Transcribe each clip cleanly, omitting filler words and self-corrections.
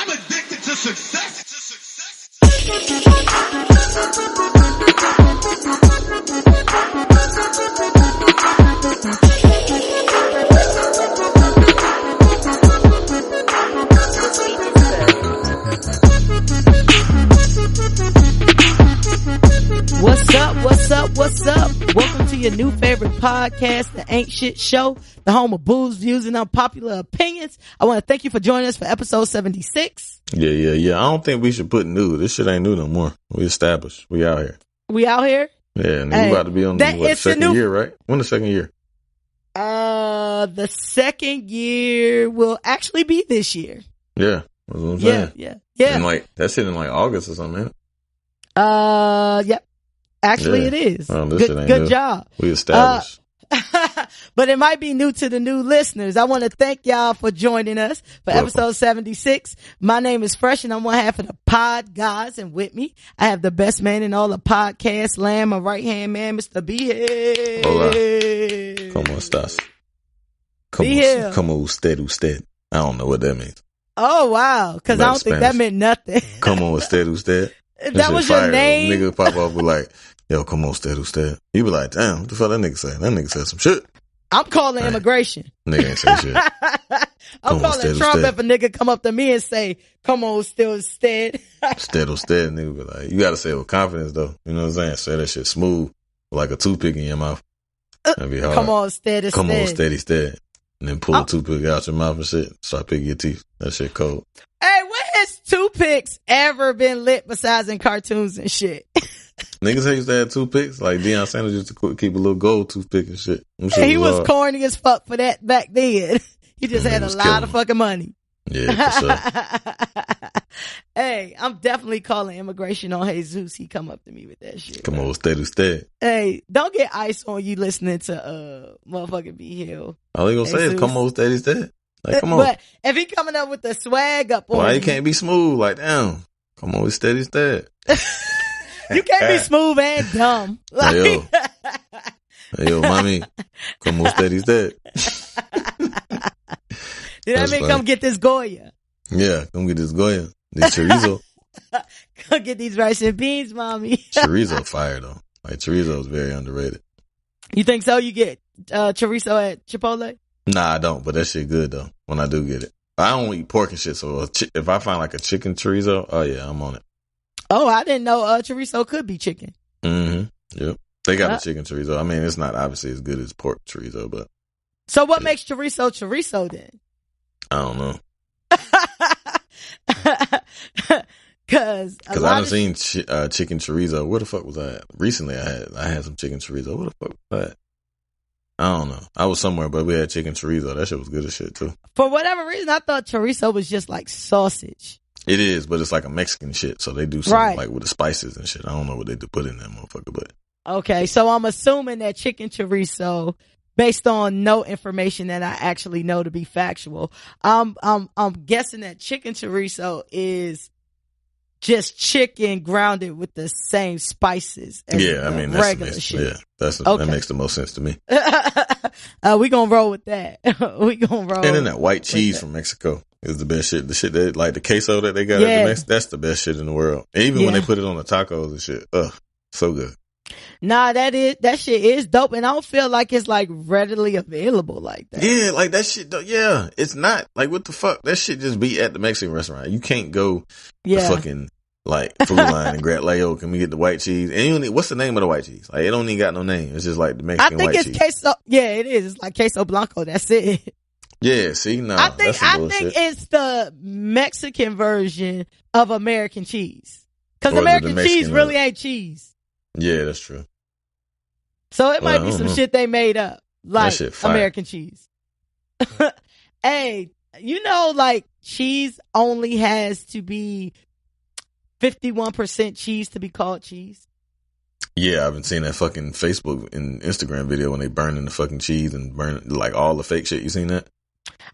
I'm addicted to success. What's up? Welcome to your new favorite podcast, The Ain't Shit Show, the home of booze, views, and unpopular opinions. I want to thank you for joining us for episode 76. Yeah. I don't think we should put new. This shit ain't new no more. We established. We out here. We out here? Yeah, and we about to be on the second year, right? When the second year? The second year will actually be this year. Yeah, that's what I'm saying. Yeah. And like, that's in like August or something, man. Yep. Actually, it is. Good job. We established. But it might be new to the new listeners. I want to thank y'all for joining us for episode 76. My name is Fresh, and I'm one half of the pod guys, and with me, I have the best man in all the podcast land, my right-hand man, Mr. B-Hill. Hola. ¿Cómo estás? Como usted. I don't know what that means. Oh, wow. Because I don't think that meant nothing. Como usted. That was your name? Nigga pop up with like, yo, come on, usted. You be like, damn, what the fuck that nigga say? That nigga said some shit. I'm calling immigration. Nigga ain't say shit. I'm calling Trump if a nigga come up to me and say, come on, usted. Usted, nigga be like, you gotta say it with confidence though. You know what I'm saying? Say that shit smooth, like a toothpick in your mouth. That'd be hard. Come on, usted. Come on, usted. And then pull a toothpick out your mouth and shit. Start picking your teeth. That shit cold. Hey, when has toothpicks ever been lit besides in cartoons and shit? Niggas used to have toothpicks. Like Deion Sanders used to keep a little gold toothpick and shit. He was corny as fuck for that back then. He just had a lot of fucking money. Yeah, for sure. Hey, I'm definitely calling immigration on Jesus. He come up to me with that shit. Come on, usted. Hey, don't get ice on you listening to motherfucking B Hill. All he gonna say is come on, usted. Like, come on. But if he coming up with the swag up on why you, you can't be smooth? Like, damn. Come on, usted. You can't be smooth and dumb. Like, hey, yo, mommy. Come on, usted. Did that mean come get this Goya? Yeah, come get this Goya. This chorizo. Come get these rice and beans, mommy. Chorizo fire though. Like chorizo is very underrated. You think so? You get chorizo at Chipotle? Nah, I don't, but that shit good though. When I do get it. I don't eat pork and shit, so if I find like a chicken chorizo, oh yeah, I'm on it. Oh, I didn't know chorizo could be chicken. Mm-hmm. Yep. They got a chicken chorizo. I mean, it's not obviously as good as pork chorizo, but. So what makes chorizo then? I don't know. Cause I done seen chicken chorizo. Where the fuck was I at? Recently I had some chicken chorizo. Where the fuck was I at? I don't know. I was somewhere, but we had chicken chorizo. That shit was good as shit too. For whatever reason, I thought chorizo was just like sausage. It is, but it's like a Mexican shit. So they do something like with the spices and shit. I don't know what they do put in that motherfucker, but. Okay, so I'm assuming that chicken chorizo, based on no information that I actually know to be factual, I'm guessing that chicken chorizo is just chicken grounded with the same spices as regular shit. Yeah, that makes the most sense to me. We gonna roll with that. We gonna roll. And then that white cheese from Mexico is the best shit. The shit that like the queso that they got at the Mexico, that's the best shit in the world. And even when they put it on the tacos and shit, so good. Nah, that shit is dope, and I don't feel like it's like readily available like that. Yeah, like that shit. Yeah, it's not like what the fuck. That shit just be at the Mexican restaurant. You can't go the fucking like food line and grab like, yo, can we get the white cheese? And you don't need, what's the name of the white cheese? Like it don't even got no name. It's just like the Mexican white cheese. I think it's queso. Yeah, it is. It's like queso blanco. That's it. Yeah, see, no, I think it's the Mexican version of American cheese, because American cheese really ain't cheese. Yeah, that's true. So it might be some shit they made up, like American cheese. Hey, like cheese only has to be 51% cheese to be called cheese. Yeah, I haven't seen that fucking Facebook and Instagram video when they burning the fucking cheese and burn like all the fake shit. You seen that?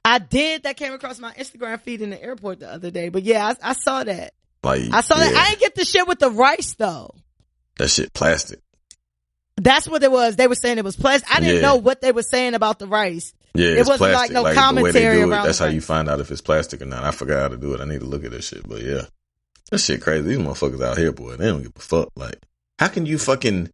I did. That came across my Instagram feed in the airport the other day. But yeah, I saw that. Like I saw that. I didn't get the shit with the rice though. That shit plastic. That's what it was. They were saying it was plastic. I didn't know what they were saying about the rice. Yeah, it it's wasn't plastic. like no the way commentary they do it, around. that's how you find out if it's plastic or not. I forgot how to do it. I need to look at this shit. But yeah, that shit crazy. These motherfuckers out here, boy, they don't give a fuck. Like, how can you fucking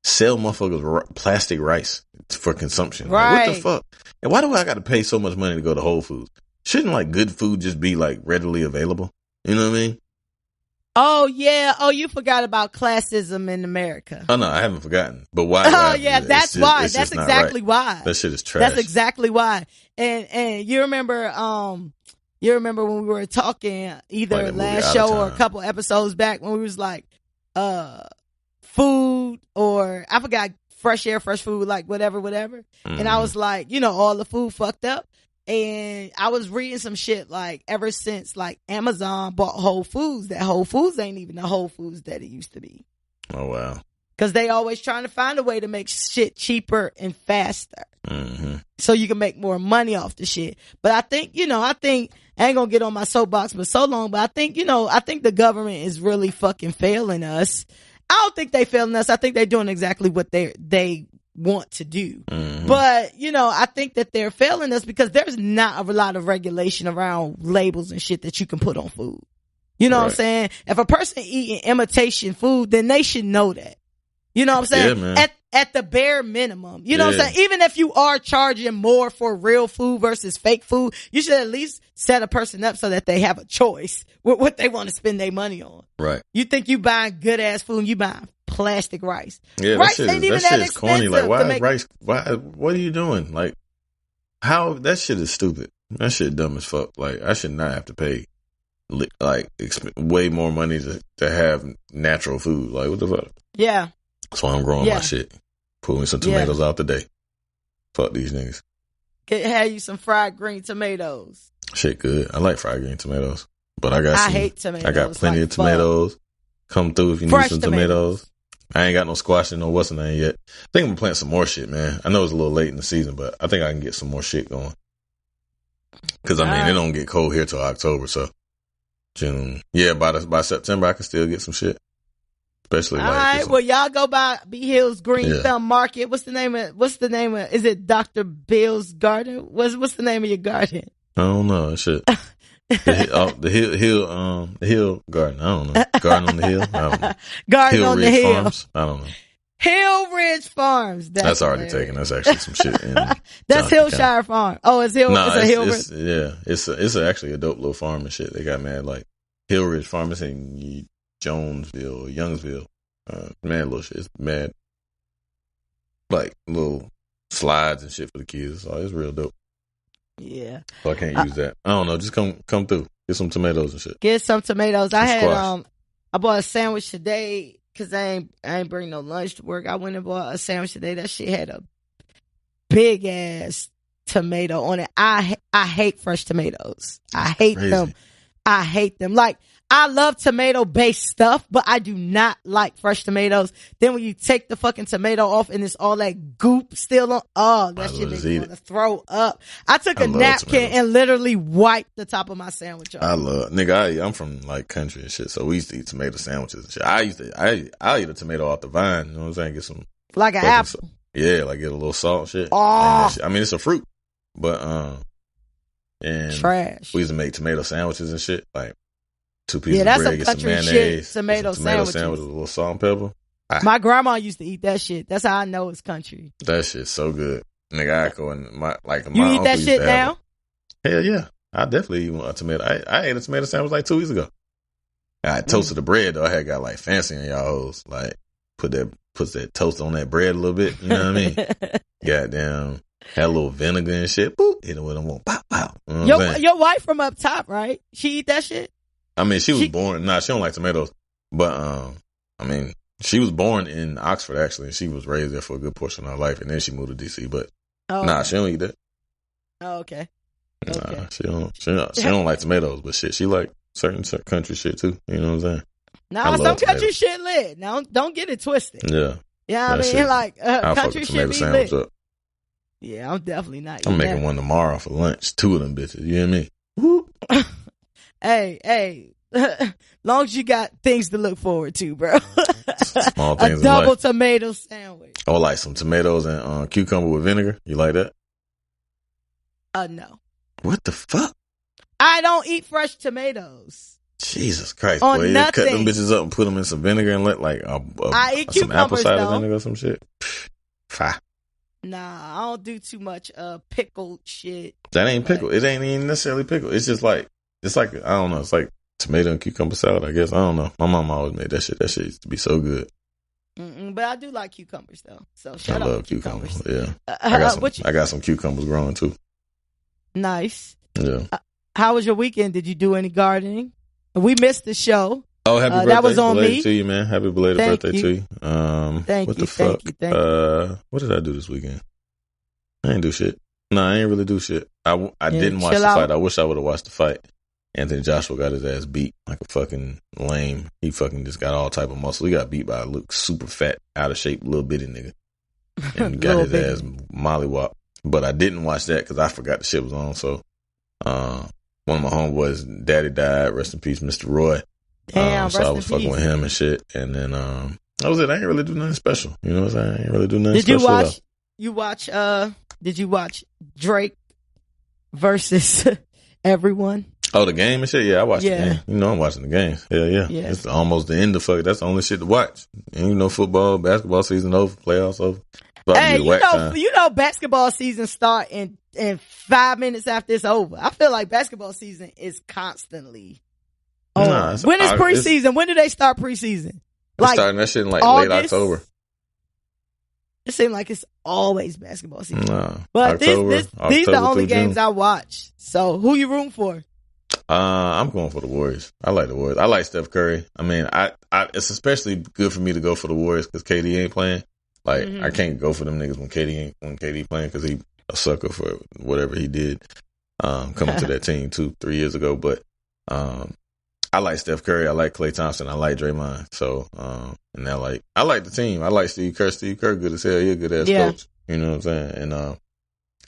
sell motherfuckers plastic rice for consumption? Right. Like, what the fuck? And why do I got to pay so much money to go to Whole Foods? Shouldn't like good food just be like readily available? You know what I mean? Oh yeah. Oh, you forgot about classism in America. Oh no, I haven't forgotten. But why? Oh yeah, that's why. That's exactly why. That shit is trash. That's exactly why. And you remember when we were talking either Like last show or a couple episodes back when we was like, food or I forgot, fresh air, fresh food, like whatever. Mm-hmm. And I was like, all the food fucked up. And I was reading some shit like ever since like Amazon bought Whole Foods, that Whole Foods ain't even the Whole Foods that it used to be. Oh, wow. Because they always trying to find a way to make shit cheaper and faster. Mm-hmm. So you can make more money off the shit. But I think, I ain't gonna get on my soapbox for so long, but I think the government is really fucking failing us. I don't think they failing us. I think they're doing exactly what they want to do. Mm-hmm. But, I think that they're failing us because there's not a lot of regulation around labels and shit that you can put on food. You know what I'm saying? If a person eating imitation food, then they should know that. You know what I'm saying? Yeah, at the bare minimum. You know what I'm saying? Even if you are charging more for real food versus fake food, you should at least set a person up so that they have a choice with what they want to spend their money on. Right. You think you buying good ass food and you buying plastic rice. Yeah, rice that shit is corny. Like, why is rice? What are you doing? Like, how? That shit is stupid. That shit dumb as fuck. Like, I should not have to pay like way more money to have natural food. Like, what the fuck? Yeah. That's why I'm growing my shit. Pulling some tomatoes out today. Fuck these niggas. Have you some fried green tomatoes? Shit good. I like fried green tomatoes. But I hate tomatoes. I got plenty of tomatoes. Come through if you need some tomatoes. I ain't got no squash and no what's the name yet. I think I'm gonna plant some more shit, man. I know it's a little late in the season, but I think I can get some more shit going. Cause it don't get cold here till October, so June. Yeah, by September I can still get some shit. Especially all right, well y'all go by B Hill's Green Thumb Market. What's the name of is it Dr. Bill's garden? What's the name of your garden? I don't know. Shit. The hill garden. I don't know. Garden on the hill. I don't know. Garden on the hill. Farms. I don't know. Hill Ridge Farms. That's already taken. That's actually some shit. That's Hillshire Farm. Oh, it's Hill. No, it's a Hill Ridge. Yeah, it's actually a dope little farm and shit. They got mad like Hill Ridge Farm. It's in Jonesville, Youngsville. Mad little shit. It's mad like little slides and shit for the kids. So it's real dope. Yeah. So I can't use that. I don't know. Just come through. Get some tomatoes and shit. Get some tomatoes. I bought a sandwich today because I ain't bring no lunch to work. I went and bought a sandwich today. That shit had a big ass tomato on it. I hate fresh tomatoes. I hate them. I hate them. Like, I love tomato based stuff, but I do not like fresh tomatoes. Then when you take the fucking tomato off and it's all that goop still on, that shit makes me want to throw up. I took a napkin and literally wiped the top of my sandwich off. I'm from like country and shit, so we used to eat tomato sandwiches and shit. I eat a tomato off the vine, you know what I'm saying? Get some like an apple. Yeah, like get a little salt and shit. Oh. I mean, it's a fruit, but and trash. We used to make tomato sandwiches and shit, like 2 pieces of bread, get some mayonnaise, tomato sandwich with a little salt and pepper. My grandma used to eat that shit. That's how I know it's country. That shit's so good. Nigga, I go and my you eat that shit now? Hell yeah. I definitely eat a tomato. I ate a tomato sandwich like 2 weeks ago. I toasted the bread though. I had got like fancy on y'all hoes. Like put that toast on that bread a little bit. You know what I mean? Goddamn. Had a little vinegar and shit. Boop. Hit it with them. Pow, pow. You know your wife from up top, right? She eat that shit? I mean, she was born. Nah, she don't like tomatoes. But I mean, she was born in Oxford actually, and she was raised there for a good portion of her life, and then she moved to DC. But she don't eat that. Oh, okay. Nah, she don't like tomatoes, but shit, she like certain country shit too. You know what I'm saying? Nah, some country shit lit. Now, don't get it twisted. Yeah. Yeah, I mean, shit, like country shit be lit. Up. Yeah, I'm definitely not. I'm making one tomorrow for lunch. 2 of them bitches. You hear me? Whoop. Hey, long as you got things to look forward to, bro. Small things. A double tomato sandwich. Oh, like some tomatoes and cucumber with vinegar. You like that? No. What the fuck? I don't eat fresh tomatoes. Jesus Christ, on boy. Nothing. Cut them bitches up and put them in some vinegar and let like I eat some apple cucumbers, cider though. vinegar or some shit. Fine. Nah, I don't do too much pickled shit. That ain't pickled. It ain't even necessarily pickled. It's just like, I don't know. It's like tomato and cucumber salad, I guess. I don't know. My mom always made that shit. That shit used to be so good. But I do like cucumbers, though. So I love cucumbers. Yeah. I got some cucumbers growing, too. Nice. Yeah. How was your weekend? Did you do any gardening? We missed the show. Oh, happy birthday. That was on belated me. to you, man. Happy belated birthday to you. Thank what you. the fuck? Thank you. What did I do this weekend? I ain't do shit. No, I ain't really do shit. I didn't watch the fight. I wish I would have watched the fight. Anthony Joshua got his ass beat like a fucking lame. He fucking just got all type of muscle. He got beat by a super fat, out of shape, little bitty nigga. And got his ass mollywop. But I didn't watch that because I forgot the shit was on. So, one of my homeboys, daddy died. Rest in peace, Mr. Roy. Damn, so I was fucking with him and shit. And then, that was it. I ain't really do nothing special. You know what I'm saying? I ain't really do nothing special. Did you watch Drake versus everyone? Oh, the game and shit? Yeah, I watched the game. You know I'm watching the game. Yeah. It's almost the end of fuck. That's the only shit to watch. And you know, football, basketball season over, playoffs over. Hey, you know basketball season start in 5 minutes after it's over. I feel like basketball season is constantly over. When is preseason? When do they start preseason? Like starting that shit in like August? late October. It seems like it's always basketball season. Nah, but October, these are the only June. games I watch. So who you rooting for? I'm going for the Warriors. I like the Warriors. I like Steph Curry. I mean, it's especially good for me to go for the Warriors because KD ain't playing. Like, I can't go for them niggas when KD playing because he a sucker for whatever he did coming to that team 2-3 years ago. But I like Steph Curry. I like Klay Thompson. I like Draymond. So and I like the team. I like Steve Kerr. Steve Kerr good as hell. He a good ass coach. You know what I'm saying? And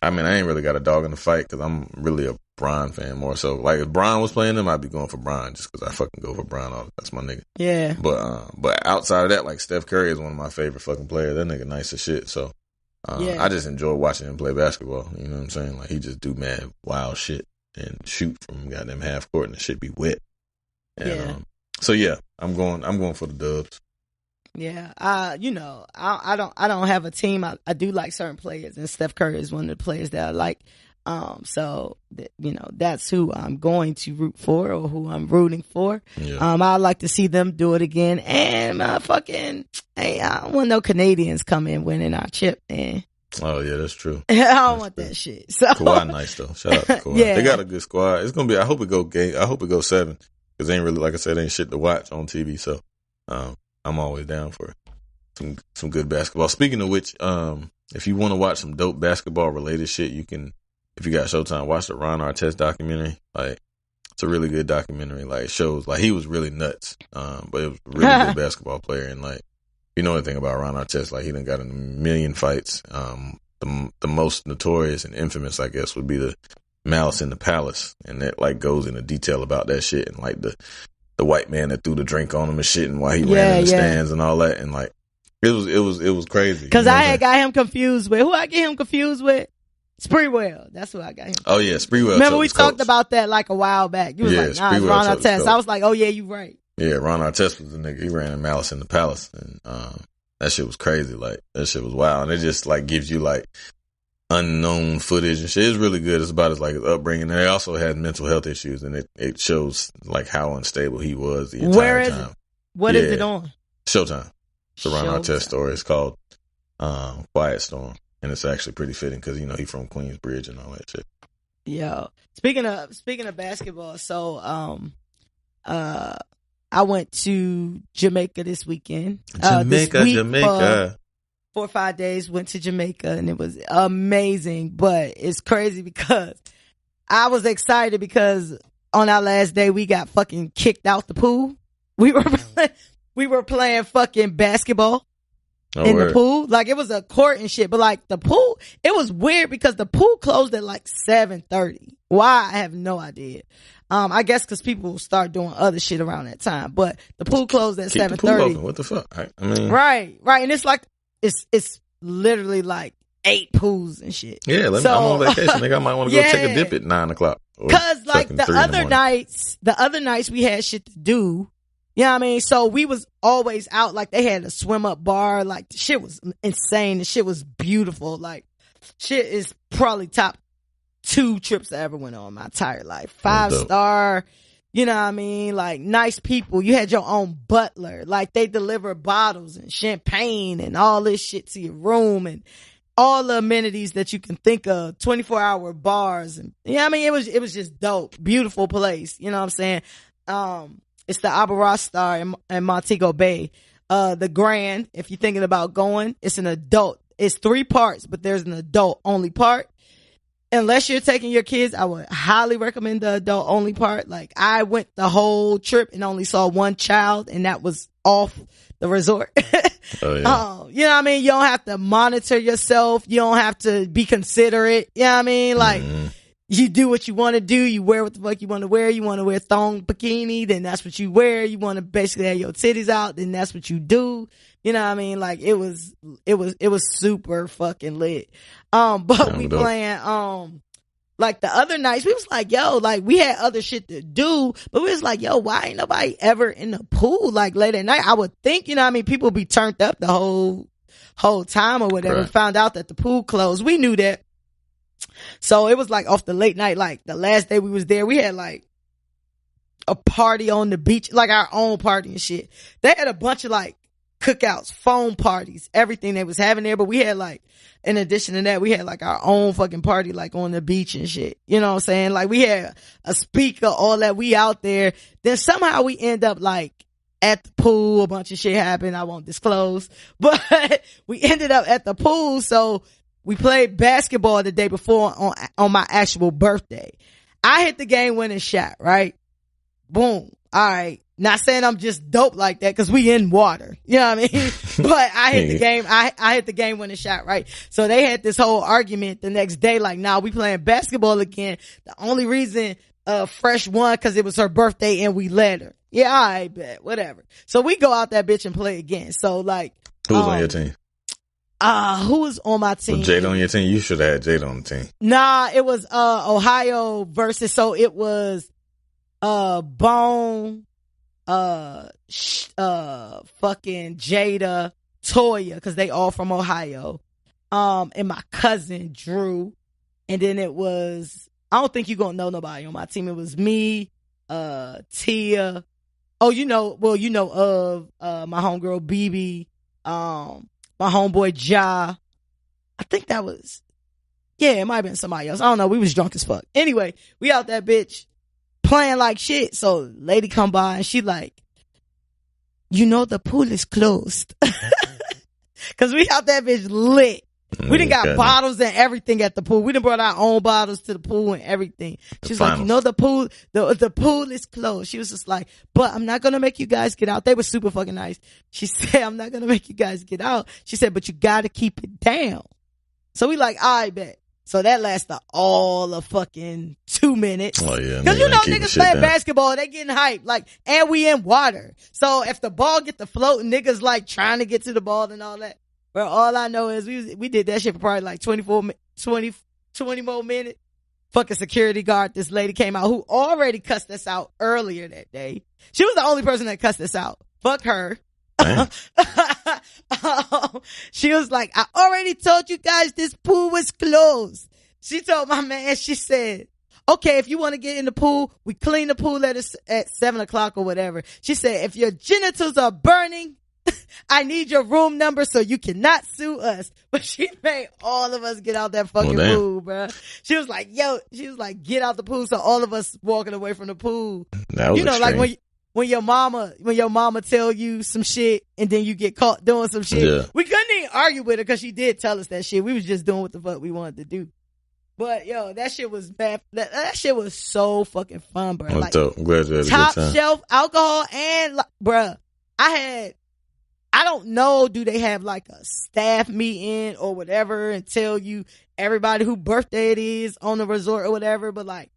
I mean, I ain't really got a dog in the fight because I'm really a Bron fan more so. Like if Bron was playing them, I'd be going for Bron just because I fucking go for Bron. That's my nigga. Yeah. But outside of that, like Steph Curry is one of my favorite fucking players. That nigga nice as shit. So I just enjoy watching him play basketball. You know what I'm saying? Like he just do mad wild shit and shoot from goddamn half court and the shit be wet. And so yeah, I'm going for the Dubs. Yeah, I don't have a team. I do like certain players, and Steph Curry is one of the players that I like. So that's who I'm going to root for, or who I'm rooting for. Yeah. I'd like to see them do it again. And I don't want no Canadians come in winning our chip, man. Oh yeah, that's true. I don't want that shit. So Kawhi nice though. Shout out to Kawhi. Yeah. They got a good squad. It's gonna be. I hope it goes 7 because ain't really, like I said, ain't shit to watch on TV. So I'm always down for some good basketball. Speaking of which, if you want to watch some dope basketball related shit, you can. If you got Showtime, watch the Ron Artest documentary. Like, it's a really good documentary. Like, it shows, like, he was really nuts. But it was a really good basketball player. And, like, you know anything about Ron Artest, like, he done got in a million fights. The most notorious and infamous, I guess, would be the Malice in the Palace. And that, like, goes into detail about that shit. And, like, the white man that threw the drink on him and shit and why he ran in the stands and all that. And, like, it was crazy. Because I had got him confused with, who I get him confused with? Sprewell. That's who I got him. Oh yeah, Sprewell. Remember we talked about that like a while back. You was like, nah, it's Ron Artest. I was like, oh yeah, you right. Yeah, Ron Artest was the nigga. He ran in Malice in the Palace. And that shit was crazy. Like, that shit was wild. And it just like gives you like unknown footage and shit. It's really good. It's about his like upbringing. And they also had mental health issues, and it shows like how unstable he was the entire time. What is it on? Showtime. It's a Ron Artest story. It's called Quiet Storm. And it's actually pretty fitting because, you know, he's from Queensbridge and all that shit. Yo, speaking of basketball, so I went to Jamaica this weekend. Jamaica. 4 or 5 days, went to Jamaica, and it was amazing. But it's crazy because I was excited because on our last day we got fucking kicked out the pool. We were playing fucking basketball. The pool. Like, it was a court and shit, but like the pool, it was weird because the pool closed at like 7:30. Why? I have no idea. I guess because people start doing other shit around that time, but the pool closed at 7:30. What the fuck? I mean, right. And it's like, it's literally like 8 pools and shit. Yeah, I'm on vacation. Nigga, I might want to go take a dip at 9 o'clock. Cause like the other nights we had shit to do. You know what I mean? So we was always out. Like they had a swim up bar. Like the shit was insane. The shit was beautiful. Like shit is probably top 2 trips I ever went on in my entire life. 5-star. You know what I mean? Like nice people. You had your own butler. Like they deliver bottles and champagne and all this shit to your room and all the amenities that you can think of. 24-hour bars and you know what I mean? It was just dope. Beautiful place. You know what I'm saying? It's the Aberrant Star in Montego Bay. The Grand, if you're thinking about going, it's an adult. It's 3 parts, but there's an adult only part. Unless you're taking your kids, I would highly recommend the adult only part. Like I went the whole trip and only saw 1 child and that was off the resort. Oh, yeah. You know what I mean? You don't have to monitor yourself. You don't have to be considerate. You know what I mean? Like, you do what you want to do. You wear what the fuck you want to wear. You want to wear thong bikini, then that's what you wear. You want to basically have your titties out, then that's what you do. You know what I mean? Like it was super fucking lit. But we playing, like the other nights we was like, yo, like we had other shit to do, but we was like, yo, why ain't nobody ever in the pool like late at night? I would think, you know what I mean? People be turned up the whole time or whatever. Right. Found out that the pool closed. We knew that. So it was like off the late night, like the last day we was there, we had like a party on the beach, like our own party and shit. They had a bunch of like cookouts, phone parties, everything they was having there. But we had like, in addition to that, we had like our own fucking party, like on the beach and shit. You know what I'm saying? Like we had a speaker, all that, we out there. Then somehow we end up like at the pool. A bunch of shit happened. I won't disclose, but we ended up at the pool. So we played basketball the day before on my actual birthday. I hit the game winning shot, right? Boom. All right. Not saying I'm just dope like that because we in water. You know what I mean? But I hit the game. I hit the game winning shot, right? So they had this whole argument the next day, like, nah, we playing basketball again. The only reason Fresh won because it was her birthday and we let her. Yeah, I bet. Whatever. So we go out that bitch and play again. So like, who's on your team? Who was on my team? Was Jada on your team? You should have had Jada on the team. Nah, it was Ohio versus, so it was Bone, fucking Jada, Toya, because they all from Ohio, and my cousin Drew, and then it was, I don't think you gonna know nobody on my team. It was me, Tia, my homegirl BB, my homeboy Ja. I think that was, yeah, it might have been somebody else. I don't know. We was drunk as fuck. Anyway, we out that bitch playing like shit. So lady come by and she like, the pool is closed. Cause we out that bitch lit. We done got bottles and everything at the pool. We done brought our own bottles to the pool and everything. She's like, the pool, the pool is closed. She was just like, but I'm not gonna make you guys get out. They were super fucking nice. She said, I'm not gonna make you guys get out. She said, but you gotta keep it down. So we like, I bet. So that lasted all of fucking 2 minutes. Oh yeah. Cause niggas playing basketball, they getting hyped. Like, and we in water. So if the ball get to floating, niggas like trying to get to the ball and all that. Bro, all I know is we did that shit for probably like 20 more minutes. Fucking security guard, this lady came out who already cussed us out earlier that day. She was the only person that cussed us out. Fuck her. She was like, I already told you guys this pool was closed. She told my man, she said, okay, if you want to get in the pool, we clean the pool at 7:00 or whatever. She said, if your genitals are burning, I need your room number so you cannot sue us. But she made all of us get out that fucking pool, bro. She was like, get out the pool. So all of us walking away from the pool. That was extreme. Like when your mama tell you some shit and then you get caught doing some shit. Yeah. We couldn't even argue with her because she did tell us that shit. We was just doing what the fuck we wanted to do. But yo, that shit was bad. That shit was so fucking fun, bro. Like, dope. I'm glad you had a top good time. Shelf alcohol and bruh, I don't know, do they have like a staff meeting or whatever and tell you everybody who birthday it is on the resort or whatever, but like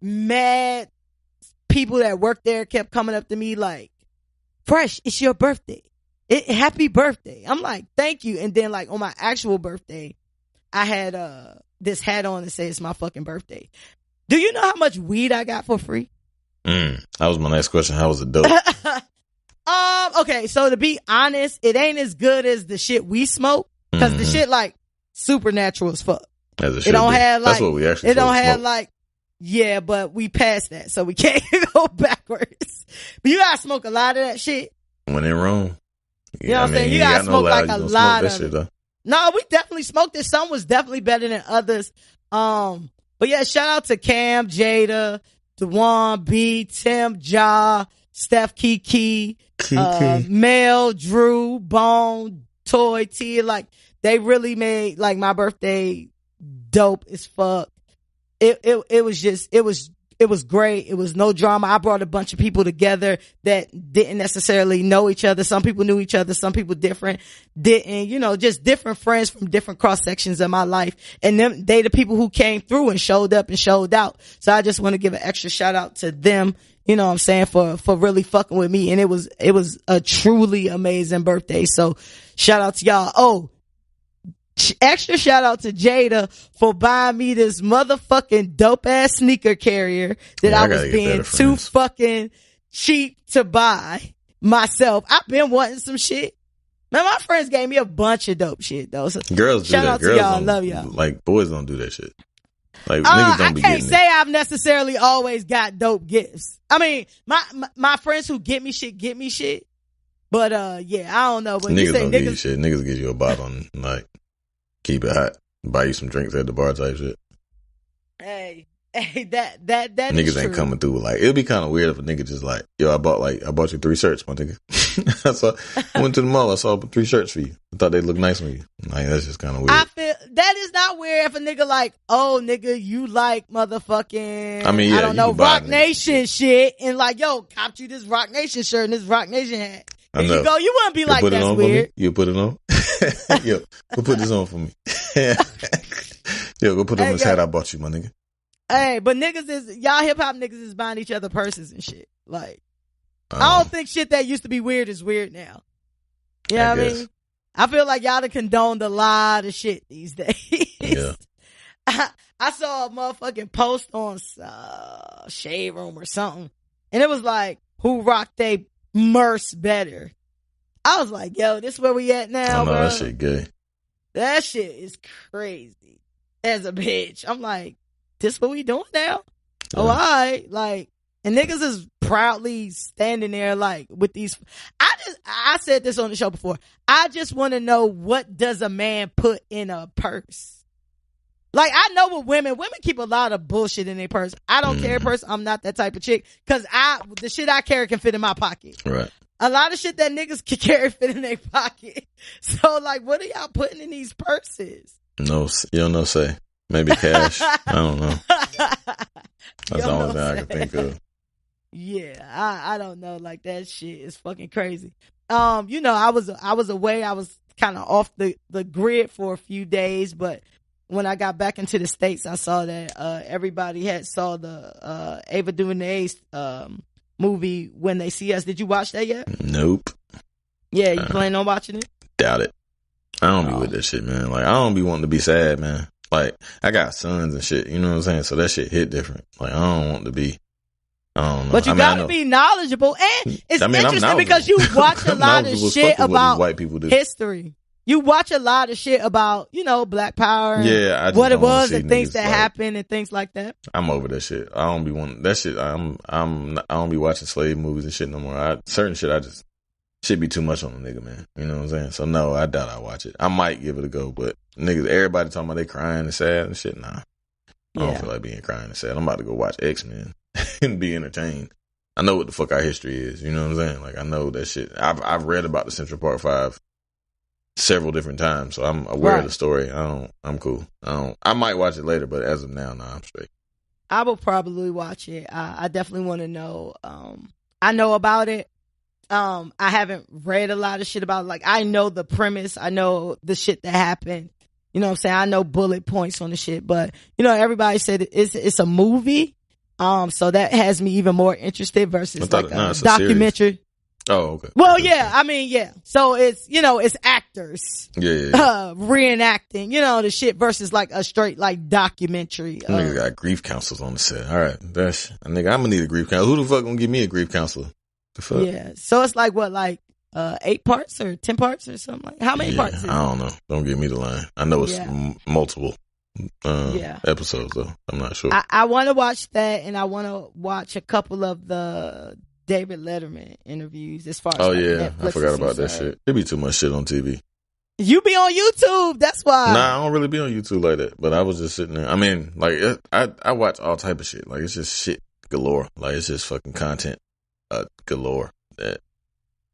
mad people that work there kept coming up to me like, Fresh, it's your birthday. Happy birthday. I'm like, thank you. And then like on my actual birthday, I had this hat on that says it's my fucking birthday. Do you know how much weed I got for free? That was my next question. How was it dope? Okay, so to be honest, it ain't as good as the shit we smoke, because the shit like supernatural as fuck. As it don't have like, that's what we actually it don't have smoke. like, yeah, but we passed that, so we can't go backwards. But you gotta smoke a lot of that shit. When in Rome. You know what I'm saying? You gotta smoke like a lot of shit, it. No, we definitely smoked it. Some was definitely better than others. But yeah, shout out to Cam, Jada, Dewan, B, Tim, Ja, Steph, Kiki, Mel, Drew, Bone, Toy, T. Like, they really made like my birthday dope as fuck. It was great. It was no drama. I brought a bunch of people together that didn't necessarily know each other. Some people knew each other. Some people didn't, just different friends from different cross sections of my life. And they the people who came through and showed up and showed out. So I just want to give an extra shout out to them, you know what I'm saying, for really fucking with me. And it was a truly amazing birthday. So shout out to y'all. Oh, extra shout out to Jada for buying me this motherfucking dope ass sneaker carrier that I was being too fucking cheap to buy myself. I've been wanting some shit. Man, my friends gave me a bunch of dope shit though. So girls do shout that. out Girls to y'all. Love y'all. Like, boys don't do that shit. Like, niggas don't be getting it. I can't say I've necessarily always got dope gifts. I mean, my friends who get me shit. But yeah, I don't know. But niggas don't give you shit. Niggas give you a bottle and like keep it hot, buy you some drinks at the bar type shit. Hey, that niggas ain't coming through. Like, it'd be kind of weird if a nigga just like, yo, I bought you 3 shirts, my nigga. I went to the mall, I saw 3 shirts for you. I thought they looked nice on you. Like, that's just kind of weird. I feel that is not weird if a nigga like, oh nigga, you like motherfucking, I don't know, Rock Nation shit, and like, yo, copped you this Rock Nation shirt and this Rock Nation hat. And you go, you wouldn't be like, that's weird. You put it on? Yo, go put this on for me. Yo, go put on this hat I bought you, my nigga. Hey, but y'all hip hop niggas is buying each other purses and shit. Like, I don't think shit that used to be weird is weird now. You know what I mean? I feel like y'all done condoned a lot of shit these days. Yeah. I saw a motherfucking post on Shade Room or something, and it was like, who rocked they merce better? I was like, yo, this where we at now, bro? That shit gay. That shit is crazy as a bitch. I'm like, this what we doing now? Yeah. Oh, all right. Like, and niggas is proudly standing there like with these. I said this on the show before. I just want to know, what does a man put in a purse? Like, I know with women keep a lot of bullshit in their purse. I don't carry a purse. I'm not that type of chick, because the shit I carry can fit in my pocket. Right. A lot of shit that niggas can carry fit in their pocket. So like, what are y'all putting in these purses? No, you don't know, say. Maybe cash. I don't know. That's the only thing I can think of. Yeah, I don't know. Like, that shit is fucking crazy. I was away. I was kind of off the grid for a few days, but when I got back into the States, I saw that everybody had saw the Ava DuVernay's movie When They See Us. Did you watch that yet? Nope. Yeah, you planning on watching it? Doubt it. I don't be with that shit, man. Like, I don't be wanting to be sad, man. Like, I got sons and shit, you know what I'm saying? So that shit hit different. Like, I don't want to be, I don't know. But you gotta be knowledgeable. And it's interesting because you watch a lot of shit about white people do. History. You watch a lot of shit about, Black Power. Yeah, what it was and things that happened and things like that. I'm over that shit. I don't be wanting that shit. I don't be watching slave movies and shit no more. Certain shit I just should be too much on a nigga, man. You know what I'm saying? So no, I doubt I watch it. I might give it a go, but niggas, everybody talking about they crying and sad and shit. Nah, I don't feel like being crying and sad. I'm about to go watch X-Men and be entertained. I know what the fuck our history is. You know what I'm saying? Like, I know that shit. I've read about the Central Park 5 several different times, so I'm aware of the story. I'm cool. I might watch it later, but as of now, nah, I'm straight. I will probably watch it. I definitely want to know. I know about it. I haven't read a lot of shit about it. Like, I know the premise. I know the shit that happened. You know what I'm saying? I know bullet points on the shit, but everybody said it's a movie. So that has me even more interested versus like a documentary. Oh, okay. Well, yeah, I mean, yeah. So it's, it's actors. Yeah. Reenacting, the shit versus like a straight like documentary. Nigga got grief counselors on the set. All right. Nigga, I'm gonna need a grief counselor. Who the fuck gonna give me a grief counselor? The fuck? Yeah. So it's like what, like 8 parts or 10 parts or something like. How many parts is it? I don't know. Don't give me the line. I know it's multiple episodes though. I'm not sure. I want to watch that, and I want to watch a couple of the David Letterman interviews as far as Netflix, I forgot about that shit. There be too much shit on TV. You be on YouTube, that's why. Nah, I don't really be on YouTube like that. But I was just sitting there. I mean, like I watch all type of shit. Like it's just shit galore. Like it's just fucking content galore that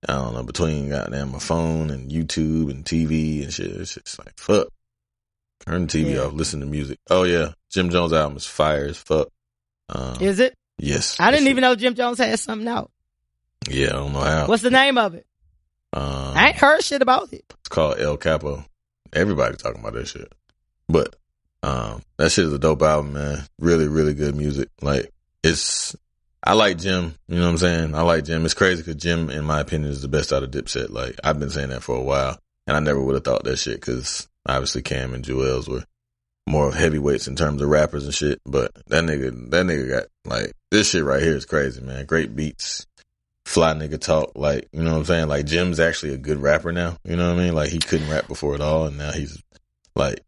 I don't know, between goddamn my phone and YouTube and TV and shit. It's just like fuck. Turn the TV off, listen to music. Oh yeah, Jim Jones album is fire as fuck. Is it? Yes. I didn't even know Jim Jones had something out. Yeah, I don't know how. What's the name of it? I ain't heard shit about it. It's called El Capo. Everybody talking about that shit. But that shit is a dope album, man. Really, really good music. Like I like Jim. You know what I'm saying? I like Jim. It's crazy because Jim, in my opinion, is the best out of Dipset. Like I've been saying that for a while, and I never would have thought that shit because obviously Cam and Joel's were more of heavyweights in terms of rappers and shit. But that nigga got like this shit right here is crazy, man. Great beats. Fly nigga talk, like, you know what I'm saying? Like, Jim's actually a good rapper now, you know what I mean? Like, he couldn't rap before at all, and now he's, like,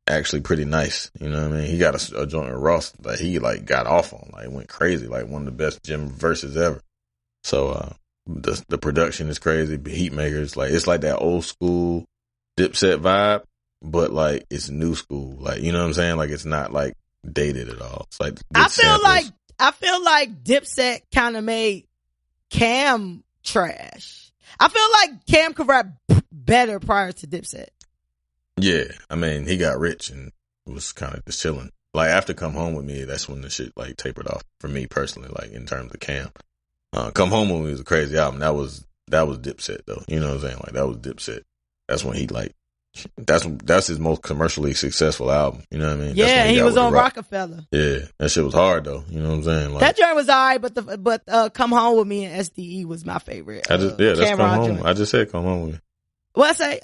actually pretty nice, you know what I mean? He got a joint with Ross that he, like, got off on, like, went crazy, like, one of the best Jim verses ever. So, the production is crazy, beat makers, like, it's like that old school Dipset vibe, but, like, it's new school, like, you know what I'm saying? Like, it's not, like, dated at all. It's like, I feel like Dipset kind of made Cam trash. I feel like Cam could rap better prior to Dipset. Yeah, I mean, he got rich and was kind of just chilling. Like, after Come Home With Me, that's when the shit, like, tapered off for me personally, like, in terms of Cam. Come Home With Me was a crazy album. That was Dipset, though. You know what I'm saying? Like, that was Dipset. That's when he, like, that's his most commercially successful album. You know what I mean? Yeah, he was on Rockefeller. Yeah, that shit was hard though. You know what I'm saying? Like, that joint was alright, but Come Home With Me and SDE was my favorite. That's Come Home. Joint. I just said Come Home With Me. Well, I say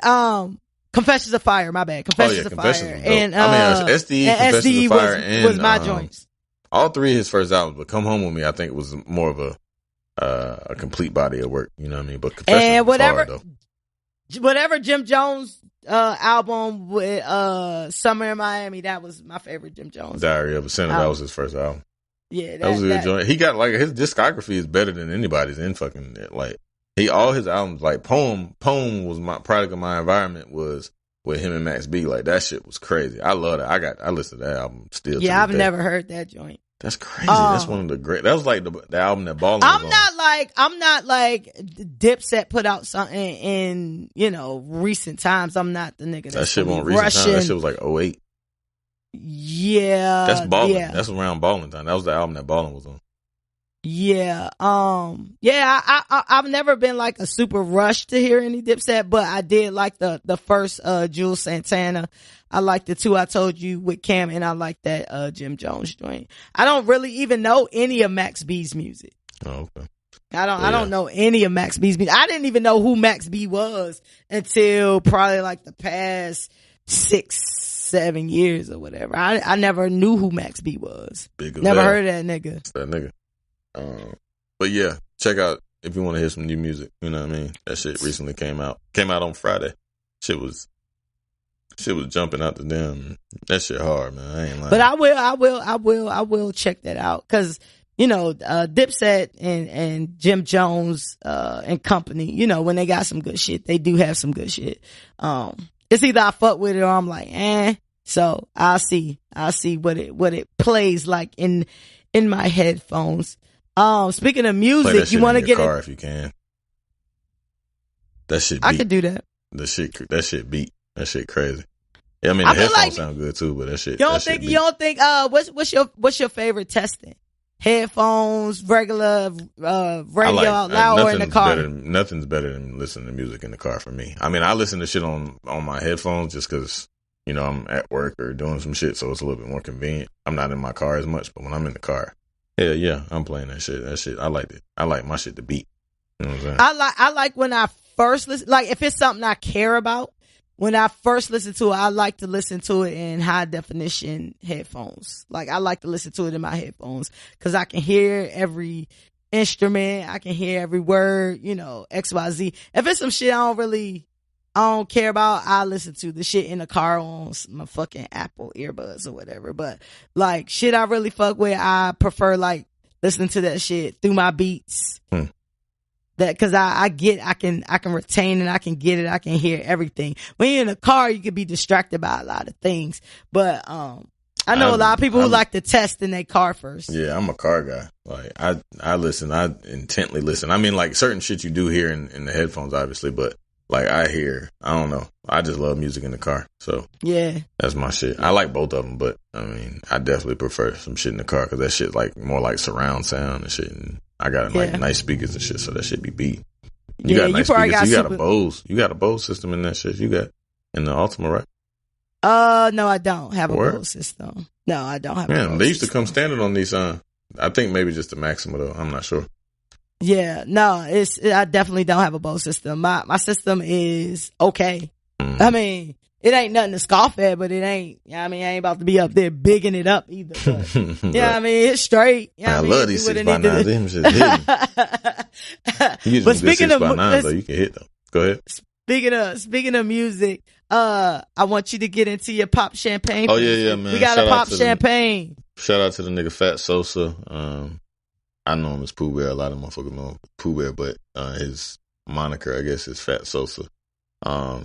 Confessions of Fire. My bad. Confessions of Fire. And SDE, Confessions of Fire, was my joints. All three of his first albums, but Come Home With Me, I think was more of a complete body of work. You know what I mean? But Confessions was hard though. Whatever Jim Jones album with Summer in Miami, that was my favorite Jim Jones. Diary of a Sinner, that was his first album. Yeah, that was a good joint. He got like his discography is better than anybody's in fucking like all his albums like Poem was my product of my environment was with him and Max B. Like that shit was crazy. I love that. I listened to that album still. Yeah, I've never heard that joint. That's crazy. That's one of the great. That was like the album that Ballin' was on. I'm not like Dipset put out something in recent times. I'm not the nigga that shit won't recent times. That shit was like 08. Yeah, that's Ballin'. Yeah. That's around Ballin' time. That was the album that Ballin' was on. Yeah. I've never been like a super rush to hear any Dipset, but I did like the first Jules Santana. I like the Two I Told You with Cam, and I like that Jim Jones joint. I don't really even know any of Max B's music. Oh, okay. I don't know any of Max B's music. I didn't even know who Max B was until probably like the past 6-7 years or whatever. I never knew who Max B was. Never heard of that nigga. It's that nigga. But yeah, check out if you want to hear some new music. You know what I mean? That shit recently came out. Came out on Friday. Shit was jumping out the damn. That shit hard, man. I ain't lying. But I will check that out because Dipset and Jim Jones and company. When they got some good shit, they do have some good shit. It's either I fuck with it or I'm like, eh. So I'll see what it plays like in my headphones. Speaking of music, you want to get car if you can. That shit beat. I could do that. That shit beat. That shit crazy. Yeah, I mean the headphones sound good too, but that shit. You don't think what's your favorite testing? Headphones, regular radio out loud, or in the car? Nothing's better than listening to music in the car for me. I mean, I listen to shit on my headphones just because I'm at work or doing some shit, so it's a little bit more convenient. I'm not in my car as much, but when I'm in the car, yeah, I'm playing that shit. That shit, I like it. I like my shit to beat. You know what I'm saying? I like when I first listen, like if it's something I care about, when I first listen to it, I like to listen to it in high definition headphones. Like I like to listen to it in my headphones because I can hear every instrument, I can hear every word, you know, XYZ. If it's some shit I don't care about, I listen to the shit in the car on my fucking Apple earbuds or whatever. But like shit I really fuck with, I prefer like listening to that shit through my beats. That, cause I can retain it, I can get it, I can hear everything. When you're in a car, you can be distracted by a lot of things. But, I know a lot of people who like to test in their car first. Yeah, I'm a car guy. Like, I listen, I intently listen. I mean, like, certain shit you do hear in the headphones, obviously, but, like, I don't know. I just love music in the car. So, yeah. That's my shit. I like both of them, but, I mean, I definitely prefer some shit in the car because that shit, like, more like surround sound and shit. And I got, like, nice speakers and shit, so that shit be beat. You got nice speakers. You got a Bose. You got a Bose system in that shit. You got in the Ultima, right? No, I don't have a Bose system. No, I don't have a Bose system. They used to come standard on these, I think maybe just the Maxima though. I'm not sure. Yeah, no, I definitely don't have a Bose system. My system is okay. I mean, it ain't nothing to scoff at, but it ain't, I mean, I ain't about to be up there bigging it up either. But, yeah, I mean, it's straight. I love these 6x9s. Them shit hitting. You get some good 6x9s though. You can hit them. Go ahead. Speaking of music, I want you to get into your pop champagne. Oh yeah, man. We got a pop champagne. Shout out to the nigga Fat Sosa. I know him as Pooh Bear. A lot of motherfuckers know him Pooh Bear, but his moniker, I guess, is Fat Sosa.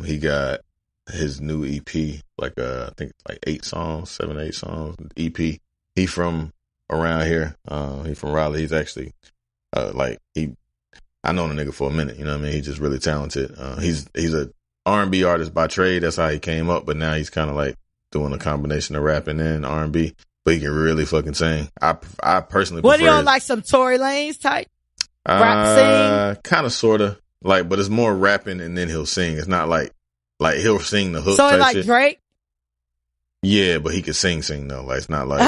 He got his new EP, like I think like 8 songs, 7 or 8 songs EP. He from around here. He from Raleigh. He's actually I known the nigga for a minute, you know what I mean? He's just really talented. He's a R&B artist by trade. That's how he came up, but now he's kind of like doing a combination of rapping and R&B, but he can really fucking sing. I personally prefer. What, are you on like some Tory Lanez type? Rap sing? Kind of, sort of. Like, but it's more rapping and then he'll sing. It's not like he'll sing the hook so type like shit. Drake? Yeah, but he could sing though. Like, it's not like,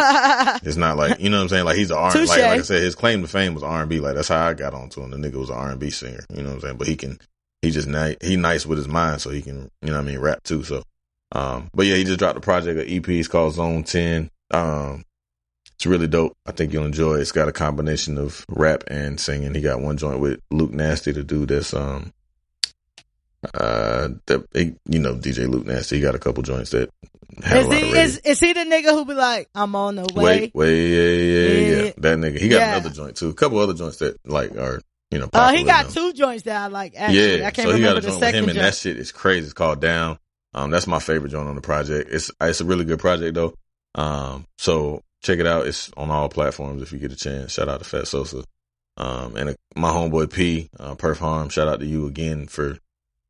you know what I'm saying? Like, he's an R&B, like I said, his claim to fame was R&B. Like, that's how I got onto him. The nigga was an R&B singer, you know what I'm saying? But he nice with his mind, so he can, you know what I mean, rap too. So, but yeah, he just dropped a project, an EP. It's called Zone 10. It's really dope. I think you'll enjoy it. It's got a combination of rap and singing. He got one joint with Luke Nasty, the dude that's, DJ Luke Nasty. He got a couple joints that have a lot of radio. Is he the nigga who be like, I'm on the way? Yeah. That nigga. He got another joint too. A couple other joints that like are, popular. He got 2 joints that I like, actually. Yeah. I can't so he got remember a the joint with second him, and that shit is crazy. It's called Down. That's my favorite joint on the project. It's a really good project though. So check it out. It's on all platforms if you get a chance. Shout out to Fat Sosa. And my homeboy P, Perf Harm. Shout out to you again for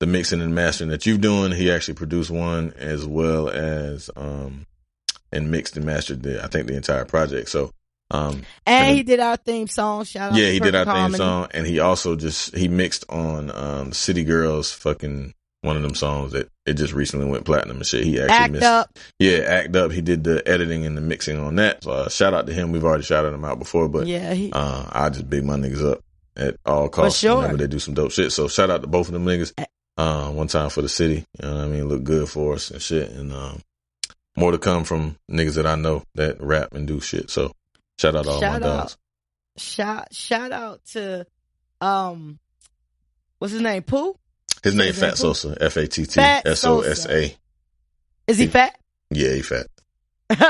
the mixing and mastering that you've doing. He actually produced one as well as, and mixed and mastered I think the entire project. So, and he did our theme song. Shout out. Yeah, he did our Harmony. theme song, and he also he mixed on, City Girls fucking one of them songs that it just recently went platinum and shit. He actually Act Up. Yeah, Act Up. He did the editing and the mixing on that. So, shout out to him. We've already shouted him out before, but yeah, I just big my niggas up at all costs whenever they do some dope shit. So shout out to both of them niggas. One time for the city, you know what I mean? Look good for us and shit. And, more to come from niggas that I know that rap and do shit. So shout out to all my dogs. Shout out to, what's his name? Pooh? His name Fat Sosa. FATTSOSA. Is he fat? Yeah, he fat.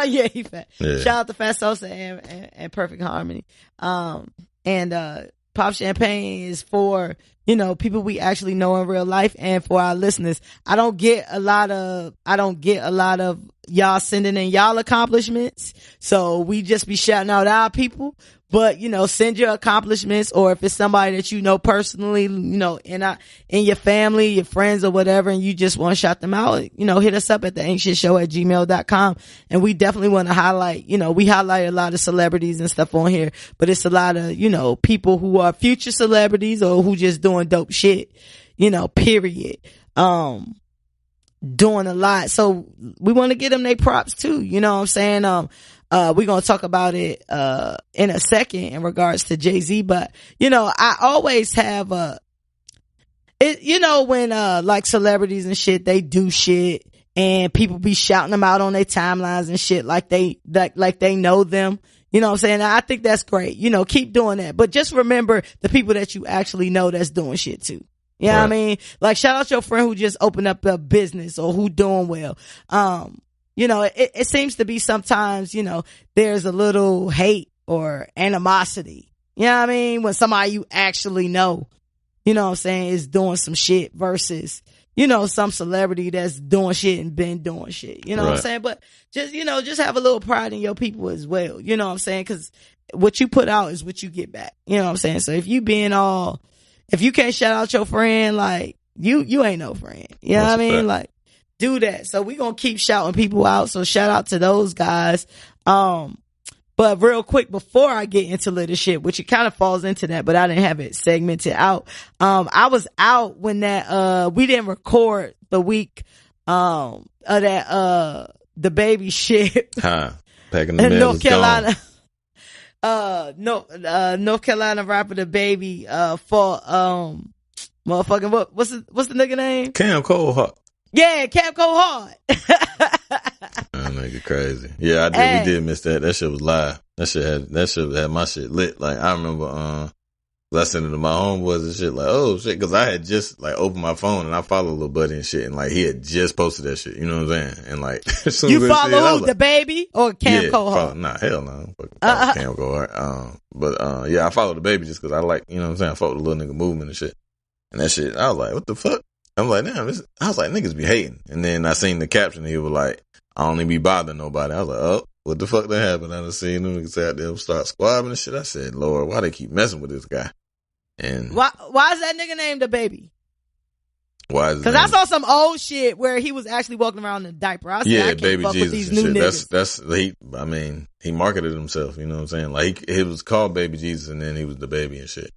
Yeah, he fat. Yeah. Shout out to Fat Sosa and Perfect Harmony. And Pop Champagne is for, people we actually know in real life and for our listeners. I don't get a lot of y'all sending in y'all accomplishments. So we just be shouting out our people. But, send your accomplishments, or if it's somebody that you know personally, in your family, your friends or whatever, and you just want to shout them out, hit us up at theancientshow@gmail.com. And we definitely want to highlight, we highlight a lot of celebrities and stuff on here, but it's a lot of, people who are future celebrities or who just doing dope shit, period. Doing a lot. So we want to give them their props too. You know what I'm saying? We're going to talk about it, in a second in regards to Jay-Z, but, I always have a You know, when like celebrities and shit, they do shit and people be shouting them out on their timelines and shit like they know them. You know what I'm saying? I think that's great. You know, keep doing that. But just remember the people that you actually know that's doing shit too. You know what I mean? Like, shout out your friend who just opened up a business or who doing well. You know, it seems to be sometimes, you know, there's a little hate or animosity. You know what I mean? When somebody you actually know, you know what I'm saying, is doing some shit versus, you know, some celebrity that's doing shit and been doing shit. You know what I'm saying? But just, you know, just have a little pride in your people as well. You know what I'm saying? Cause what you put out is what you get back. You know what I'm saying? So if you can't shout out your friend, like, you ain't no friend. You know what I mean? Like, do that. So we gonna keep shouting people out. So shout out to those guys. But real quick, before I get into leadership, which it kind of falls into that, but I didn't have it segmented out. I was out when we didn't record the week, of that, the baby shit. Packing the mail North Carolina. North Carolina rapper the baby, for, motherfucking, what's the nigga name? Cam Cold. Yeah, Cam Cold Hard. That nigga crazy. Yeah, we did miss that. That shit was live. That shit had my shit lit. Like, I remember, I sent it to my homeboys and shit, like, oh shit, cause I had just, like, opened my phone and I followed Lil Buddy and shit, and like, he had just posted that shit, you know what I'm saying? And like, as soon you as follow shit, the baby or Cam Cold Hard? Nah, hell no. Cam Cold Hard. Yeah, I followed the baby just cause I like, you know what I'm saying? I followed the little nigga movement and shit. And that shit, I was like, what the fuck? I'm like, damn, I was like, niggas be hating. And then I seen the caption, he was like, I don't even be bothering nobody. I was like, oh, what the fuck that happened? I done seen them niggas out there start squabbling and shit. I said, Lord, why they keep messing with this guy? And why is that nigga named the baby? Why is it? Cause I saw some old shit where he was actually walking around in a didiaper. I said, I can't Baby fuck Jesus with these and new shit. niggas. He marketed himself, you know what I'm saying? Like, it was called Baby Jesus and then he was the baby and shit.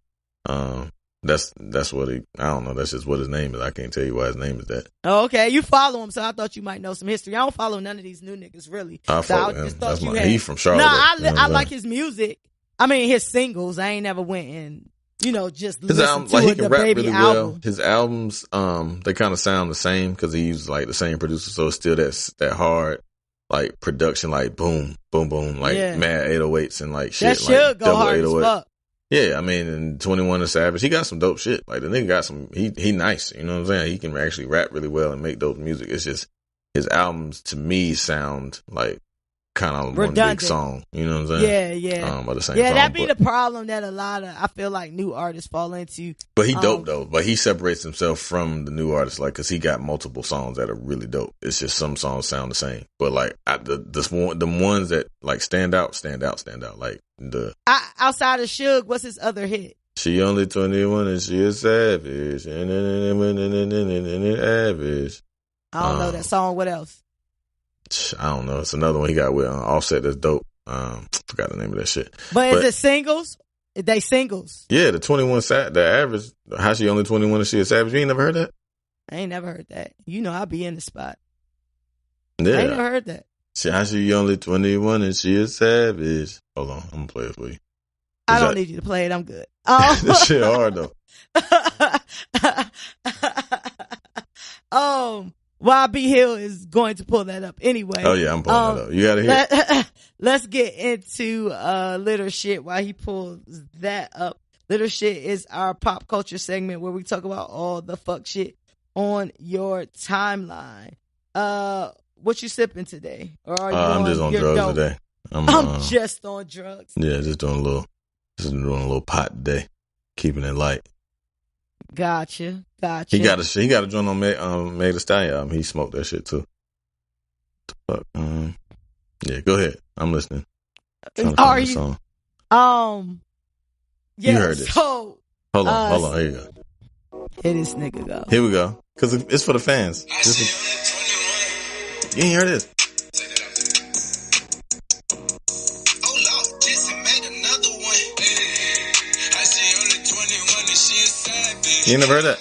That's what I don't know. That's just what his name is. I can't tell you why his name is that. Oh, okay. You follow him, so I thought you might know some history. I don't follow none of these new niggas, really. I follow him. He's from Charlotte. No, I like his music. I mean, his singles. I ain't never went and, you know, just listened to the baby album. Well. His albums, they kind of sound the same because he uses like the same producer, so it's still that hard, like, production, like boom, boom, boom, like mad 808s and like shit. That should like go hard as fuck. Yeah, I mean, and 21 and Savage, he got some dope shit. Like, the nigga got some, he nice, you know what I'm saying? He can actually rap really well and make dope music. It's just, his albums, to me, sound like kind of one big song, you know what I'm saying? Yeah. Or the same yeah, song, that be the problem that a lot of, I feel like, new artists fall into. But he dope though. But he separates himself from the new artists, like, cause he got multiple songs that are really dope. It's just some songs sound the same. But like, the ones that like stand out. Like outside of Suge, what's his other hit? She only 21 and she a savage. Average. I don't know that song. What else? I don't know. It's another one he got with Offset that's dope. Forgot the name of that shit. But is it singles? They singles? Yeah, the 21 the average. How she only 21 and she a savage? You ain't never heard that? I ain't never heard that. You know I be in the spot. Yeah, I ain't never heard that. How she only 21 and she a savage? Hold on, I'm gonna play it for you. I don't need you to play it. I'm good. This shit hard though. YB Hill is going to pull that up anyway. Oh yeah, I'm pulling that up. You gotta hear. Let's get into Litter Shit while he pulls that up. Litter Shit is our pop culture segment where we talk about all the fuck shit on your timeline. What you sipping today? Or are you I'm just on drugs dope? today. I'm just on drugs. Yeah, just doing a little pot today, keeping it light. Gotcha. He got a joint on Meg Thee Stallion. He smoked that shit too. Fuck. Yeah, go ahead. I'm listening. Are you? Yeah. You heard this. So hold on. Here you go. Here this nigga go. Here we go. Cause it's for the fans. You ain't heard this. You ain't never heard that?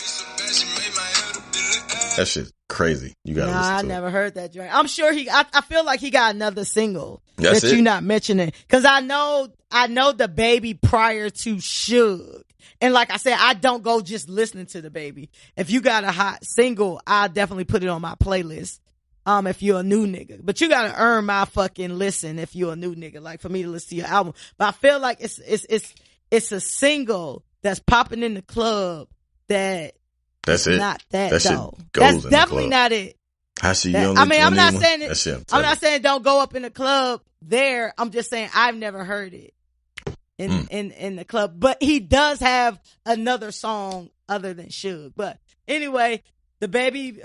That shit's crazy. You gotta listen to it. I never heard that joint. I'm sure I feel like he got another single that you're not mentioning. Cause I know the baby prior to Suge. And like I said, I don't go just listening to the baby. If you got a hot single, I'll definitely put it on my playlist. If you're a new nigga, but you gotta earn my fucking listen if you're a new nigga, like for me to listen to your album. But I feel like it's a single that's popping in the club that's it. Not that though. That's definitely not it. I'm not saying it. I'm not saying don't go up in the club there. I'm just saying I've never heard it in the club. But he does have another song other than Suge. But anyway, the baby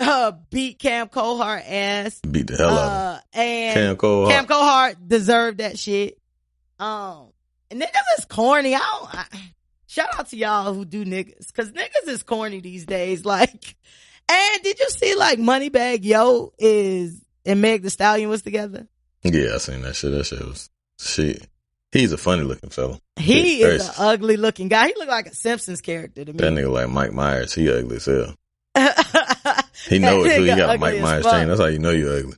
beat Cam Cohart ass. Beat the hell out of him. And Cam Cohart deserved that shit. And niggas is corny. Shout out to y'all who do niggas, cause niggas is corny these days. Like, and did you see like Moneybagg Yo and Meg Thee Stallion was together? Yeah, I seen that shit. That shit was shit. He's a funny looking fella. He is an ugly looking guy. He look like a Simpsons character to me. That nigga like Mike Myers. He ugly as hell. He know it too. He got a Mike Myers chain. That's how you know you ugly.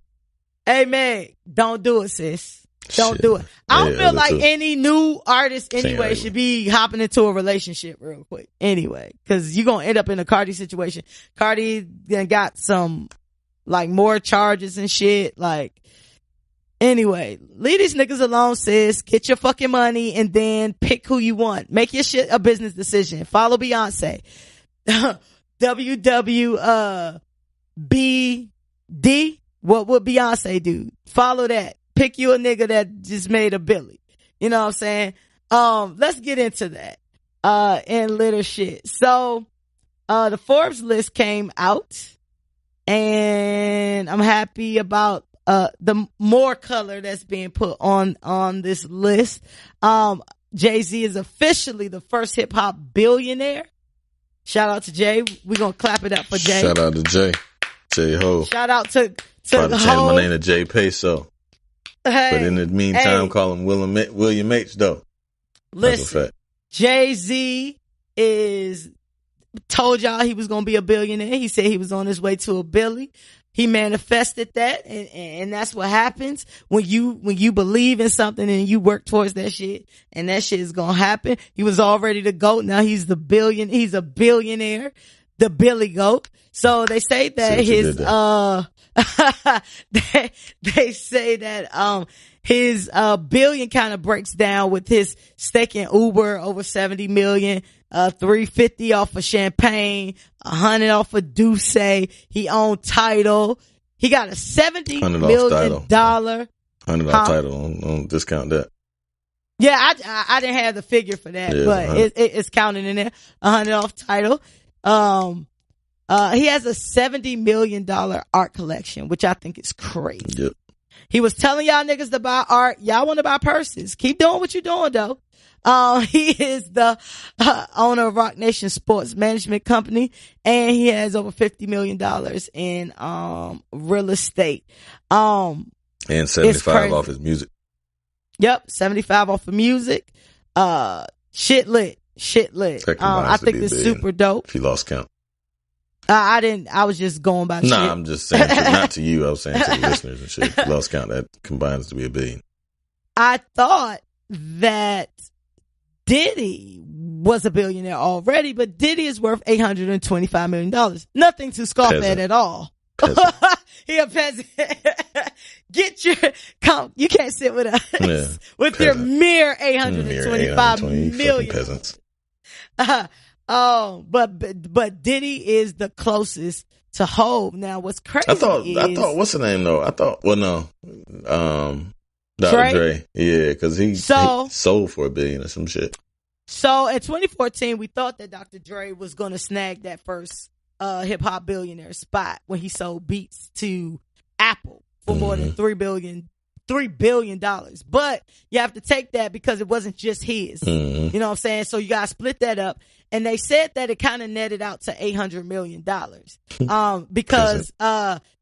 Hey Meg, don't do it, sis. Don't do it. I don't feel like any new artist anyway should be hopping into a relationship real quick anyway, because you're going to end up in a Cardi situation. Cardi then got some like more charges and shit. Like, anyway, leave these niggas alone, sis. Get your fucking money and then pick who you want. Make your shit a business decision. Follow Beyonce. WWBD. What would Beyonce do? Follow that. Pick you a nigga that just made a Billy. You know what I'm saying? Let's get into that. And little shit. So, the Forbes list came out and I'm happy about, the more color that's being put on this list. Jay-Z is officially the first hip hop billionaire. Shout out to Jay. We're going to clap it up for Jay. Shout out to Jay. J-Ho. Shout out to Try to change my name to Jay Peso. Hey, but in the meantime, call him William H. though. Listen, Jay-Z told y'all he was going to be a billionaire. He said he was on his way to a billy. He manifested that, and that's what happens when you believe in something and you work towards that shit, and that shit is going to happen. He was all ready to go. Now he's a billionaire, the Billy Goat. So they say that they say that his billion kind of breaks down with his stake in Uber over 70 million, 350 off of Champagne, 100 off of Douce. He owned Tidal. He got a $70 million dollar. $100 Tidal. Don't discount that. Yeah, I didn't have the figure for that, but it's counted in there. 100 off Tidal. He has a $70 million art collection, which I think is crazy. Yep. He was telling y'all niggas to buy art. Y'all want to buy purses. Keep doing what you're doing though. He is the owner of Rock Nation Sports Management Company, and he has over $50 million in real estate. And 75 off his music. Yep, 75 off of music. Shit lit. I think it's super dope. If you lost count. I was just going by shit. Nah, I'm just saying, not to you. I was saying to the listeners and shit. If you lost count, that combines to be $1 billion. I thought that Diddy was a billionaire already, but Diddy is worth $825 million. Nothing to scoff at all. He a peasant. You can't sit with us with your mere $825 million. Peasants. But Diddy is the closest to Hov. Now, what's crazy I thought, what's the name though? Dr. Dre. Yeah, because he sold for $1 billion or some shit. So in 2014, we thought that Dr. Dre was going to snag that first hip hop billionaire spot when he sold beats to Apple for more than $3 billion. But you have to take that because it wasn't just his. You know what I'm saying? So you got to split that up. And they said that it kind of netted out to $800 million. Because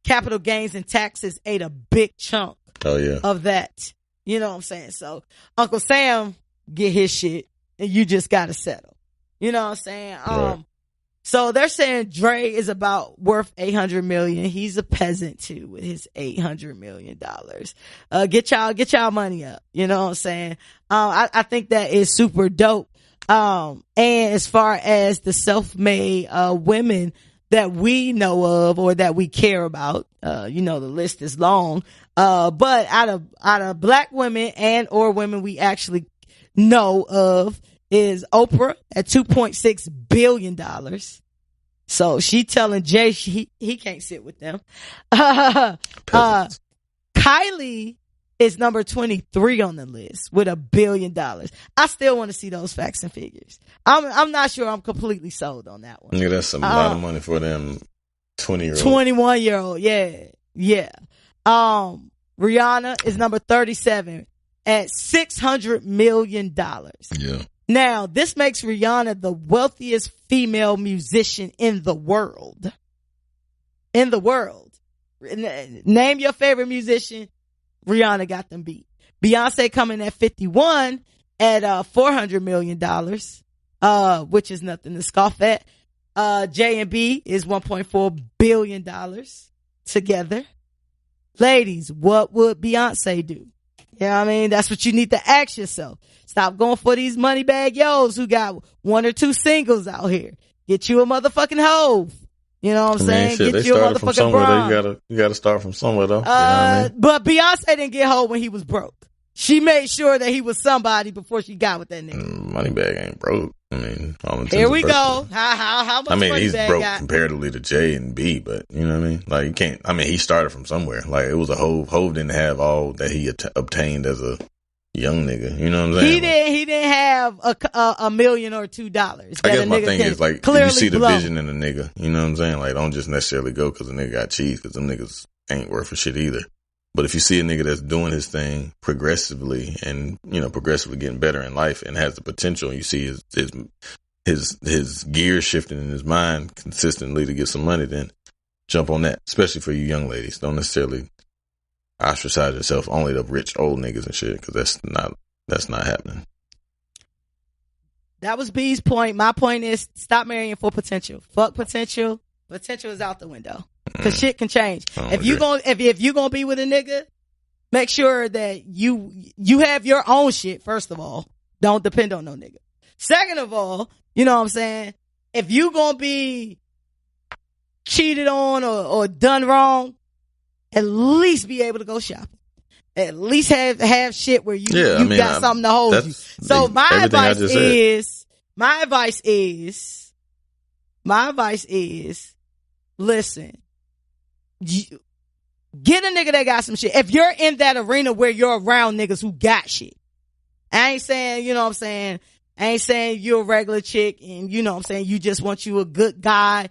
capital gains and taxes ate a big chunk of that. You know what I'm saying? So Uncle Sam get his shit and you just got to settle. You know what I'm saying? Right. So they're saying Dre is about worth $800 million. He's a peasant too with his $800 million. Get y'all money up. You know what I'm saying? I think that is super dope. And as far as the self-made, women that we know of or that we care about, the list is long. But out of black women and or women we actually know of is Oprah at $2.6 billion. So she telling Jay he can't sit with them. Kylie is number 23 on the list with $1 billion. I still want to see those facts and figures. I'm not sure I'm completely sold on that one. Yeah, that's a lot of money for them 20-year-old. 21-year-old. Yeah. Rihanna is number 37 at $600 million. Yeah. Now, this makes Rihanna the wealthiest female musician in the world. Name your favorite musician. Rihanna got them beat. Beyonce coming at 51 at $400 million, which is nothing to scoff at. J&B is $1.4 billion together. Ladies, what would Beyonce do? You know what I mean? That's what you need to ask yourself. Stop going for these money bag yos who got 1 or 2 singles out here. Get you a motherfucking Hove. You know what I'm saying? Shit, get you a motherfucking Bron. You gotta start from somewhere though. But Beyonce didn't get Hove when he was broke. She made sure that he was somebody before she got with that nigga. Moneybag ain't broke. I mean, here we go. How much? He's broke comparatively to J and B, but you know what I mean? Like, you can't. I mean, he started from somewhere. Like, it was a Hove. Hove didn't have all that he obtained as a young nigga. You know what I'm saying? He didn't have $1 million or $2. I guess my thing is, like, you see the vision in a nigga. You know what I'm saying? Like, don't just necessarily go because a nigga got cheese, because them niggas ain't worth a shit either. But if you see a nigga that's doing his thing progressively and, progressively getting better in life and has the potential, you see his gears shifting in his mind consistently to get some money, then jump on that, especially for you young ladies. Don't necessarily ostracize yourself only to rich old niggas and shit, because that's not happening. That was B's point. My point is, stop marrying for potential. Fuck potential. Potential is out the window. Cause shit can change. If you gonna be with a nigga, make sure that you have your own shit. First of all, don't depend on no nigga. Second of all, you know what I'm saying? If you gonna be cheated on or done wrong, at least be able to go shopping. At least have shit where you got something to hold you. So my advice is, listen. Get a nigga that got some shit. If you're in that arena where you're around niggas who got shit, I ain't saying, you know what I'm saying, I ain't saying you're a regular chick and, you know what I'm saying, you just want you a good guy.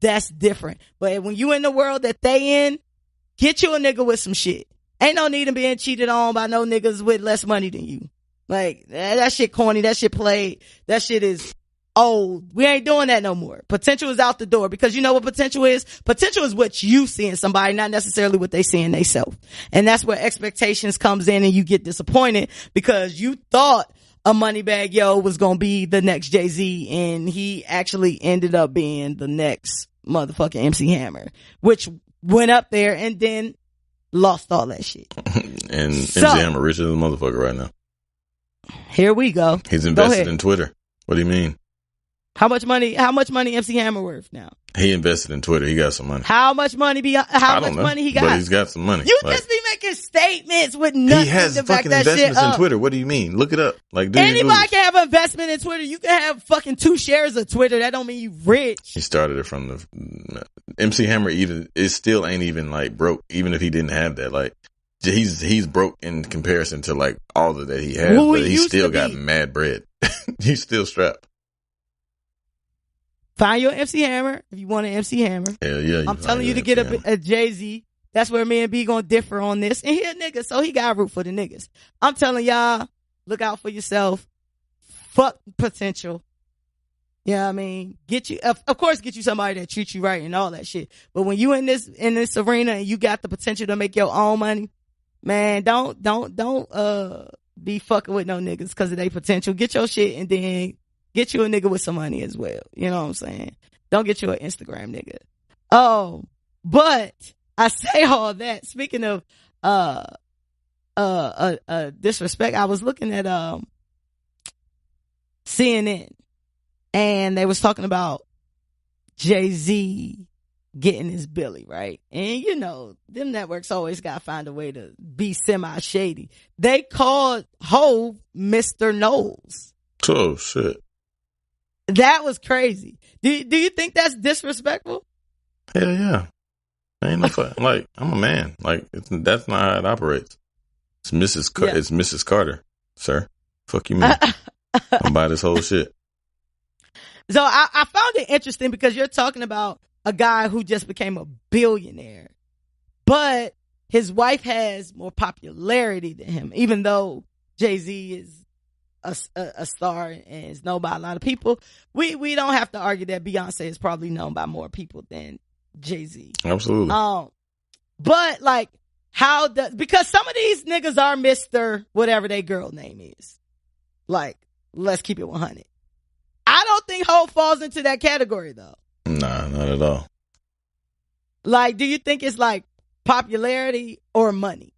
That's different. But when you in the world that they in, get you a nigga with some shit. Ain't no need in being cheated on by no niggas with less money than you. Like, that shit corny. That shit played. That shit is old. We ain't doing that no more. Potential is out the door, because you know what potential is? Potential is what you see in somebody, not necessarily what they see in themselves. And that's where expectations comes in and you get disappointed because you thought a Moneybag Yo was gonna be the next Jay-Z and he actually ended up being the next motherfucking MC Hammer, which went up there and then lost all that shit. And MC Hammer richer than a motherfucker right now. Here we go. He's invested in Twitter. What do you mean? How much money MC Hammer worth now? He invested in Twitter. He got some money. How much money he got? But he's got some money. You just be making statements with nothing. He has to fucking back that investments shit in up. Twitter. What do you mean? Look it up. Like, anybody can have an investment in Twitter. You can have fucking 2 shares of Twitter. That don't mean you rich. He started it from the MC Hammer. It still ain't even like broke. Even if he didn't have that, like, he's broke in comparison to like all that he has. But he still got mad bread. He's still strapped. Find your MC Hammer if you want an MC Hammer. Hell yeah. I'm telling you to get a Jay-Z. That's where me and B gonna differ on this. And he a nigga, so he got root for the niggas. I'm telling y'all, look out for yourself. Fuck potential. Yeah, you know what I mean, of course, get you somebody that treats you right and all that shit. But when you in this arena and you got the potential to make your own money, man, don't be fucking with no niggas because of their potential. Get your shit and then get you a nigga with some money as well. You know what I'm saying? Don't get you an Instagram nigga. Oh, but I say all that. Speaking of disrespect, I was looking at CNN, and they was talking about Jay-Z getting his Billy, right? And you know, them networks always gotta find a way to be semi-shady. They called Hov Mr. Knowles. Oh, shit. That was crazy. Do you think that's disrespectful? Hell yeah. Ain't no fuck. Like, I'm a man. Like, that's not how it operates. It's Mrs. Carter, sir. Fuck you, man. I'm buy this whole shit. So I found it interesting because you're talking about a guy who just became a billionaire, but his wife has more popularity than him, even though Jay-Z is a star and is known by a lot of people. We don't have to argue that Beyonce is probably known by more people than Jay-Z. Absolutely. But like, because some of these niggas are Mr. whatever their girl name is. Like, let's keep it 100. I don't think Hov falls into that category though. Nah, not at all. Like, do you think it's like popularity or money?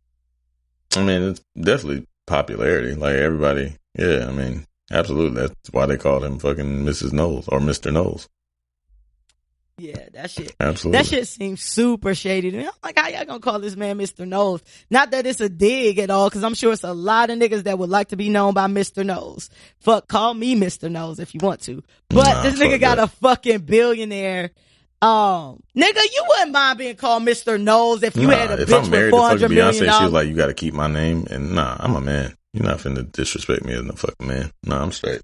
I mean, it's definitely popularity. Like, everybody, yeah, I mean, absolutely. That's why they called him fucking Mrs. Knowles or Mr. Knowles. Yeah, that shit. Absolutely. That shit seems super shady to me. I'm like, how y'all gonna call this man Mr. Knowles? Not that it's a dig at all, because I'm sure it's a lot of niggas that would like to be known by Mr. Knowles. Fuck, call me Mr. Knowles if you want to. But this nigga got a fucking billionaire. Nigga, you wouldn't mind being called Mr. Knowles if you had a bitch with $400 million. Beyonce, she was like, you gotta keep my name. And nah, I'm a man. You're not finna disrespect me as no fucking man. Nah, I'm straight.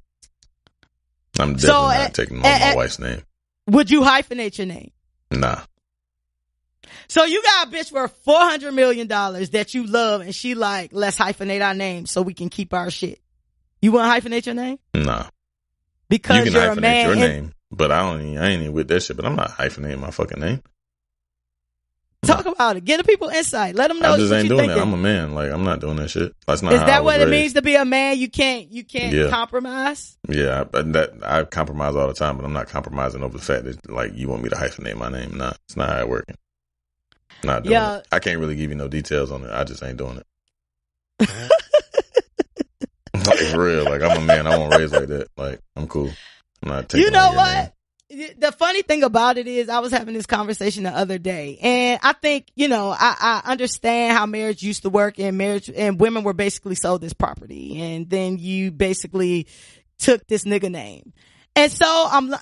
I'm definitely not taking my wife's name. Would you hyphenate your name? Nah. So you got a bitch worth $400 million that you love, and she like, let's hyphenate our name so we can keep our shit. You want to hyphenate your name? Nah. Because you can you're hyphenate a man. Your name, but I ain't even with that shit. But I'm not hyphenating my fucking name. Talk about it. Get the people insight. Let them know. I just ain't doing that. I'm a man. Like, I'm not doing that shit. That's not. Is how that I was what raised. it means to be a man? You can't compromise. Yeah, I compromise all the time, but I'm not compromising over the fact that like you want me to hyphenate my name. Nah, it's not how it working. Not doing it. I can't really give you no details on it. I just ain't doing it. Like, for real. Like, I'm a man. I won't raise like that. Like, I'm cool. I'm not taking. You know what? Name. The funny thing about it is I was having this conversation the other day, and I think, you know, I understand how marriage used to work, and women were basically sold this property, and then you basically took this nigga name. And so I'm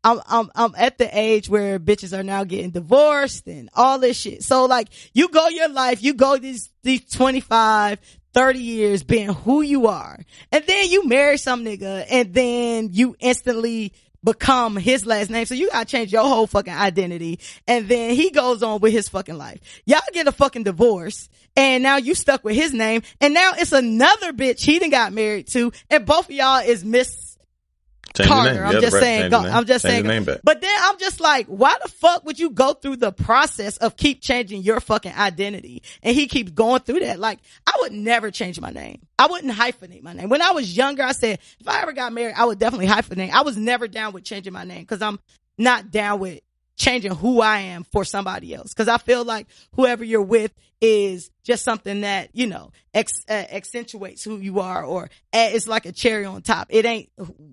at the age where bitches are now getting divorced and all this shit. So like, you go your life, you go these 25, 30 years being who you are, and then you marry some nigga, and then you instantly become his last name. So you gotta change your whole fucking identity. And then he goes on with his fucking life. Y'all get a fucking divorce, and now you stuck with his name, and now it's another bitch he done got married to, and both of y'all is Miss Carter. I'm just saying. But then I'm just like, why the fuck would you go through the process of keep changing your fucking identity? And he keeps going through that. Like, I would never change my name. I wouldn't hyphenate my name. When I was younger, I said, if I ever got married, I would definitely hyphenate. I was never down with changing my name, because I'm not down with changing who I am for somebody else. Because I feel like whoever you're with is just something that, you know, accentuates who you are, or it's like a cherry on top. It ain't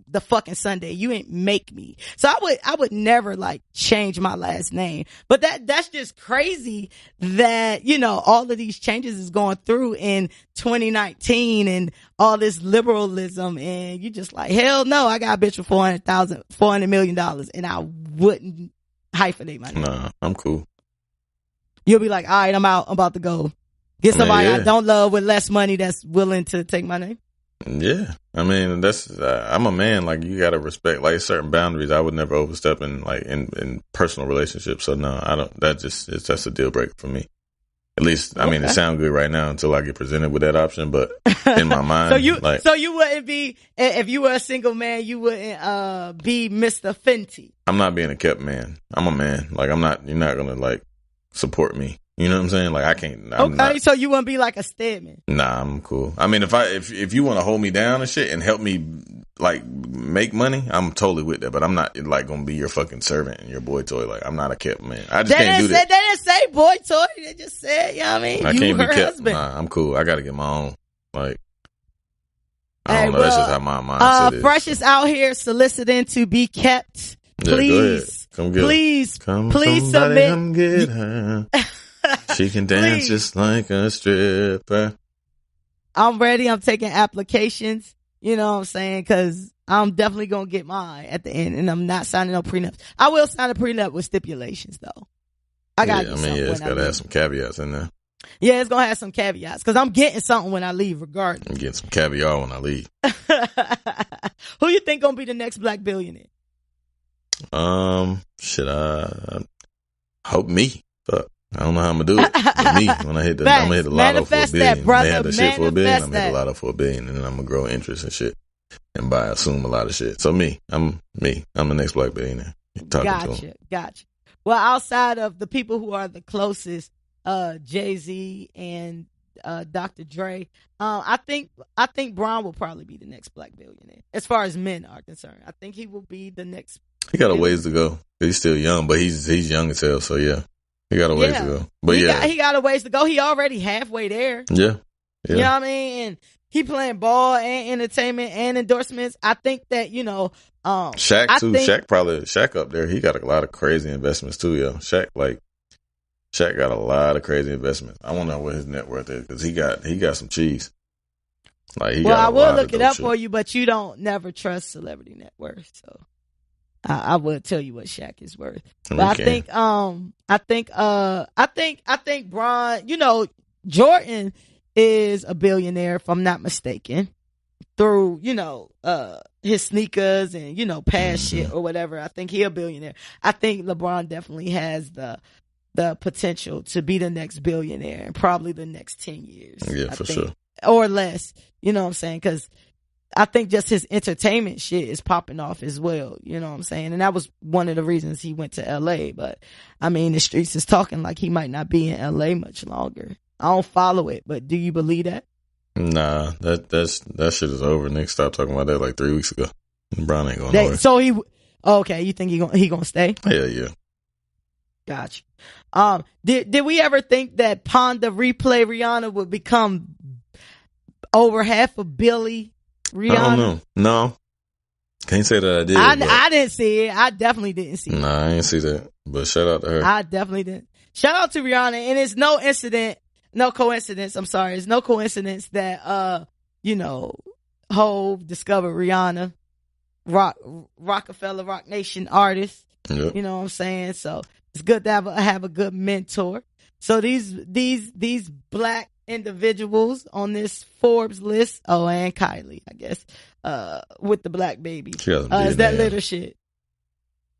the fucking Sunday. You ain't make me. So I would never like change my last name. But that's just crazy that, you know, all of these changes is going through in 2019 and all this liberalism, and you just like, hell no, I got a bitch for $400 million, and I wouldn't hyphenate my name. Nah, I'm cool. You'll be like, all right, I'm out. I'm about to go get somebody I don't love with less money that's willing to take my name. Yeah. I mean, that's, I'm a man. Like, you gotta respect, like, certain boundaries. I would never overstep in personal relationships. So no, I don't, that's a deal breaker for me. At least, I mean, it sounds good right now until I get presented with that option, but in my mind, so you wouldn't be, if you were a single man, you wouldn't, be Mr. Fenty. I'm not being a kept man. I'm a man. Like, you're not gonna like support me. You know what I'm saying? Like, I can't. So you wouldn't be like a Stedman? Nah, I'm cool. I mean, if you want to hold me down and shit and help me like make money, I'm totally with that. But I'm not like gonna be your fucking servant and your boy toy. Like, I'm not a kept man. I just can't do that. They didn't say boy toy. They just said, you know what I mean? I you can't her be kept. husband. Nah, I'm cool. I gotta get my own. Like, I don't know. That's just how my mindset is. Fresh is out here soliciting to be kept. Please, come get please, her. Please somebody submit. Come get her. She can dance just like a stripper. I'm ready. I'm taking applications. You know what I'm saying? Cause I'm definitely going to get mine at the end, and I'm not signing no prenups. I will sign a prenup with stipulations though. I got it's got to have some caveats in there. Yeah, it's going to have some caveats because I'm getting something when I leave regardless. I'm getting some caviar when I leave. Who you think going to be the next black billionaire? Shit, I hope me. Fuck. I don't know how I'm gonna do it. But me, when I hit the, I'm gonna hit the lotto for $1 billion. When they had the shit for $1 billion, I'm gonna hit the lotto for $1 billion, and then I'm gonna grow interest and shit and assume a lot of shit. So I'm the next black billionaire. Gotcha. Well, outside of the people who are the closest, Jay-Z and Dr. Dre, I think Bron will probably be the next black billionaire as far as men are concerned. I think he will be the next. He got a ways to go. He's still young, but he's young as hell. So yeah. He got a ways to go. But he got a ways to go. He already halfway there. Yeah. You know what I mean? And he playing ball and entertainment and endorsements. I think that, Shaq too. Shaq up there. He got a lot of crazy investments too, yo. Shaq got a lot of crazy investments. I want to know what his net worth is because he got some cheese. I will look it up for you, but you don't never trust celebrity net worth, so I will tell you what Shaq is worth. But I think Bron, Jordan is a billionaire, if I'm not mistaken, through, his sneakers and, past shit or whatever. I think he a billionaire. I think LeBron definitely has the potential to be the next billionaire in probably the next 10 years. Yeah, for sure. Or less. You know what I'm saying? Because I think just his entertainment shit is popping off as well. You know what I'm saying? And that was one of the reasons he went to LA. But I mean, the streets is talking like he might not be in LA much longer. I don't follow it, but do you believe that? Nah, that shit is over. Nick stopped talking about that like 3 weeks ago. Brown ain't going nowhere. So okay, you think he gonna stay? Yeah. Gotcha. Did we ever think that Ponda Replay Rihanna would become over half a Billy Rihanna? I don't know. No. Can't say that I did. I didn't see it. I definitely didn't see it. Nah, I didn't see that. But shout out to her. I definitely didn't. Shout out to Rihanna. And it's no coincidence. I'm sorry. It's no coincidence that, Hov discovered Rihanna, Rockefeller, Rock Nation artist. Yep. You know what I'm saying? So it's good to have a good mentor. So these black individuals on this Forbes list, and Kylie, I guess, with the black baby. Is that little shit?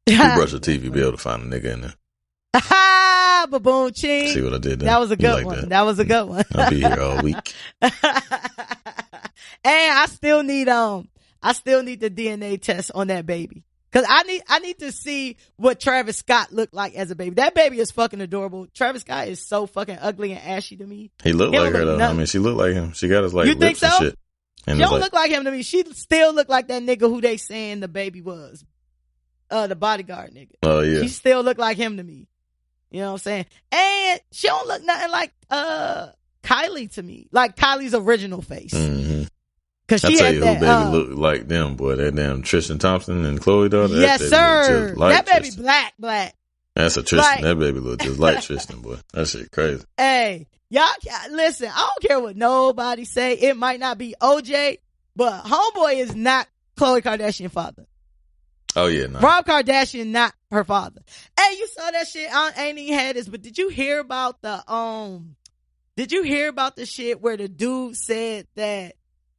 You brush your teeth, you be able to find a nigga in there. Baboon ching. See what I did there? That was a good one. That was a good one. I'll be here all week. And I still need the DNA test on that baby. Cause I need to see what Travis Scott looked like as a baby. That baby is fucking adorable. Travis Scott is so fucking ugly and ashy to me. He looked like her though. Nothing. I mean, she looked like him. She got his you lips so? and shit. And she don't look like him to me. She still look like that nigga who they saying the baby was. The bodyguard nigga. Oh yeah. She still look like him to me. You know what I'm saying? And she don't look nothing like Kylie to me. Like Kylie's original face. Mm-hmm. Cause I she tell had you that, who baby look like them, boy. That damn Tristan Thompson and Chloe daughter. Yes, sir. That baby Tristan. black. That's a Tristan. That baby look just like Tristan, boy. That shit crazy. Hey, y'all listen, I don't care what nobody say. It might not be OJ, but homeboy is not Khloe Kardashian's father. Oh yeah, no. Rob Kardashian, not her father. Hey, you saw that shit? I ain't even had this, but did you hear about the shit where the dude said that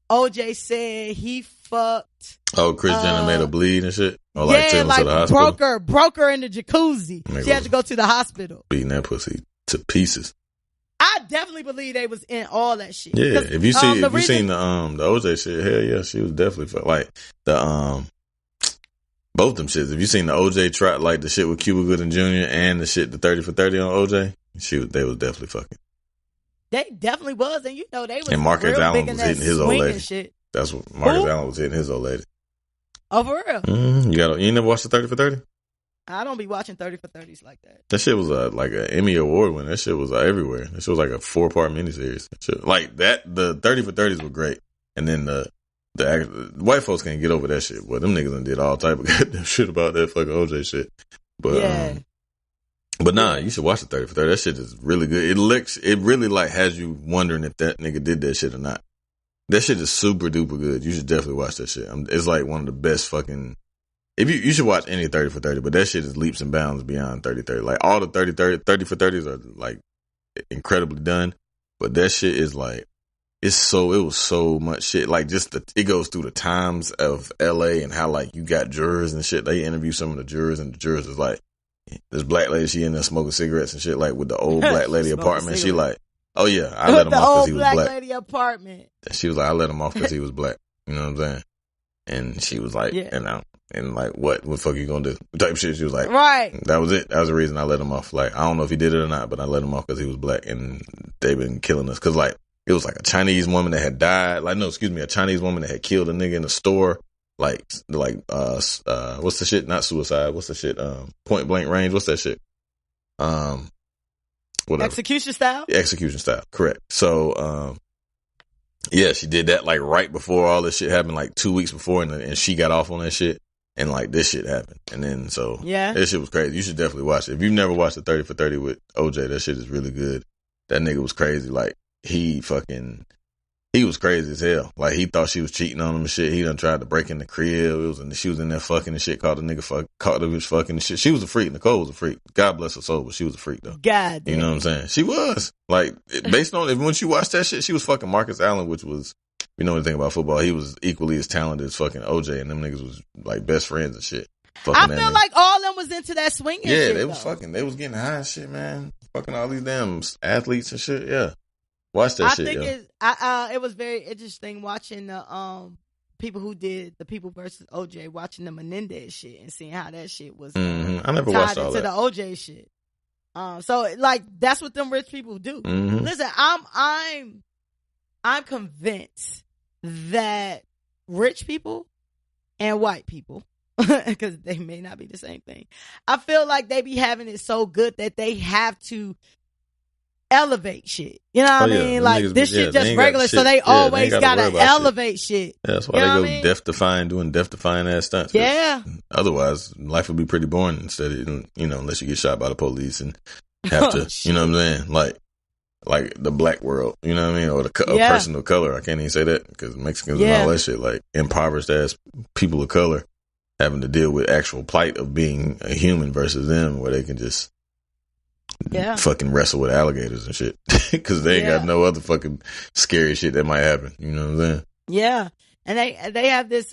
OJ said he fucked? Oh, Kris Jenner made her bleed and shit. Or like took him to the hospital. Broke her in the jacuzzi. She had to go to the hospital. Beating that pussy to pieces. I definitely believe they was in all that shit. Yeah, if you seen the OJ shit, hell yeah, she was definitely like the both them shits. If you seen the OJ trot, like the shit with Cuba Gooding Jr. and the shit, the 30 for 30 on OJ, they was definitely fucking. They definitely was, and they was. And Marcus Allen was hitting his old lady. Shit. That's what Marcus Allen was hitting his old lady. Oh, for real? Mm-hmm. You ain't never watched the 30 for 30? I don't be watching 30 for 30s like that. That shit was like an Emmy Award winner. That shit was everywhere. That shit was like a 4-part miniseries. Like that, the 30 for 30s were great, and then the white folks can't get over that shit. Boy, them niggas done did all type of goddamn shit about that fucking OJ shit. But but nah, you should watch the 30 for 30. That shit is really good. It really like has you wondering if that nigga did that shit or not. That shit is super duper good. You should definitely watch that shit. It's like one of the best fucking. If you should watch any 30 for 30, but that shit is leaps and bounds beyond 30 30. Like all the 30 for 30s are like incredibly done, but that shit is like it was so much shit. Like it goes through the times of LA and how like you got jurors and shit. They interview some of the jurors and the jurors is like, this black lady, she in there smoking cigarettes and shit, like with the old black lady apartment. She like, oh yeah, I let him off because he was black. Lady apartment. She was like, I let him off because he was black. You know what I'm saying? And she was like, and like, what the fuck you gonna do? Type shit. She was like, right. That was it. That was the reason I let him off. Like, I don't know if he did it or not, but I let him off because he was black, and they've been killing us. Cause like, it was like a Chinese woman that had died. Like, no, excuse me, a Chinese woman that had killed a nigga in the store. Like, what's the shit? Not suicide. What's the shit? Point blank range. What's that shit? Whatever. Execution style? Yeah, execution style. Correct. So, yeah, she did that like right before all this shit happened, like 2 weeks before, and she got off on that shit, and like this shit happened, and then so that shit was crazy. You should definitely watch it if you've never watched the 30 for 30 with OJ. That shit is really good. That nigga was crazy. Like he was crazy as hell. Like he thought she was cheating on him and shit. He done tried to break in the crib. She was in there fucking and shit. Caught the bitch fucking and shit. She was a freak. Nicole was a freak. God bless her soul, but she was a freak though. God damn. You know what I'm saying? She was like, based on when she watched that shit, she was fucking Marcus Allen, which was, you know anything about football, he was equally as talented as fucking OJ, and them niggas was like best friends and shit. I feel like all of them was into that swinging shit. Yeah, they was fucking. They was getting high and shit, man. Fucking all these damn athletes and shit. Yeah. Watch that shit, it was very interesting watching the people who did the People versus OJ, watching the Menendez shit and seeing how that shit was I never watched all that. To the OJ shit. So like that's what them rich people do. Mm-hmm. Listen, I'm convinced that rich people and white people, because they may not be the same thing, I feel like they be having it so good that they have to elevate shit. You know what I mean? Like this shit just regular, so they always gotta elevate shit. Yeah, that's why they go death defying, doing death defying ass stunts. Yeah. Otherwise, life would be pretty boring instead of, you know, unless you get shot by the police and have to, you know what I'm saying? Like the black world, you know what I mean? Or a person of color. I can't even say that because Mexicans and all that shit, like impoverished ass people of color having to deal with actual plight of being a human versus them, where they can just fucking wrestle with alligators and shit because they ain't got no other fucking scary shit that might happen. You know what I'm saying? Yeah. And they have this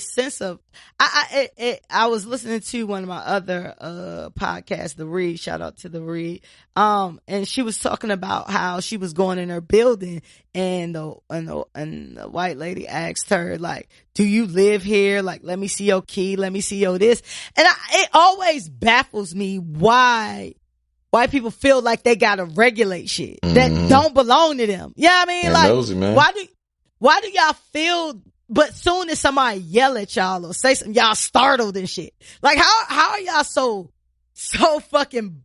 sense of I was listening to one of my other podcasts, The Read, shout out to The Read, and she was talking about how she was going in her building and the white lady asked her, like, do you live here? Like, let me see your key, let me see your this. And it always baffles me why white people feel like they gotta regulate shit that don't belong to them. You know what I mean? Like, nosy, man. Why do y'all feel, but soon as somebody yell at y'all or say something, y'all startled and shit? Like, how are y'all so fucking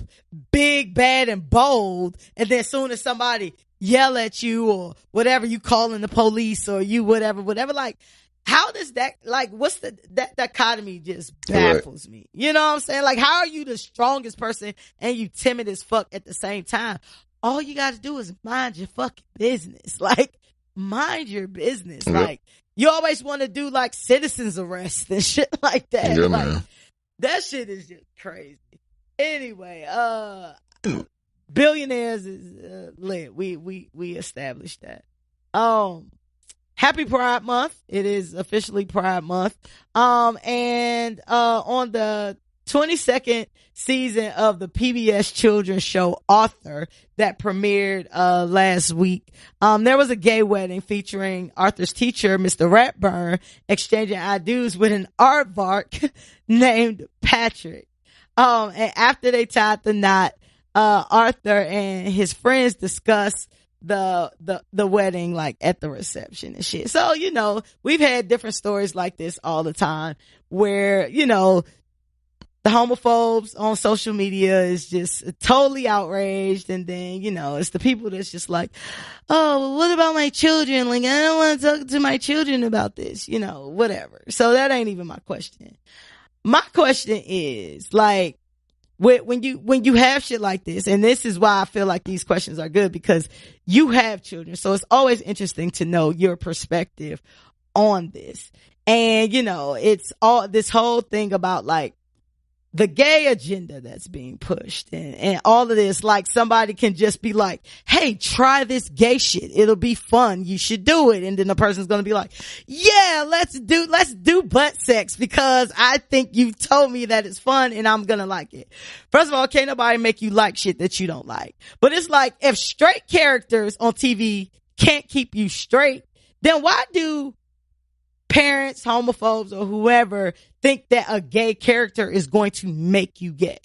big, bad, and bold, and then soon as somebody yell at you or whatever, you calling the police or you whatever, like, how does that, like, what's that dichotomy just baffles me. You know what I'm saying? Like, how are you the strongest person and you timid as fuck at the same time? All you gotta do is mind your fucking business. Like, mind your business. Yep. Like, you always want to do like citizens arrest and shit like that. Yeah, like, man. That shit is just crazy. Anyway, Billionaires is lit. We established that. Happy Pride Month. It is officially Pride Month. And on the 22nd season of the PBS children's show Arthur that premiered last week, there was a gay wedding featuring Arthur's teacher, Mr. Ratburn, exchanging I-dos with an aardvark named Patrick. And after they tied the knot, Arthur and his friends discussed the wedding, like at the reception and shit. So, you know, we've had different stories like this all the time where, you know, the homophobes on social media is just totally outraged. And then, it's the people that's just like, oh, well, what about my children? Like, I don't want to talk to my children about this, whatever. So that ain't even my question. My question is, like, when you have shit like this, and this is why I feel like these questions are good, because you have children. So it's always interesting to know your perspective on this. And, it's all this whole thing about like the gay agenda that's being pushed and all of this. Like, somebody can just be like, hey, try this gay shit. It'll be fun. You should do it. And then the person's going to be like, yeah, let's do butt sex because I think you told me that it's fun and I'm going to like it. First of all, can't nobody make you like shit that you don't like. But it's like, if straight characters on TV can't keep you straight, then why do parents, homophobes, or whoever think that a gay character is going to make you gay?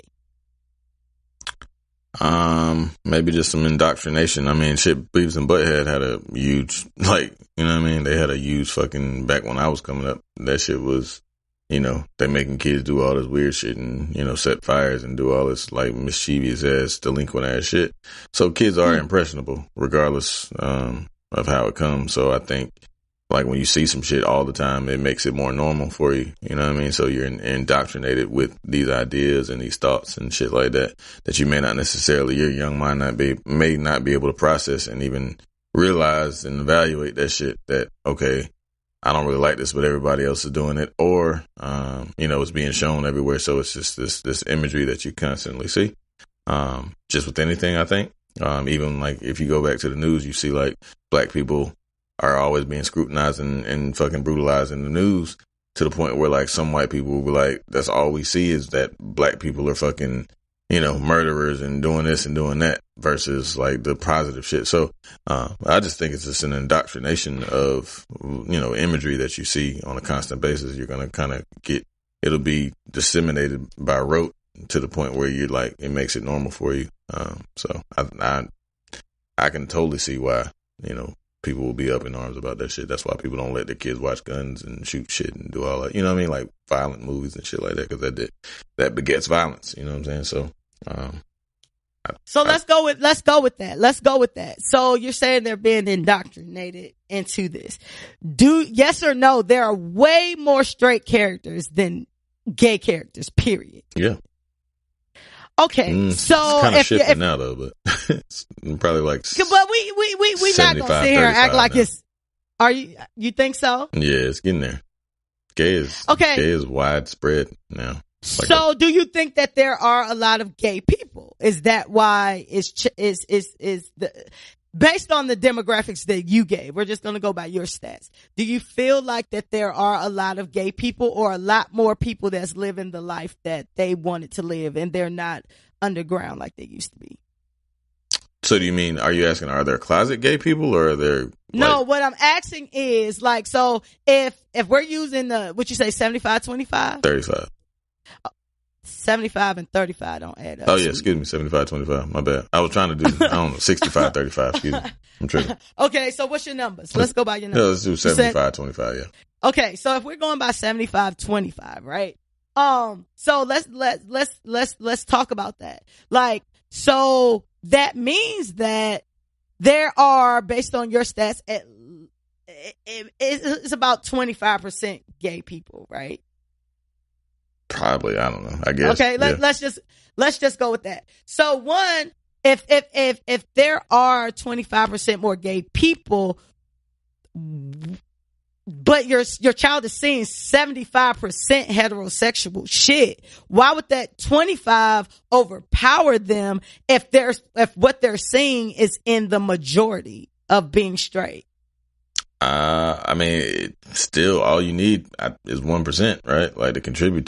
Maybe just some indoctrination. I mean, shit, Beavis and Butthead had a huge, like, they had a huge fucking, back when I was coming up, that shit was, they making kids do all this weird shit and, set fires and do all this, like, mischievous ass, delinquent ass shit. So kids are impressionable, regardless, of how it comes. So I think, like, when you see some shit all the time, it makes it more normal for you. You know what I mean? So you're indoctrinated with these ideas and these thoughts and shit like that you may not necessarily, your young mind may not be able to process and even realize and evaluate that shit that, okay, I don't really like this, but everybody else is doing it. Or, it's being shown everywhere. So it's just this imagery that you constantly see. Just with anything, I think. Even like if you go back to the news, you see like black people are always being scrutinized and fucking brutalized in the news, to the point where like some white people will be like, that's all we see is that black people are fucking, murderers and doing this and doing that, versus like the positive shit. So, I just think it's just an indoctrination of, imagery that you see on a constant basis. You're going to kind of it'll be disseminated by rote to the point where you're like, it makes it normal for you. So I can totally see why, people will be up in arms about that shit. That's why people don't let their kids watch guns and shoot shit and do all that. You know what I mean? Like violent movies and shit like that, because that begets violence. You know what I'm saying? So, let's go with that. Let's go with that. So you're saying they're being indoctrinated into this. Yes or no, there are way more straight characters than gay characters, period. Yeah. Okay, so it's kind of shifting now though, but it's probably like. But we not gonna sit here and act like it's. Are you think so? Yeah, it's getting there. Gay is widespread now. So, do you think that there are a lot of gay people? Is that why based on the demographics that you gave? We're just gonna go by your stats. Do you feel like that there are a lot of gay people, or a lot more people that's living the life that they wanted to live and they're not underground like they used to be? So do you mean, are you asking, are there closet gay people, or are there? No, what I'm asking is like, so if we're using what you say, 75-25? 35. 75 and 35 don't add up. Oh, yeah, excuse me, 75-25. My bad. I was trying to do, 65-35. Excuse me. I'm tripping. Okay, so what's your numbers? Let's go by your numbers. Yeah, let's do 75-25, yeah. Okay, so if we're going by 75-25, right? So let's talk about that. Like, so that means that there are, based on your stats, it's about 25% gay people, right? Probably, I don't know. I guess. Okay, let's just go with that. So one, if there are 25% more gay people, but your child is seeing 75% heterosexual shit, why would that 25 overpower them if what they're seeing is in the majority of being straight? I mean, still all you need is 1%, right? Like to contribute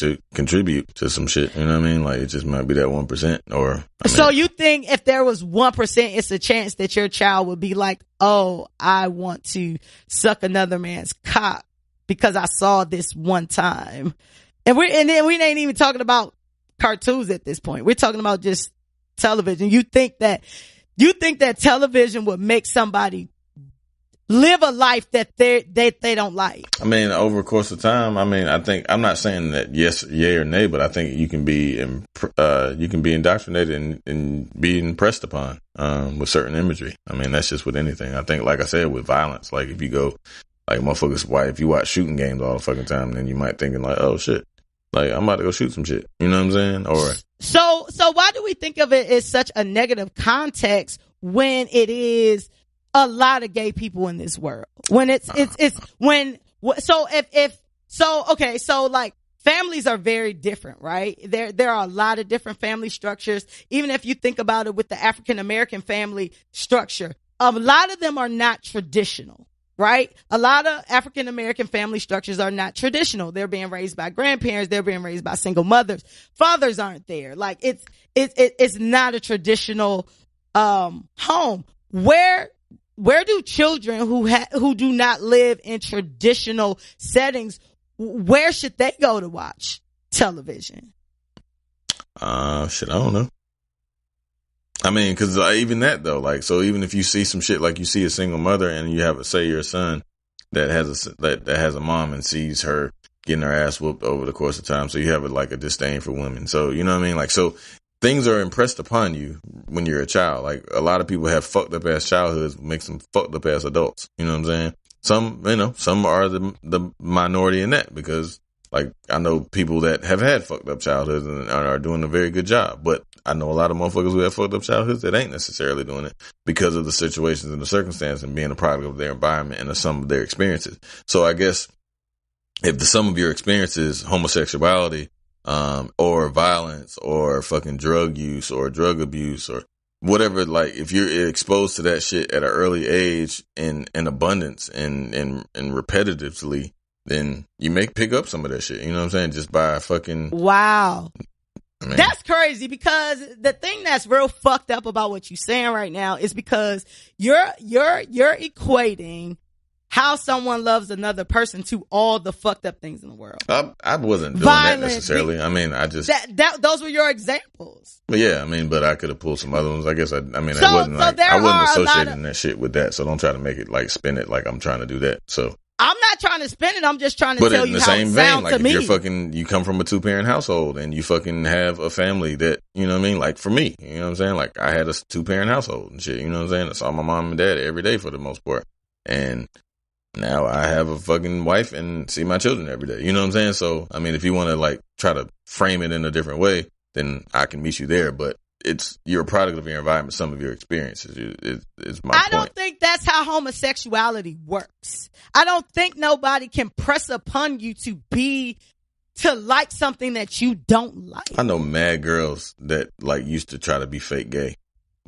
to some shit. You know what I mean? Like it just might be that 1%. Or so you think if there was 1%, it's a chance that your child would be like, "Oh, I want to suck another man's cock because I saw this one time," and then we ain't even talking about cartoons at this point. We're talking about just television. You think that television would make somebody live a life that they don't like. I mean, over the course of time, I mean, I think, I'm not saying that yes, yay or nay, but I think you can be indoctrinated and be impressed upon, with certain imagery. I mean, that's just with anything. I think, like I said, with violence, like if you go, like motherfuckers, if you watch shooting games all the fucking time, then you might thinking like, oh shit, like I'm about to go shoot some shit. You know what I'm saying? Or so why do we think of it as such a negative context when it is a lot of gay people in this world? When so like families are very different, right? There are a lot of different family structures. Even if you think about it with the African American family structure, a lot of them are not traditional, right? A lot of African American family structures are not traditional. They're being raised by grandparents. They're being raised by single mothers. Fathers aren't there. Like it's not a traditional home. Where do children who do not live in traditional settings, where should they go to watch television? Shit, I don't know. I mean, cause even that though, like, so even if you see some shit, like you see a single mother and you have say your son that has a mom and sees her getting her ass whooped over the course of time. So you have like a disdain for women. So, you know what I mean? Like, so things are impressed upon you when you're a child. Like a lot of people have fucked up ass childhoods, makes them fucked up ass adults. You know what I'm saying? Some are the minority in that, because like I know people that have had fucked up childhoods and are doing a very good job, but I know a lot of motherfuckers who have fucked up childhoods that ain't necessarily doing it because of the situations and the circumstances and being a product of their environment and the sum of their experiences. So I guess if the sum of your experiences, homosexuality, or violence or fucking drug use or drug abuse or whatever, like if you're exposed to that shit at an early age in abundance and repetitively, then you may pick up some of that shit. You know what I'm saying? Just by fucking. Wow. I mean, that's crazy, because the thing that's real fucked up about what you're saying right now is because you're equating how someone loves another person to all the fucked up things in the world. I wasn't doing that necessarily. I mean, I just those were your examples. But yeah, I mean, but I could have pulled some other ones. I guess I wasn't associating that shit with that. So don't try to make it like spin it like I'm trying to do that. So I'm not trying to spin it. I'm just trying to tell you how it sounds to me. But in the same vein, like if you come from a 2-parent household and you fucking have a family that, you know what I mean? Like for me, you know what I'm saying? Like I had a 2-parent household and shit, you know what I'm saying? I saw my mom and dad every day for the most part. And now I have a fucking wife and see my children every day. You know what I'm saying? So, I mean, if you want to like try to frame it in a different way, then I can meet you there. But you're a product of your environment, some of your experiences is my point. I don't think that's how homosexuality works. I don't think nobody can press upon you to like something that you don't like. I know mad girls that like used to try to be fake gay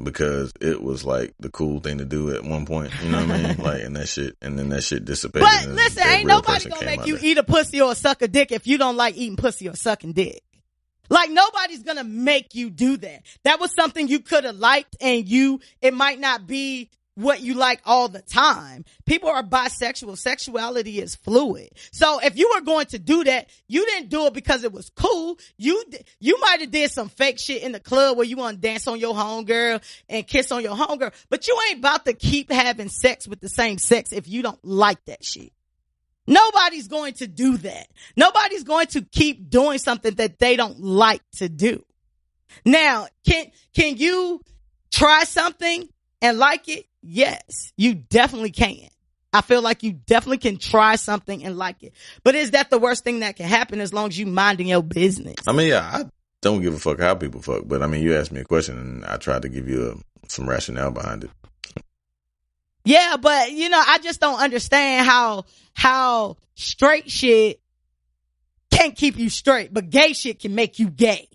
because it was like the cool thing to do at one point. You know what I mean? Like, and then that shit dissipated. But listen, ain't nobody gonna make you eat a pussy or suck a dick if you don't like eating pussy or sucking dick. Like nobody's gonna make you do that. That was something you could have liked, and it might not be what you like all the time. People are bisexual. Sexuality is fluid. So if you were going to do that, you didn't do it because it was cool. You might have did some fake shit in the club where you want to dance on your homegirl and kiss on your homegirl, but you ain't about to keep having sex with the same sex if you don't like that shit. Nobody's going to do that. Nobody's going to keep doing something that they don't like to do. Now, can you try something and like it? Yes, you definitely can. I feel like you definitely can try something and like it. But is that the worst thing that can happen as long as you minding your business? I mean, yeah, I don't give a fuck how people fuck. But I mean, you asked me a question and I tried to give you some rationale behind it. Yeah, but I just don't understand how straight shit can't keep you straight, but gay shit can make you gay.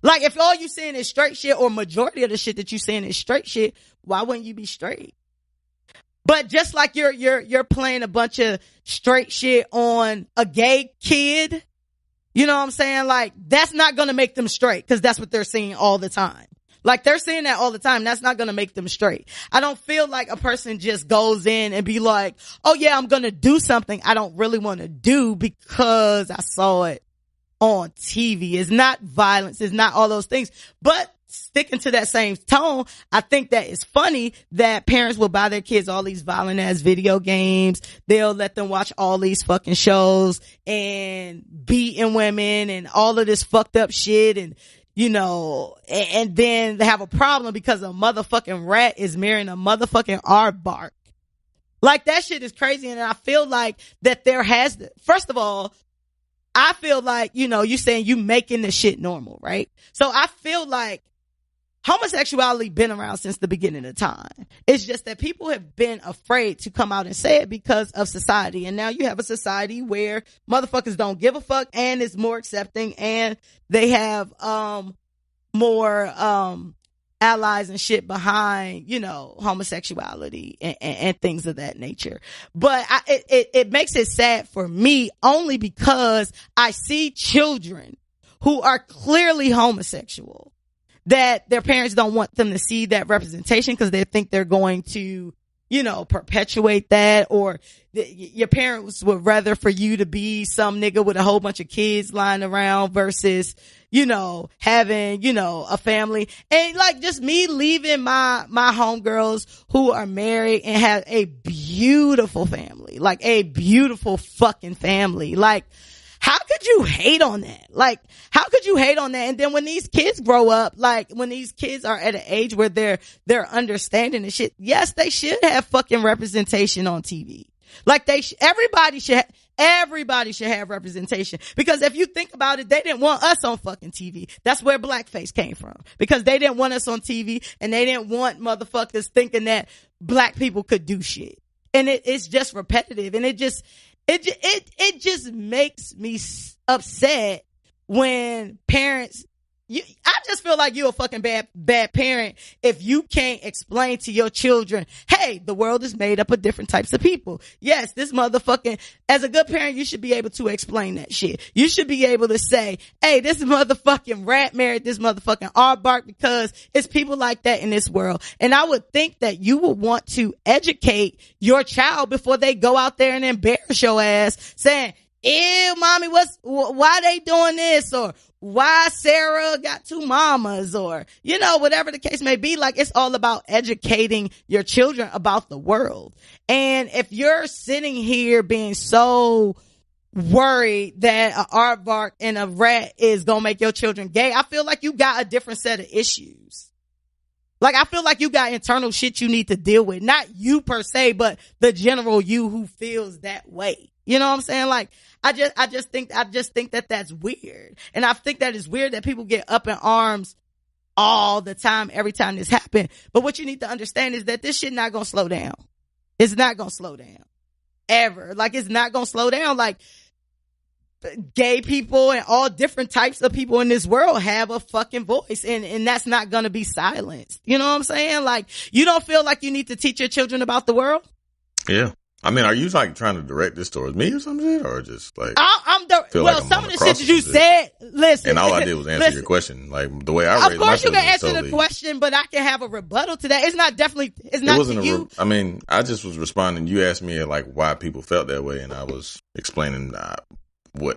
Like if all you saying is straight shit, or majority of the shit that you saying is straight shit, why wouldn't you be straight? But just like you're playing a bunch of straight shit on a gay kid, you know what I'm saying? Like that's not gonna make them straight, because that's what they're saying all the time. Like they're saying that all the time. That's not going to make them straight. I don't feel like a person just goes in and be like, oh yeah, I'm going to do something I don't really want to do because I saw it on TV. It's not violence. It's not all those things. But sticking to that same tone, I think that it's funny that parents will buy their kids all these violent ass video games. They'll let them watch all these fucking shows and beating women and all of this fucked up shit, and you know, and then they have a problem because a motherfucking rat is marrying a motherfucking aardvark. Like, that shit is crazy. And I feel like that first of all, I feel like, you know, you saying you making the shit normal, right? So I feel like homosexuality been around since the beginning of time. It's just that people have been afraid to come out and say it because of society. And now you have a society where motherfuckers don't give a fuck and is more accepting, and they have more allies and shit behind, you know, homosexuality and things of that nature. But it makes it sad for me only because I see children who are clearly homosexual, that their parents don't want them to see that representation because they think they're going to, you know, perpetuate that, or your parents would rather for you to be some nigga with a whole bunch of kids lying around versus, you know, having, you know, a family. And like, just me leaving my homegirls who are married and have a beautiful family, like a beautiful fucking family. Like, how could you hate on that? Like, how could you hate on that? And then when these kids grow up, like when these kids are at an age where they're understanding the shit, yes, they should have fucking representation on TV. Like everybody should have representation, because if you think about it, they didn't want us on fucking TV. That's where blackface came from, because they didn't want us on TV, and they didn't want motherfuckers thinking that black people could do shit. And it's just repetitive, and it just makes me upset when parents, I just feel like you're a fucking bad parent if you can't explain to your children, hey, the world is made up of different types of people. Yes, this motherfucking, as a good parent, you should be able to explain that shit. You should be able to say, hey, this motherfucking rat married this motherfucking aardvark, because it's people like that in this world. And I would think that you would want to educate your child before they go out there and embarrass your ass saying, ew, mommy, why they doing this? Or why Sarah got two mamas, or, you know, whatever the case may be. Like, it's all about educating your children about the world. And if you're sitting here being so worried that an aardvark and a rat is gonna make your children gay, I feel like you got a different set of issues. Like, I feel like you got internal shit you need to deal with. Not you per se, but the general you who feels that way. You know what I'm saying? Like, I just think that that's weird. And I think that it's weird that people get up in arms all the time, every time this happens. But what you need to understand is that this shit not gonna slow down. It's not gonna slow down. Ever. Like, it's not gonna slow down. Like, gay people and all different types of people in this world have a fucking voice, and that's not gonna be silenced. You know what I'm saying? Like, you don't feel like you need to teach your children about the world? Yeah. I mean, are you like trying to direct this towards me or something, or just like some of the shit that you said? Listen, and all I did was answer your question, like the way I raised my children. Of course, you can answer the question, but I can have a rebuttal to that. It's not to you. I mean, I just was responding. You asked me like why people felt that way, and I was explaining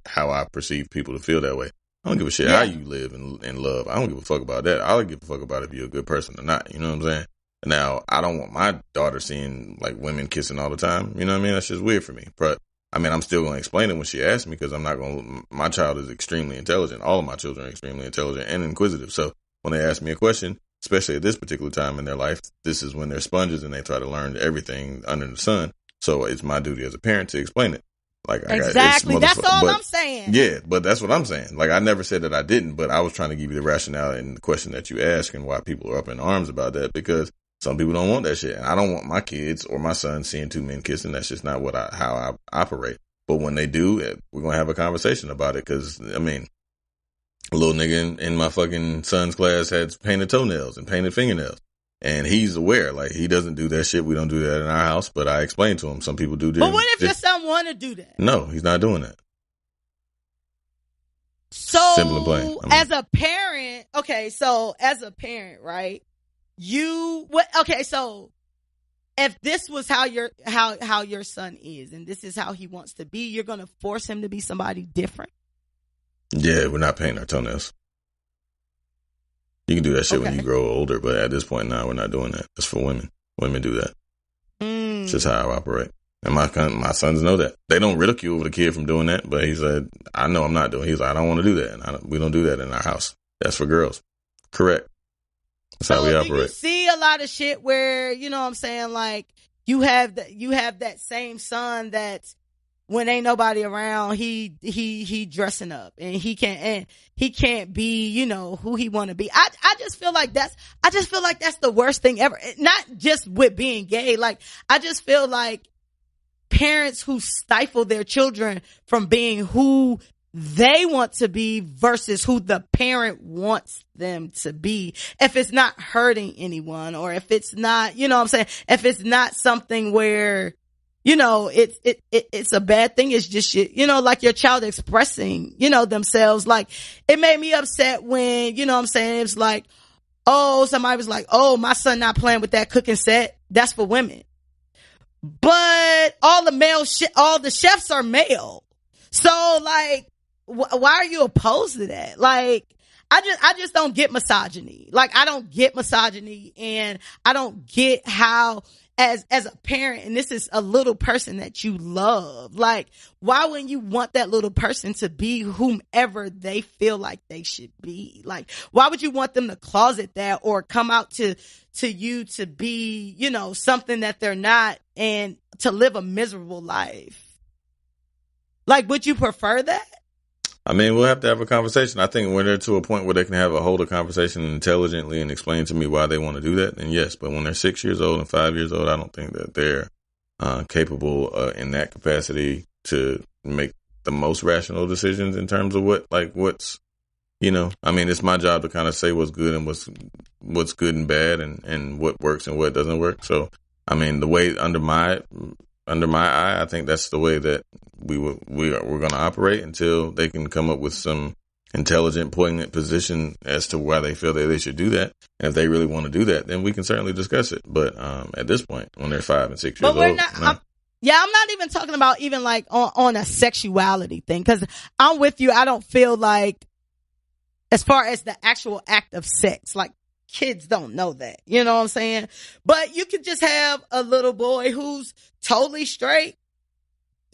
how I perceive people to feel that way. I don't give a shit how you live and love. I don't give a fuck about that. I don't give a fuck about if you're a good person or not. You know what I'm saying? Now, I don't want my daughter seeing like women kissing all the time. You know what I mean? That's just weird for me. But I mean, I'm still going to explain it when she asks me, because I'm not going to, my child is extremely intelligent. All of my children are extremely intelligent and inquisitive. So when they ask me a question, especially at this particular time in their life, this is when they're sponges and they try to learn everything under the sun. So it's my duty as a parent to explain it. Like, exactly. That's all I'm saying. Yeah, but that's what I'm saying. Like, I never said that I didn't, but I was trying to give you the rationale in the question that you asked and why people are up in arms about that, because some people don't want that shit. And I don't want my kids or my son seeing two men kissing. That's just not how I operate. But when they do, we're going to have a conversation about it. Cause I mean, a little nigga in my fucking son's class had painted toenails and painted fingernails. And he's aware, like, he doesn't do that shit. We don't do that in our house. But I explained to him, some people do. But what if your son want to do that? No, he's not doing that. So, simple and plain. As a parent, right? So if this was how your son is, and this is how he wants to be, you're going to force him to be somebody different? Yeah, we're not painting our toenails. You can do that shit when you grow older, but at this point now, we're not doing that. It's for women. Women do that. It's just how I operate. And my sons know that. They don't ridicule the kid from doing that, but he said, I know I'm not doing it. He's like, I don't want to do that. And we don't do that in our house. That's for girls. Correct. That's how we operate. Do you see a lot of shit where, you know what I'm saying, like, you have that same son that's, when ain't nobody around, he dressing up and he can't be, you know, who he want to be. I just feel like that's the worst thing ever. Not just with being gay. Like, I just feel like parents who stifle their children from being who they want to be versus who the parent wants them to be. If it's not hurting anyone, or if it's not, you know what I'm saying? If it's not something where, you know, it's a bad thing. It's just, you know, like your child expressing, you know, themselves. Like, it made me upset when, you know what I'm saying, it's like, oh, somebody was like, oh, my son not playing with that cooking set. That's for women. But all the chefs are male. So, like, why are you opposed to that? Like, I just don't get misogyny. Like, I don't get misogyny, and I don't get how, as a parent, and this is a little person that you love, like, why wouldn't you want that little person to be whomever they feel like they should be? Like, why would you want them to closet that or come out to you to be, you know, something that they're not, and to live a miserable life? Like, would you prefer that? I mean, we'll have to have a conversation. I think when they're to a point where they can hold a conversation intelligently and explain to me why they want to do that, then yes. But when they're 6 years old and 5 years old, I don't think that they're capable in that capacity to make the most rational decisions in terms of what's, you know, I mean, it's my job to kind of say what's good and what's good and bad, and what works and what doesn't work. So, I mean, the way under my eye, I think that's the way that we're going to operate until they can come up with some intelligent, poignant position as to why they feel that they should do that. And if they really want to do that, then we can certainly discuss it. But at this point, when they're 5 and 6 years old, I'm not even talking about even like on a sexuality thing, because I'm with you. I don't feel like, as far as the actual act of sex, like, kids don't know that, you know what I'm saying? But you could just have a little boy who's totally straight,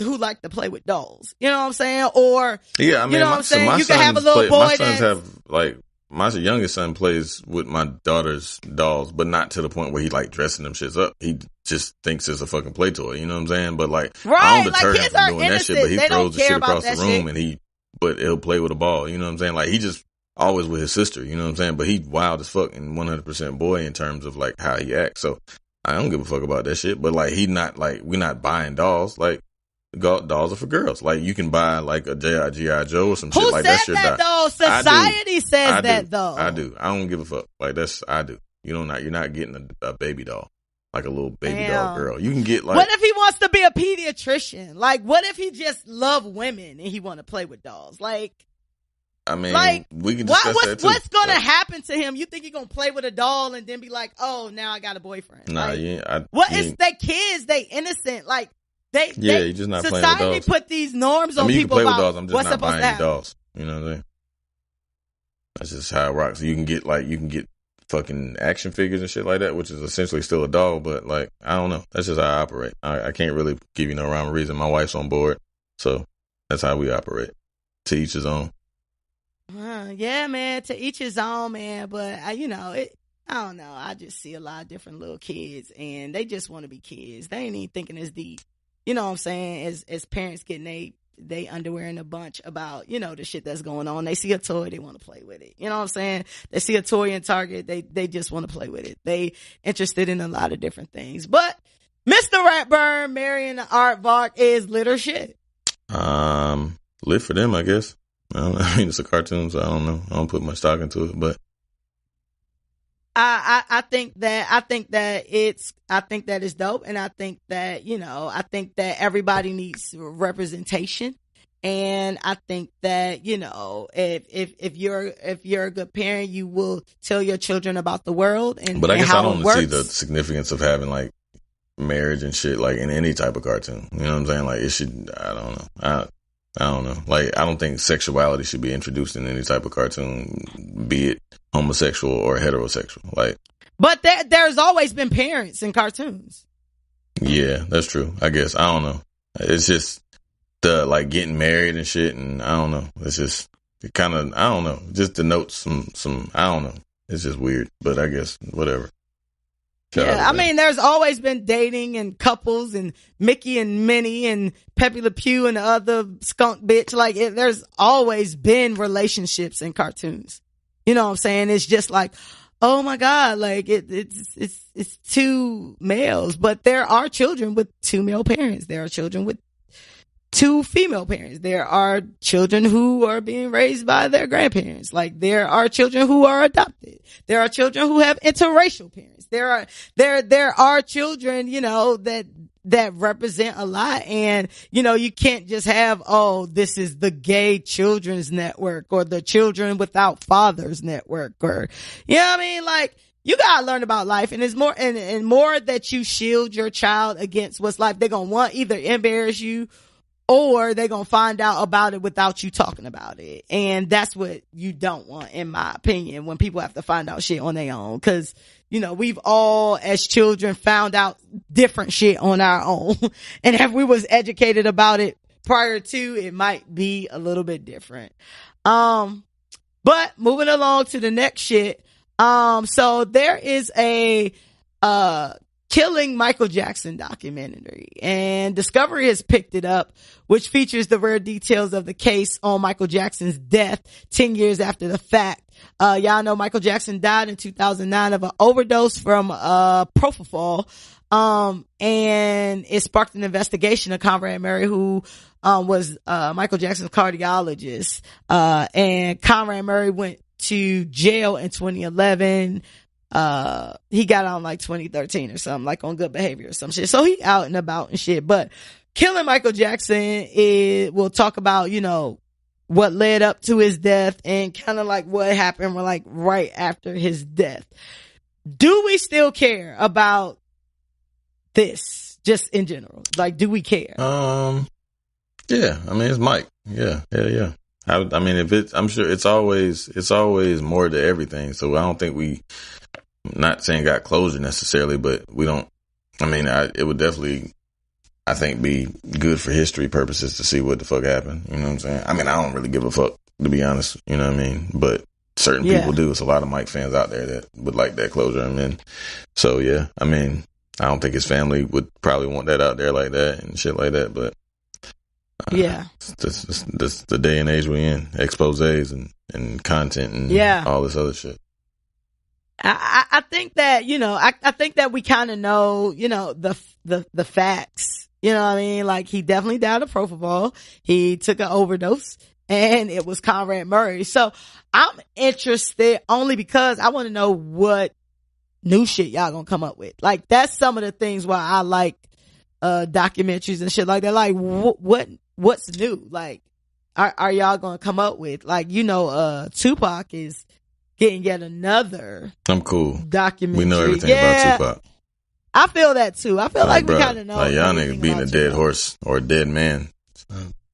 who like to play with dolls, you know what I'm saying? Or, yeah, I mean, you know what I'm saying? You can have a little boy my youngest son plays with my daughter's dolls, but not to the point where he like dressing them shits up. He just thinks it's a fucking play toy, you know what I'm saying? But like, I don't deter him from doing that shit, but he throws the shit across the room but he'll play with a ball, you know what I'm saying? Like, he just always with his sister, you know what I'm saying? But he wild as fuck and 100% boy in terms of like how he acts. So I don't give a fuck about that shit. But like, we're not buying dolls. Like, dolls are for girls. Like, you can buy like a G.I. Joe or some shit like that. Who said that though? Society says that though. I do. I don't give a fuck. Like, I do. You're not getting a baby doll. Like a little baby doll girl. You can get like. What if he wants to be a pediatrician? Like, what if he just love women and he want to play with dolls? Like, I mean, like, we can discuss that too. What's going to happen to him? You think he's going to play with a doll and then be like, oh, now I got a boyfriend? Nah, like, yeah. They kids, they innocent. Like, you're just not playing with dolls. Society put these norms on people. You can play about with dolls. I'm just not buying any dolls. You know what I'm saying? That's just how it rocks. You can get fucking action figures and shit like that, which is essentially still a doll, but like, I don't know. That's just how I operate. I can't really give you no rhyme or reason. My wife's on board, so that's how we operate. To each his own. Yeah, man, to each his own, man. But I don't know. I just see a lot of different little kids, and they just want to be kids. They ain't even thinking as deep. You know what I'm saying? As parents getting they underwear in a bunch about, you know, the shit that's going on. They see a toy, they want to play with it. You know what I'm saying? They see a toy in Target, they just want to play with it. They interested in a lot of different things. But Mr. Ratburn marrying the aardvark is lit or shit. Lit for them, I guess. I mean, it's a cartoon, so I don't know. I don't put much stock into it, but I think that it's dope, and I think that, you know, I think that everybody needs representation, and I think that, you know, if you're a good parent, you will tell your children about the world and but I guess how I don't it works. see the significance of having like marriage and shit like in any type of cartoon. You know what I'm saying? Like, it should. I don't know. I don't know. Like, I don't think sexuality should be introduced in any type of cartoon, be it homosexual or heterosexual. Like, but there's always been parents in cartoons. Yeah, that's true. I guess. I don't know. It's just the like getting married and shit, and I don't know. It's just kind of, I don't know. Just denotes some. I don't know. It's just weird, but I guess whatever. Yeah, I mean, there's always been dating and couples and Mickey and Minnie and Pepe Le Pew and the other skunk bitch. Like, there's always been relationships in cartoons. You know what I'm saying? It's just like, oh my God, like it's two males, but there are children with two male parents. There are children with two female parents. There are children who are being raised by their grandparents. Like, there are children who are adopted. There are children who have interracial parents. There are children, you know, that represent a lot. And, you know, you can't just have, oh, this is the gay children's network or the children without fathers network, or, you know what I mean? Like, you gotta learn about life, and it's more, and more that you shield your child against what's life. They're gonna want either embarrass you, or they're gonna find out about it without you talking about it. And that's what you don't want, in my opinion, when people have to find out shit on their own. Cause, you know, we've all as children found out different shit on our own. And if we was educated about it prior to, it might be a little bit different. But moving along to the next shit. So there is a, Killing Michael Jackson documentary, and Discovery has picked it up, which features the rare details of the case on Michael Jackson's death 10 years after the fact. Y'all know Michael Jackson died in 2009 of an overdose from propofol, and it sparked an investigation of Conrad Murray, who was Michael Jackson's cardiologist, and Conrad Murray went to jail in 2011. He got out in like 2013 or something, like on good behavior or some shit. So he out and about and shit. But Killing Michael Jackson, we'll talk about, you know, what led up to his death and kind of like what happened like right after his death. Do we still care about this, just in general? Like, do we care? Yeah. I mean, it's Mike. Yeah. I mean, I'm sure it's always more to everything. So I don't think not saying got closure necessarily, but we don't, I mean, it would definitely, I think, be good for history purposes to see what the fuck happened. You know what I'm saying? I mean, I don't really give a fuck, to be honest. You know what I mean? But certain people do. It's a lot of Mike fans out there that would like that closure. I mean, so yeah, I mean, I don't think his family would probably want that out there like that and shit like that, but yeah, this the day and age we in, exposés and content and all this other shit. I think that, you know, I think that we kind of know, you know, the facts, you know what I mean? Like, he definitely died of propofol. He took an overdose, and it was Conrad Murray. So I'm interested only because I want to know what new shit y'all gonna come up with. Like, that's some of the things why I like, documentaries and shit like that. Like, what's new? Like, are y'all gonna come up with, like, you know, Tupac is getting yet another documentary. We know everything about Tupac. I feel that too. I feel like we kind of know. Like, y'all niggas beating a dead horse or a dead man.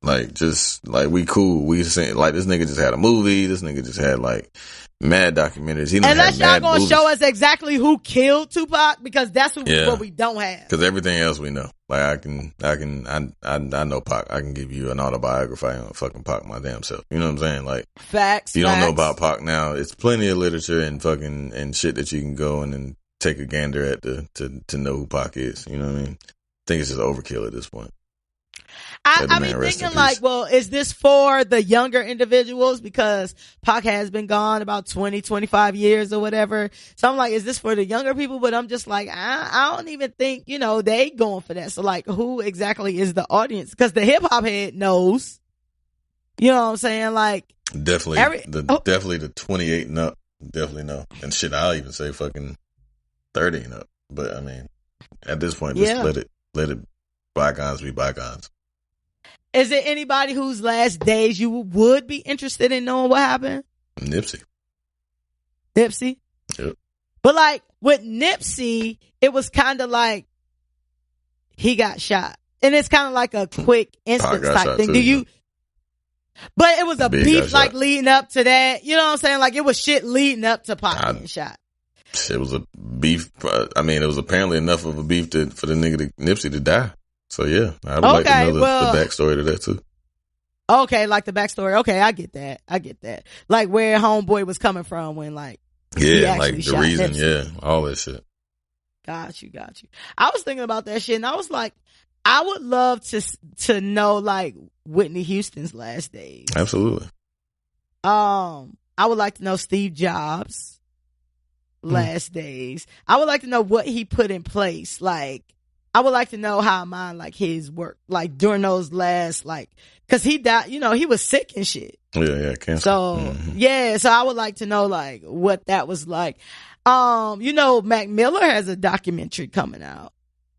Like, just like, we cool. We saying, like, this nigga just had a movie. This nigga just had like mad documentaries. Unless y'all gonna show us exactly who killed Tupac, because that's what we don't have. Because everything else we know. Like, I know Pac. I can give you an autobiography on fucking Pac my damn self. You know what I'm saying? Like, facts. You don't know about Pac now. It's plenty of literature and fucking and shit that you can go and take a gander at to know who Pac is. You know what I mean? I think it's just overkill at this point. I mean, thinking like, well, is this for the younger individuals? Because Pac has been gone about 20, 25 years or whatever. So I'm like, is this for the younger people? But I'm just like, I don't even think, you know, they going for that. So like, who exactly is the audience? Because the hip hop head knows. You know what I'm saying? Like, definitely the 28 and up. Definitely know. And shit, I'll even say fucking 30 and up. But I mean, at this point, just let it bygones be bygones. Is there anybody whose last days you would be interested in knowing what happened? Nipsey? Yep. But like, with Nipsey, it was kind of like he got shot. And it's kind of like a quick instance type thing. Too, But it was a Big beef got like shot. leading up to that. You know what I'm saying? Like it was shit leading up to Pac getting shot. It was a beef. I mean, it was apparently enough of a beef for the nigga Nipsey to die. So yeah, I would like to know the backstory to that too. Okay, like the backstory. Okay, I get that. Like where homeboy was coming from when like like the reason, Nipsey. All that shit. Got you. I was thinking about that shit, and I was like, I would love to know like Whitney Houston's last days. Absolutely. I would like to know Steve Jobs' last days. I would like to know what he put in place. Like, I would like to know how mine like his work, like during those last like, cause he died. You know, he was sick and shit. Yeah, cancer. So so I would like to know like what that was like. You know, Mac Miller has a documentary coming out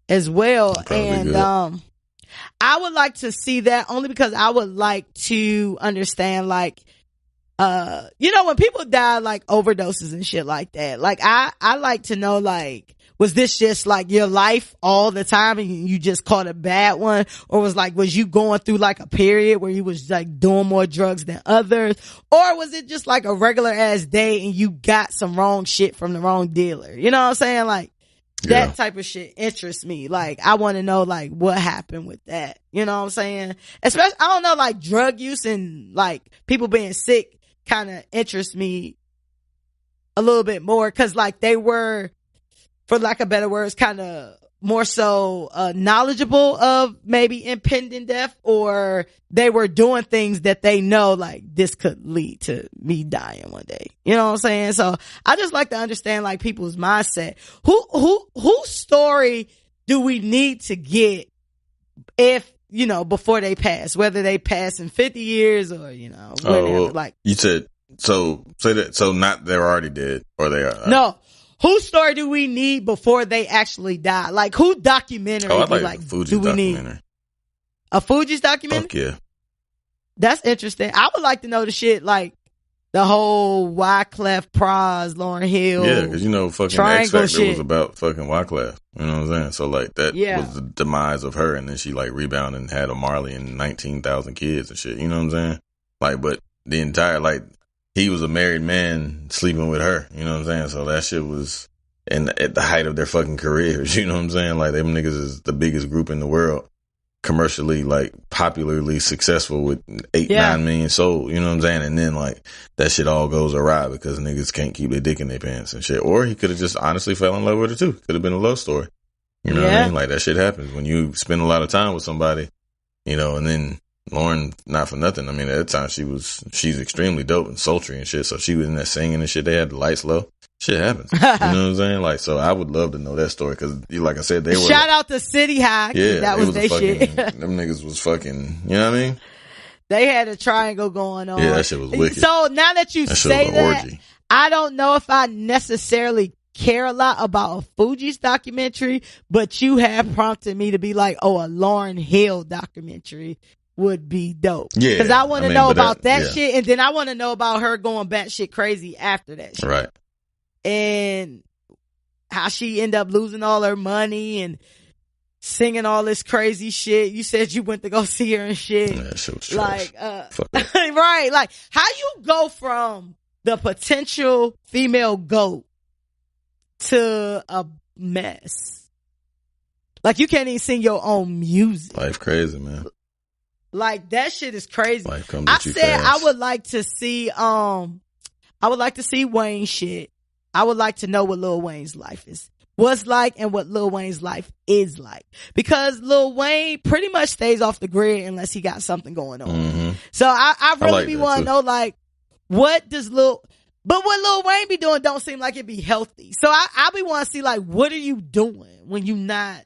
as well. And I would like to see that only because I would like to understand like you know, when people die like overdoses and shit like that, like I like to know like, was this just like your life all the time and you just caught a bad one? Or was you going through like a period where you was like doing more drugs than others? Or was it just like a regular ass day and you got some wrong shit from the wrong dealer? You know what I'm saying? Like that type of shit interests me. Like I want to know like what happened with that. You know what I'm saying? Especially, I don't know, like drug use and like people being sick kind of interests me a little bit more. Cause like they were, for lack of better words, kind of more so knowledgeable of maybe impending death, or they were doing things that they know like this could lead to me dying one day. You know what I'm saying? So I just like to understand like people's mindset. Whose story do we need to get if, you know, before they pass, whether they pass in 50 years or, you know, whatever, like you said, so not they're already dead or they are. No. Whose story do we need before they actually die? Like, who documentary do we need? A Fuji's documentary? Fuck yeah. That's interesting. I would like to know the shit, like, the whole Wyclef, Pras, Lauryn Hill. Yeah, because, you know, fucking X Factor was about fucking Wyclef. You know what I'm saying? So, like, that was the demise of her, and then she, like, rebounded and had a Marley and 19,000 kids and shit. You know what I'm saying? Like, but the entire, like, he was a married man sleeping with her. You know what I'm saying? So that shit was at the height of their fucking careers. You know what I'm saying? Like, them niggas is the biggest group in the world, commercially, like, popularly successful with 9 million sold. You know what I'm saying? And then, like, that shit all goes awry because niggas can't keep their dick in their pants and shit. Or he could have just honestly fell in love with her too. Could have been a love story. You know what I mean? Like, that shit happens when you spend a lot of time with somebody, you know, and then Lauren, not for nothing. I mean, at the time she's extremely dope and sultry and shit. So she was in there singing and shit. They had the lights low. Shit happens. You know what I'm saying? Like, so I would love to know that story because, like I said, they were. Shout out to City High. Yeah, that was their shit. Them niggas was fucking. You know what I mean? They had a triangle going on. Yeah, that shit was wicked. So now that you say that, orgy. I don't know if I necessarily care a lot about a Fuji's documentary, but you have prompted me to be like, oh, a Lauryn Hill documentary would be dope. Yeah. Because I want to know about that shit, and then I want to know about her going batshit crazy after that shit. Right. And how she ended up losing all her money and singing all this crazy shit. You said you went to go see her and shit. Yeah, that shit was trash. Like, right. Like, how you go from the potential female GOAT to a mess? Like, you can't even sing your own music. Life crazy, man. Like, that shit is crazy. Life comes at you fast. I would like to see, Wayne shit. I would like to know what Lil Wayne's life was like and what Lil Wayne's life is like. Because Lil Wayne pretty much stays off the grid unless he got something going on. Mm-hmm. So I really want to know, like, what Lil Wayne be doing don't seem like it be healthy. So I be want to see, like, what are you doing when you not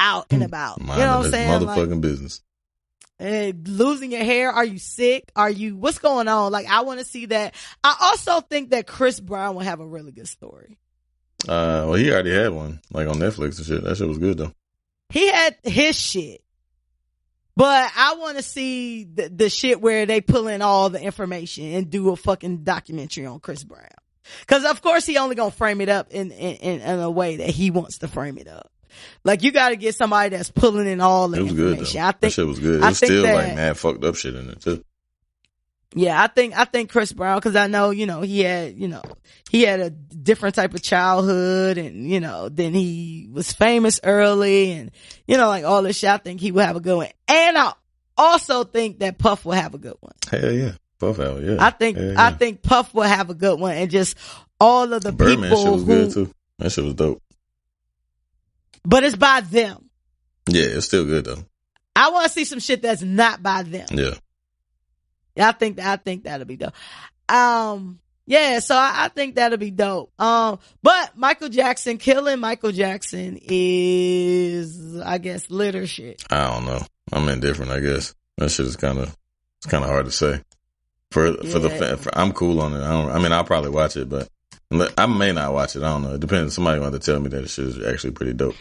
out and about? You know what I'm saying? Motherfucking like, business. Losing your hair? Are you sick? What's going on? Like, I want to see that. I also think that Chris Brown will have a really good story. Well, he already had one, like on Netflix and shit. That shit was good though. He had his shit. But I want to see the shit where they pull in all the information and do a fucking documentary on Chris Brown. Cause of course he only gonna frame it up in a way that he wants to frame it up. Like, you gotta get somebody that's pulling in all the information. Good, though. I think that shit was good. It was still like mad fucked up shit in it too. Yeah, I think Chris Brown, cause I know, he had a different type of childhood and, then he was famous early and, like all this shit. I think he will have a good one. And I also think that Puff will have a good one. Hell yeah. Puff out, yeah. I think Puff will have a good one, and just all of the Birdman people shit was good too. That shit was dope. But it's by them. Yeah, it's still good though. I want to see some shit that's not by them. Yeah. I think that'll be dope. Yeah, so I think that'll be dope. But killing Michael Jackson is, I guess, litter shit. I don't know. I'm indifferent, I guess. That shit is kind of hard to say. I'm cool on it. I'll probably watch it, but I may not watch it. I don't know. It depends. Somebody want to tell me that the shit is actually pretty dope.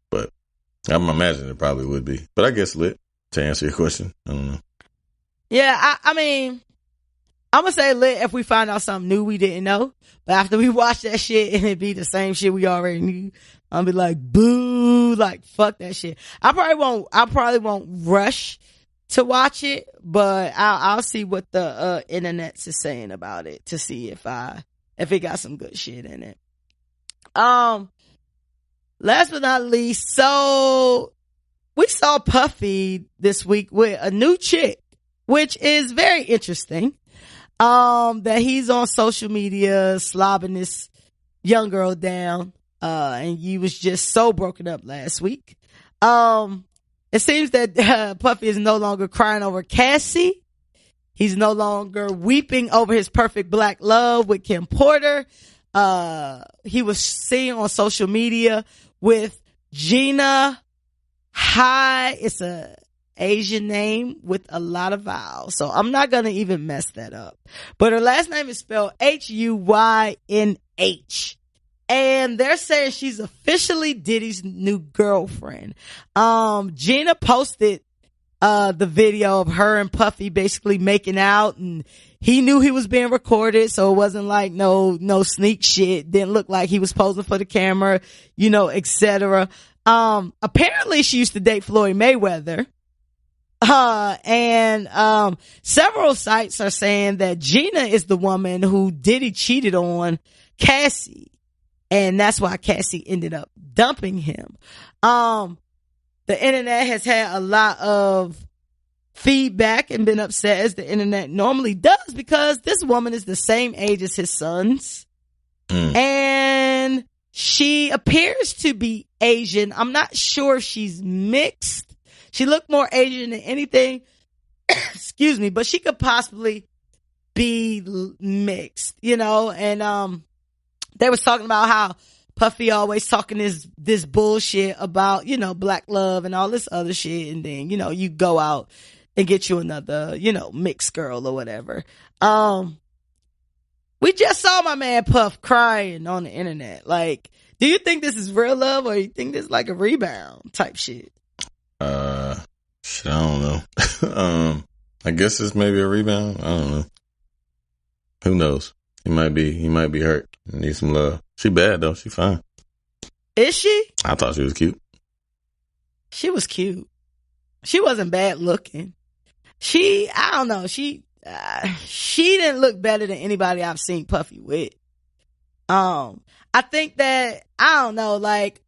But I'm imagining it probably would be. But I guess lit, to answer your question. I don't know. Yeah, I'm gonna say lit if we find out something new we didn't know. But after we watch that shit and it be the same shit we already knew, I'll be like, boo, like fuck that shit. I probably won't rush to watch it, but I'll see what the internet's is saying about it to see if it got some good shit in it. Last but not least, so we saw Puffy this week with a new chick, which is very interesting. That he's on social media slobbing this young girl down, and he was just so broken up last week. It seems that Puffy is no longer crying over Cassie. He's no longer weeping over his perfect black love with Kim Porter. He was seen on social media with Gina Hai. It's a Asian name with a lot of vowels, so I'm not gonna even mess that up. But her last name is spelled Huynh. And they're saying she's officially Diddy's new girlfriend. Gina posted the video of her and Puffy basically making out, and he knew he was being recorded, so it wasn't like no sneak shit. Didn't look like he was posing for the camera, etc. Apparently she used to date Floyd Mayweather. And several sites are saying that Gina is the woman who Diddy cheated on Cassie. And that's why Cassie ended up dumping him. The internet has had a lot of feedback and been upset, as the internet normally does, because this woman is the same age as his sons. And she appears to be Asian. I'm not sure if she's mixed. She looked more Asian than anything. Excuse me, but she could possibly be mixed, and, they was talking about how Puffy always talking this bullshit about, black love and all this other shit. And then, you go out and get you another, mixed girl or whatever. We just saw my man Puff crying on the internet. Like, do you think this is real love, or you think this is like a rebound type shit? Shit, I don't know. I guess it's maybe a rebound. I don't know. Who knows? He might be hurt. Need some love. She bad though. She fine. Is she? I thought she was cute. She was cute. She wasn't bad looking. I don't know. She didn't look better than anybody I've seen Puffy with. I think that, I don't know, like,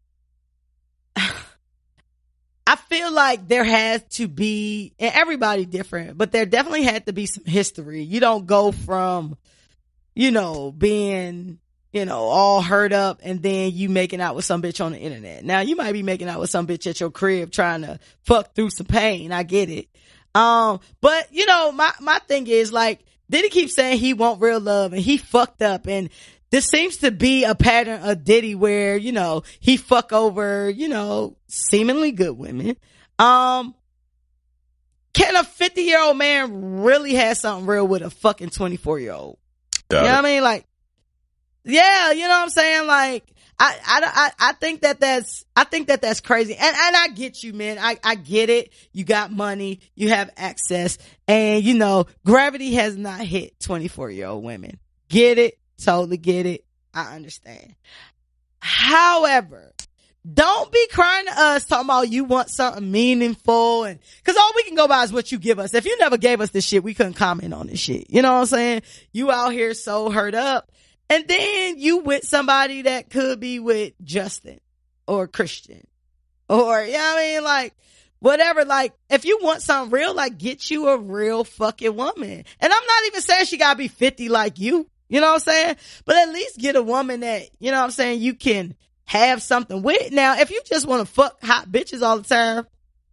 I feel like there has to be, and everybody different, but there definitely had to be some history. You don't go from, being, all hurt up and then you making out with some bitch on the internet. Now, you might be making out with some bitch at your crib trying to fuck through some pain. I get it. But, my thing is, like, Diddy keeps saying he want real love and he fucked up, and this seems to be a pattern of Diddy where, he fuck over, seemingly good women. Can a 50-year-old man really have something real with a fucking 24-year-old? You know what I mean? Like, yeah, you know what I'm saying? Like, I think that's crazy. And I get you, man. I get it. You got money, you have access, and gravity has not hit 24-year-old women. Get it. Totally get it. I understand. However, don't be crying to us talking about you want something meaningful, and cause all we can go by is what you give us. If you never gave us this shit, we couldn't comment on this shit. You know what I'm saying? You out here so hurt up, and then you with somebody that could be with Justin or Christian or, you know what I mean? Like, whatever. Like, if you want something real, like, get you a real fucking woman. And I'm not even saying she gotta be 50 like you. You know what I'm saying? But at least get a woman that, you know what I'm saying, you can have something with. Now, if you just want to fuck hot bitches all the time,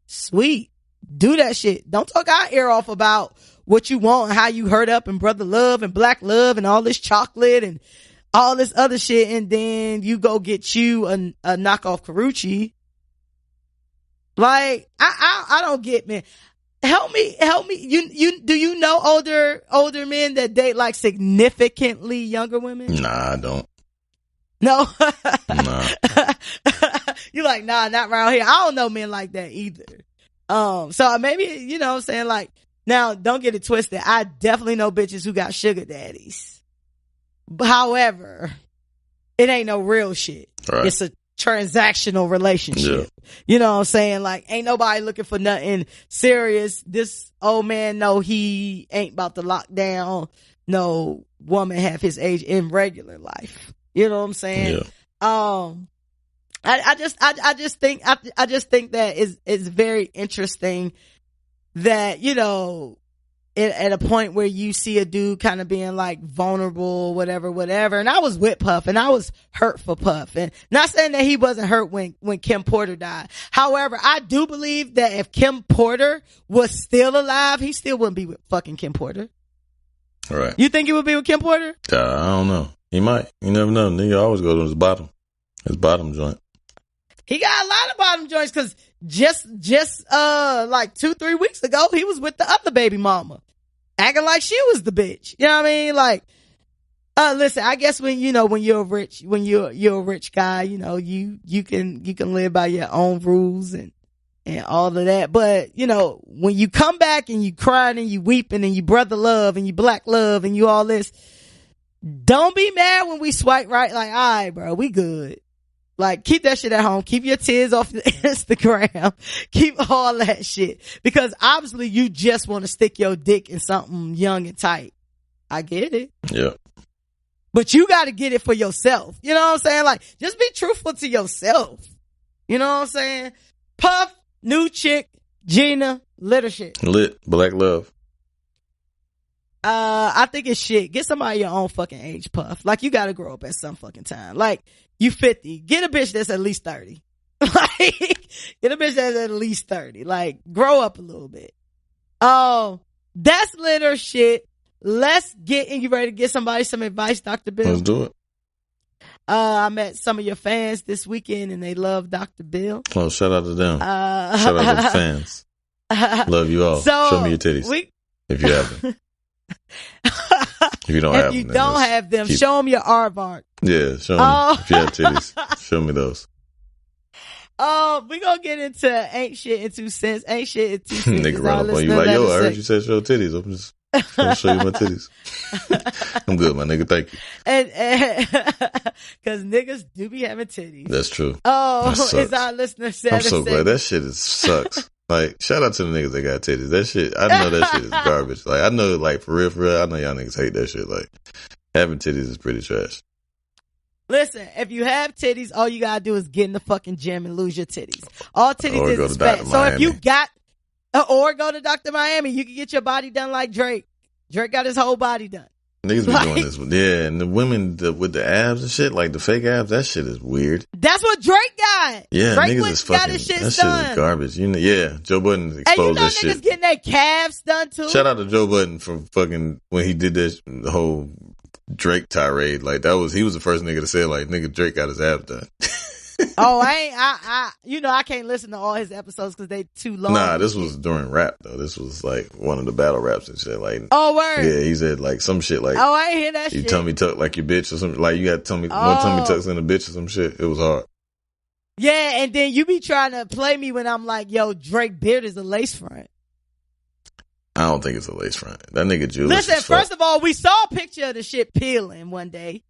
sweet. Do that shit. Don't talk our ear off about what you want and how you hurt up and brother love and black love and all this chocolate and all this other shit, and then you go get you a knockoff Karuchi. Like, I don't get, man. Help me. Do you know older men that date like significantly younger women? Nah, I don't. No. Nah. You're like, nah, not around here. I don't know men like that either. So maybe, you know what I'm saying? Like, now don't get it twisted. I definitely know bitches who got sugar daddies. However, it ain't no real shit. Right. It's a transactional relationship. Yeah. You know what I'm saying? Like, ain't nobody looking for nothing serious. This old man know he ain't about to lock down no woman half his age in regular life. You know what I'm saying? Yeah. I just think that it's very interesting that, you know, at a point where you see a dude kind of being like vulnerable, whatever. And I was with Puff and I was hurt for Puff, and not saying that he wasn't hurt when Kim Porter died. However, I do believe that if Kim Porter was still alive, he still wouldn't be with fucking Kim Porter. All right. You think he would be with Kim Porter? I don't know. He might. You never know. Nigga always go to his bottom joint. He got a lot of bottom joints, cause just like 2-3 weeks ago, he was with the other baby mama, acting like she was the bitch. You know what I mean? Like, listen, I guess when you're a rich guy, you know, you can live by your own rules and all of that. But, you know, when you come back and you crying and you weeping and you brother love and you black love and you all this, don't be mad when we swipe right. Like, all right, bro, we good. Like, keep that shit at home. Keep your tears off the Instagram. Keep all that shit. Because obviously you just want to stick your dick in something young and tight. I get it. Yeah. But you got to get it for yourself. You know what I'm saying? Like, just be truthful to yourself. You know what I'm saying? Puff, new chick, Gina, lit or shit. Lit. Black love. I think it's shit. Get somebody your own fucking age, Puff. Like, you got to grow up at some fucking time. Like, you 50. Get a bitch that's at least 30. Like, get a bitch that's at least 30. Like, grow up a little bit. Oh, that's lit or shit. Let's get in. You ready to get somebody some advice, Dr. Bill? Let's do it. I met some of your fans this weekend and they love Dr. Bill. Oh, shout out to them. Shout out to the fans. Love you all. So, show me your titties. If you have them. If you don't have them, show them your aardvark. Yeah, show them. If you have titties, show me those. We gonna get into ain't shit in 2 cents. Ain't shit in 2 cents. Nigga run up on you like, yo, I heard you said show titties. I'm just gonna show you my titties. I'm good, my nigga. Thank you. And cause niggas do be having titties. That's true. Is our listener said? I'm so glad. That shit sucks. Like, shout out to the niggas that got titties. That shit, I know that shit is garbage. Like, I know, like, for real, I know y'all niggas hate that shit. Like, having titties is pretty trash. Listen, if you have titties, all you gotta do is get in the fucking gym and lose your titties. All titties is fat. So if you got, or go to Dr. Miami, you can get your body done like Drake. Drake got his whole body done. Niggas be doing this. Yeah, and the women with the abs and shit, like the fake abs, that shit is weird. That's what Drake got. Yeah, Drake niggas is fucking, that shit is garbage. You know, yeah, Joe Budden exposed that shit. And niggas getting their calves done too. Shout out to Joe Budden for fucking, when he did that, the whole Drake tirade. Like, he was the first nigga to say, like, nigga, Drake got his abs done. I can't listen to all his episodes because they too long. Nah, this was during rap though. This was like one of the battle raps and shit. Like, oh, word. Yeah, he said like some shit like, oh, I ain't hear that you shit. You tummy tuck like your bitch or something. Like, you got tummy, one tummy tucks in a bitch or some shit. It was hard. Yeah, and then you be trying to play me when I'm like, yo, Drake beard is a lace front. I don't think it's a lace front. That nigga Julius. Listen, first of all, we saw a picture of the shit peeling one day.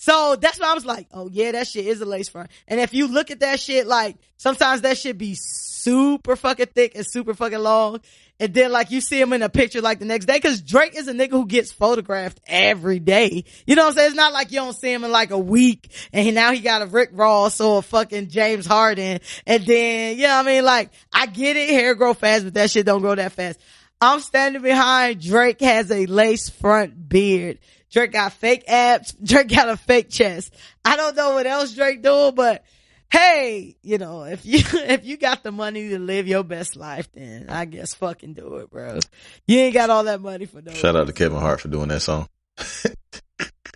So that's why I was like, oh yeah, that shit is a lace front. And if you look at that shit, like sometimes that shit be super fucking thick and super fucking long. And then like you see him in a picture like the next day, cause Drake is a nigga who gets photographed every day. You know what I'm saying? It's not like you don't see him in like a week and now he got a Rick Ross or a fucking James Harden. And then, you know what I mean? Like I get it, hair grow fast, but that shit don't grow that fast. I'm standing behind Drake has a lace front beard. Drake got fake abs. Drake got a fake chest. I don't know what else Drake doing, but hey, you know, if you got the money to live your best life, then I guess fucking do it, bro. You ain't got all that money for no Shout out to Kevin Hart for doing that song.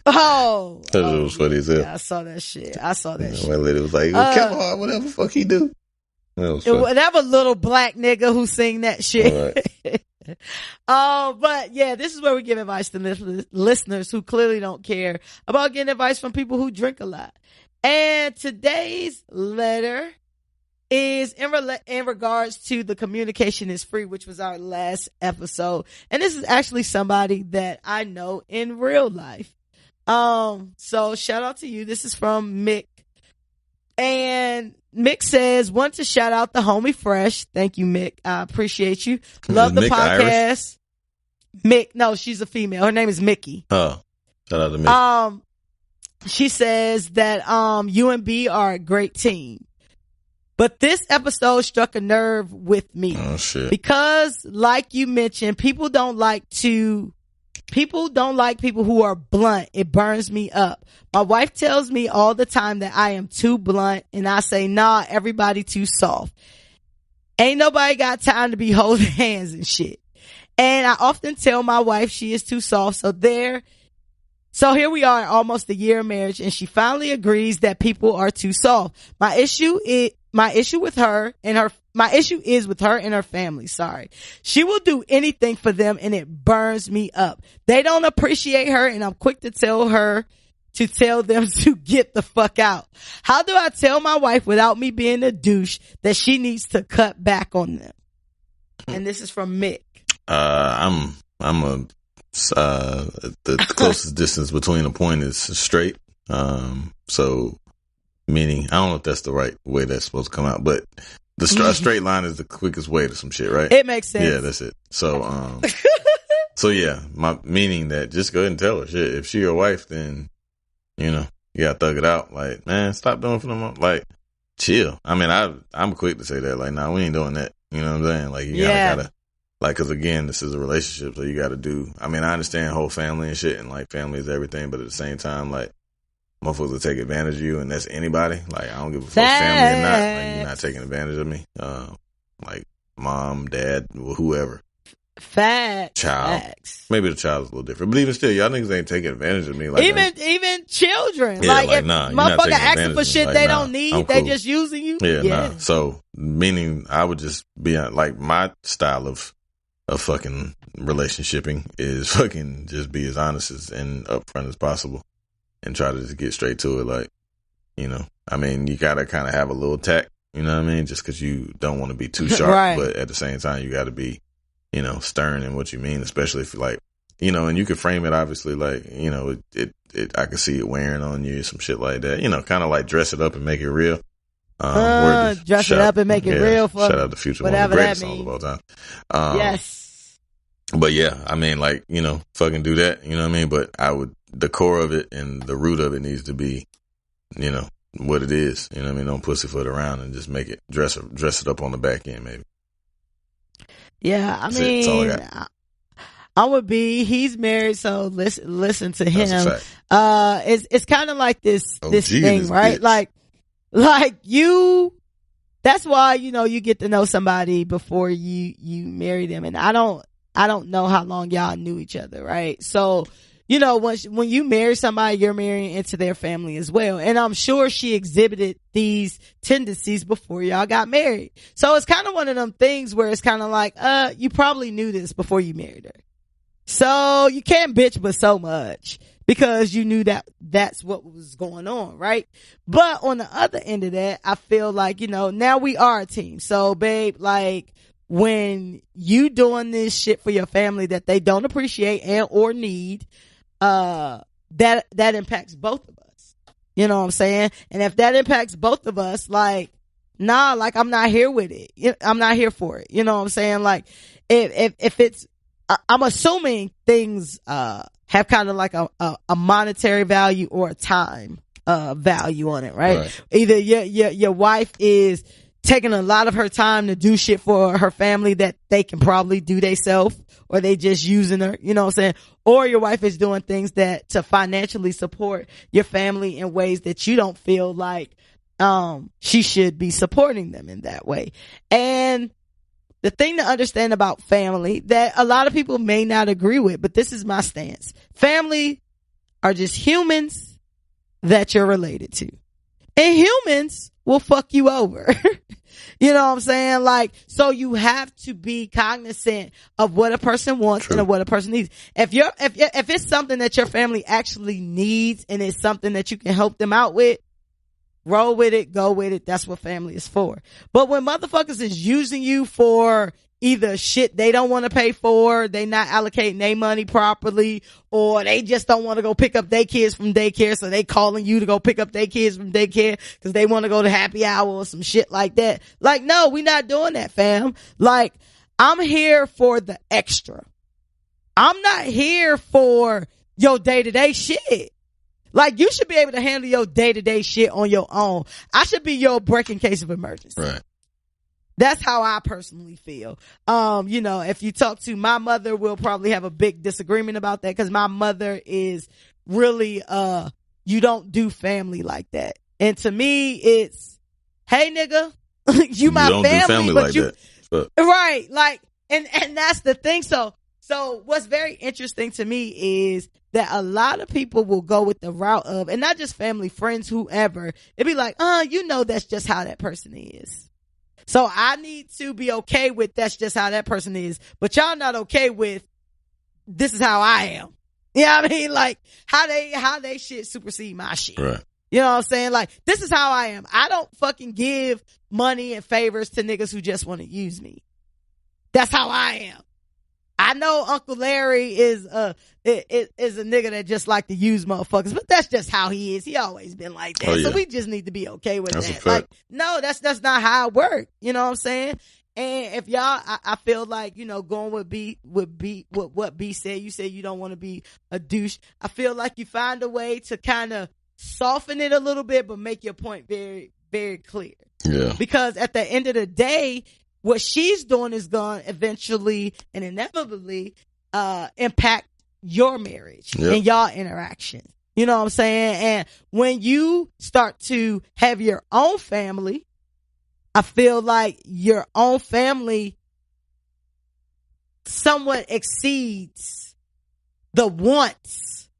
That was funny as hell. Yeah, I saw that shit. My lady was like, well, Kevin Hart, whatever the fuck he do. That was little black nigga who sing that shit. Right. But yeah, this is where we give advice to listeners who clearly don't care about getting advice from people who drink a lot. And today's letter is in regards to the communication is free, which was our last episode. And this is actually somebody that I know in real life. So shout out to you. This is from Mick. And Mick says, want to shout out the homie Fresh. Thank you, Mick. I appreciate you. Love the Mick podcast. Irish? Mick, no, she's a female. Her name is Mickey. Oh, shout out to Mick. She says that you and B are a great team. But this episode struck a nerve with me. Oh shit. Because like you mentioned, people don't like people who are blunt. It burns me up. My wife tells me all the time that I am too blunt, and I say, nah, everybody too soft. Ain't nobody got time to be holding hands and shit. And I often tell my wife she is too soft. So here we are, almost a year of marriage, and she finally agrees that people are too soft. My issue is with her and her family. Sorry. She will do anything for them, and it burns me up. They don't appreciate her, and I'm quick to tell them to get the fuck out. How do I tell my wife without me being a douche that she needs to cut back on them? And this is from Mick. The closest distance between a point is straight. So meaning, I don't know if that's the right way that's supposed to come out, but a straight line is the quickest way to some shit, right? It makes sense. Yeah, that's it. So, so yeah, my meaning that just go ahead and tell her shit. If she your wife, then, you know, you gotta thug it out. Like, man, stop doing for them. Like, chill. I mean, I'm quick to say that. Like, nah, we ain't doing that. You know what I'm saying? Like, you gotta, like, cause again, this is a relationship, so you gotta do, I mean, I understand whole family and shit, and like, family is everything, but at the same time, like, motherfuckers will take advantage of you, and that's anybody. Like, I don't give a fuck family or not. Like, you're not taking advantage of me. Like, mom, dad, whoever. Facts. Child. Facts. Maybe the child's a little different, but even still, y'all niggas ain't taking advantage of me. Like, even children. Yeah, like if nah, motherfucker asking for shit like, they don't need, cool. they just using you. Yeah, nah. So, meaning I would just be like, my style of fucking relationshiping is fucking just be as honest and upfront as possible and try to just get straight to it. Like, you know, I mean, you gotta kind of have a little tact, you know what I mean? Just cause you don't want to be too sharp, right. But at the same time, you gotta be, you know, stern in what you mean, especially if like, you know, and you can frame it obviously like, you know, I can see it wearing on you, some shit like that, you know, kind of like dress it up and make it real. Dress it up and make it real for shout out to Future, one of the greatest songs of all time. Yes. But yeah, I mean, like, you know, fucking do that, you know what I mean? But the core of it and the root of it needs to be, you know, what it is, you know what I mean? Don't pussyfoot around and just make it, dress it up on the back end, maybe. Yeah, I mean, that's all I got. I would be, he's married, so listen to him. That's a fact. It's kind of like this thing, right? Bitch. Like you, that's why, you know, you get to know somebody before you marry them. And I don't know how long y'all knew each other, right? So, you know, when you marry somebody, you're marrying into their family as well. And I'm sure she exhibited these tendencies before y'all got married. So it's kind of one of them things where it's kind of like, you probably knew this before you married her. So you can't bitch but so much because you knew that's what was going on, right? But on the other end of that, I feel like, you know, now we are a team. So babe, like, when you doing this shit for your family that they don't appreciate and or need, that impacts both of us. You know what I'm saying? And if that impacts both of us, like, nah, like, I'm not here with it. I'm not here for it. You know what I'm saying? Like, if it's, I'm assuming things, have kind of like a monetary value or a time, value on it, right? Either your wife is taking a lot of her time to do shit for her family that they can probably do themselves, or they just using her, you know what I'm saying? Or your wife is doing things that to financially support your family in ways that you don't feel like, she should be supporting them in that way. And the thing to understand about family that a lot of people may not agree with, but this is my stance. Family are just humans that you're related to. And humans will fuck you over. You know what I'm saying? Like, so you have to be cognizant of what a person wants and of what a person needs. If it's something that your family actually needs and it's something that you can help them out with, roll with it, go with it. That's what family is for. But when motherfuckers is using you for either shit they don't want to pay for, they not allocating their money properly, or they just don't want to go pick up their kids from daycare, so they calling you to go pick up their kids from daycare because they want to go to happy hour or some shit like that. Like, no, we not doing that, fam. Like, I'm here for the extra. I'm not here for your day-to-day shit. Like, you should be able to handle your day-to-day shit on your own. I should be your breaking case of emergency. Right. That's how I personally feel. You know, if you talk to my mother, we'll probably have a big disagreement about that, because my mother is really, you don't do family like that. And to me, it's, hey nigga, you my don't family, do family but like you, that. But. Right. Like, and that's the thing. So what's very interesting to me is that a lot of people will go with the route of, and not just family, friends, whoever, it'd be like, you know, that's just how that person is. So I need to be okay with that's just how that person is, but y'all not okay with this is how I am. You know what I mean? Like, how they shit supersede my shit. Right. You know what I'm saying? Like, this is how I am. I don't fucking give money and favors to niggas who just want to use me. That's how I am. I know Uncle Larry is a nigga that just like to use motherfuckers, but that's just how he is. He always been like that. Oh, yeah. So we just need to be okay with that. Like, no, that's not how it works. You know what I'm saying? And if y'all, I feel like, you know, going with what B said, you said you don't want to be a douche. I feel like you find a way to kind of soften it a little bit, but make your point very, very clear. Yeah. Because at the end of the day, what she's doing is going to eventually and inevitably impact your marriage and y'all interactions. You know what I'm saying? And when you start to have your own family, I feel like your own family somewhat exceeds the wants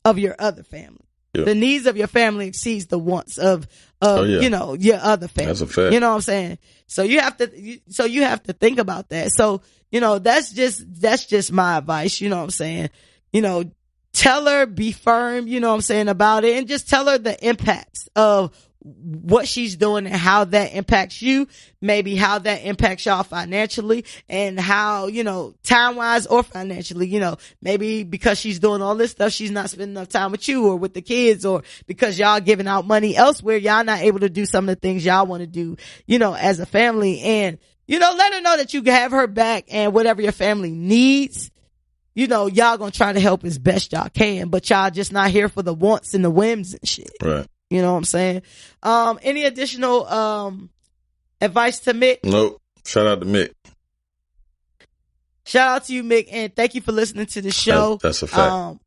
of your other family. Yep. The needs of your family exceeds the wants of you know, your other family. That's a fact. You know what I'm saying? So you have to think about that. So, you know, that's just my advice. You know what I'm saying? You know, tell her, be firm, you know what I'm saying, about it, and just tell her the impacts of what she's doing and how that impacts you, maybe how that impacts y'all financially, and how, you know, time-wise or financially, you know, maybe because she's doing all this stuff, she's not spending enough time with you or with the kids, or because y'all giving out money elsewhere, y'all not able to do some of the things y'all want to do, you know, as a family. And, you know, let her know that you have her back, and whatever your family needs, you know, y'all gonna try to help as best y'all can, but y'all just not here for the wants and the whims and shit. Right. You know what I'm saying? Any additional advice to Mick? Nope. Shout out to Mick. Shout out to you, Mick, and thank you for listening to the show. That's a fact.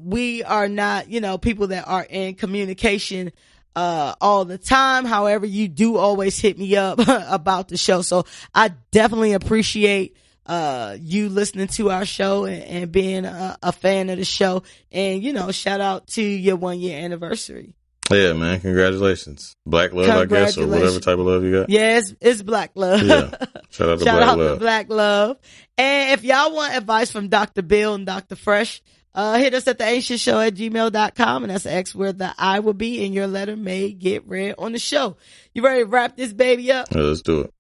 We are not, you know, people that are in communication all the time. However, you do always hit me up about the show. So I definitely appreciate you listening to our show and being a fan of the show. And, you know, shout out to your 1 year anniversary. Yeah, man. Congratulations. Black love, I guess, or whatever type of love you got. Yeah, it's black love. Yeah. Shout out to Black Love. And if y'all want advice from Dr. Bill and Dr. Fresh, hit us at theancientshow@gmail.com, and that's the X where the I will be, and your letter may get read on the show. You ready to wrap this baby up? Yeah, let's do it.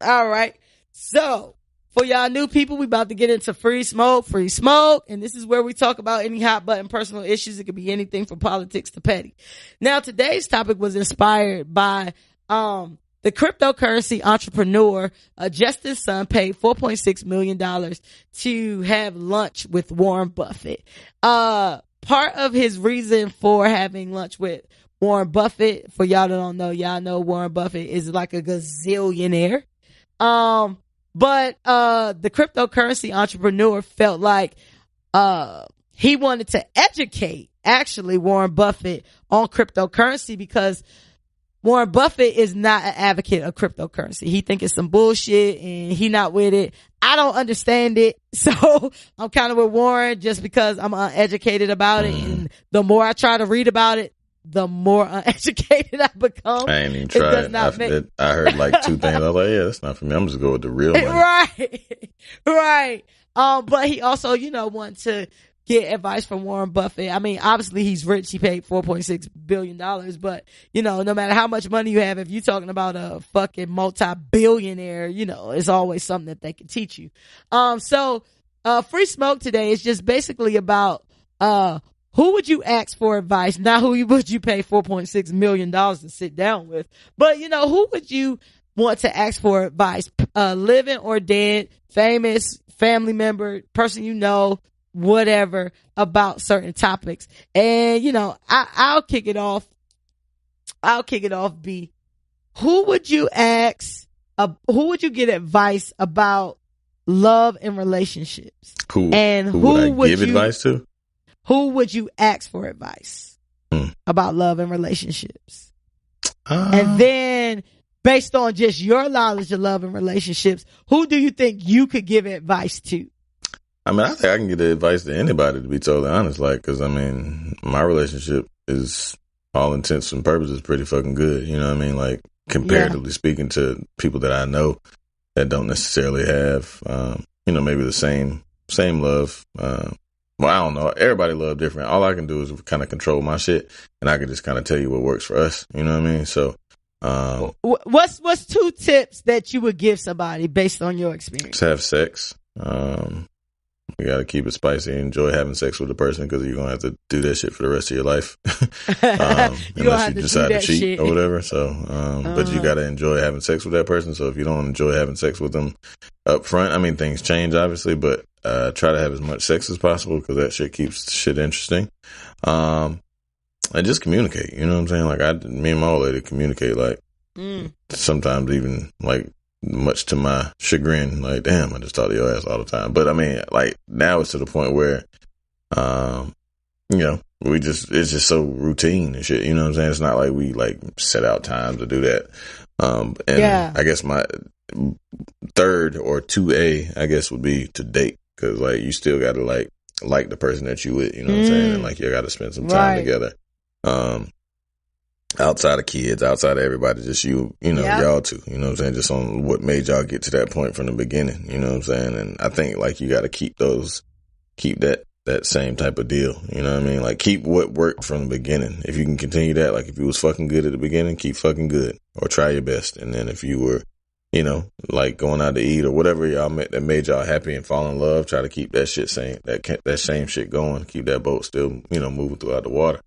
All right. So, For y'all new people, we about to get into free smoke. And this is where we talk about any hot button personal issues. It could be anything from politics to petty. Now, today's topic was inspired by, the cryptocurrency entrepreneur, Justin's son paid $4.6 million to have lunch with Warren Buffett. Part of his reason for having lunch with Warren Buffett, for y'all that don't know, y'all know Warren Buffett is like a gazillionaire. But the cryptocurrency entrepreneur felt like, he wanted to educate actually Warren Buffett on cryptocurrency because Warren Buffett is not an advocate of cryptocurrency. He think it's some bullshit and he not with it. I don't understand it. So I'm kind of with Warren just because I'm uneducated about it. And the more I try to read about it, the more uneducated I become. I ain't even tried. I heard like two things. I was like, yeah, that's not for me. I'm just going with the real money. Right. But he also, wanted to get advice from Warren Buffett. I mean, obviously he's rich. He paid $4.6 billion, but no matter how much money you have, if you're talking about a fucking multi-billionaire, it's always something that they can teach you. So free smoke today is just basically about, who would you ask for advice? Not who would you pay $4.6 million to sit down with, but who would you want to ask for advice? Living or dead, famous, family member, person whatever, about certain topics. And I'll kick it off. B. Who would you ask? Who would you get advice about love and relationships? Who would I give advice to? Who would you ask for advice about love and relationships? And then, based on just your knowledge of love and relationships, who do you think you could give advice to? I mean, I think I can give advice to anybody, to be totally honest. Cause I mean, my relationship is, all intents and purposes, pretty fucking good. You know what I mean? Like, comparatively speaking to people that I know that don't necessarily have, maybe the same love. Well, I don't know. Everybody love different. All I can do is kind of control my shit, and I can just kind of tell you what works for us. You know what I mean? So, what's 2 tips that you would give somebody based on your experience? Have sex. You got to keep it spicy and enjoy having sex with the person, because you're going to have to do that shit for the rest of your life. Unless you decide to cheat shit or whatever. So, but you got to enjoy having sex with that person. So if you don't enjoy having sex with them up front, I mean, things change obviously, but try to have as much sex as possible, because that shit keeps shit interesting. And just communicate. You know what I'm saying? Like me and my old lady communicate, like sometimes even like, much to my chagrin, like, damn, I just talk to your ass all the time. But I mean, like, now it's to the point where, it's just so routine and shit. You know what I'm saying? It's not like we like set out time to do that. I guess my third or 2A, I guess, would be to date, because like you still got to like the person that you with. You know what I'm saying? And like you got to spend some time together. Outside of kids, outside of everybody, just y'all two, you know what I'm saying? Just on what made y'all get to that point from the beginning, you know what I'm saying? And I think like you got to keep that same type of deal, you know what I mean? Like keep what worked from the beginning. If you can continue that, like if you was fucking good at the beginning, keep fucking good, or try your best. And then if you were, like going out to eat or whatever y'all that made y'all happy and fall in love, try to keep that shit that same shit going, keep that boat still, moving throughout the water.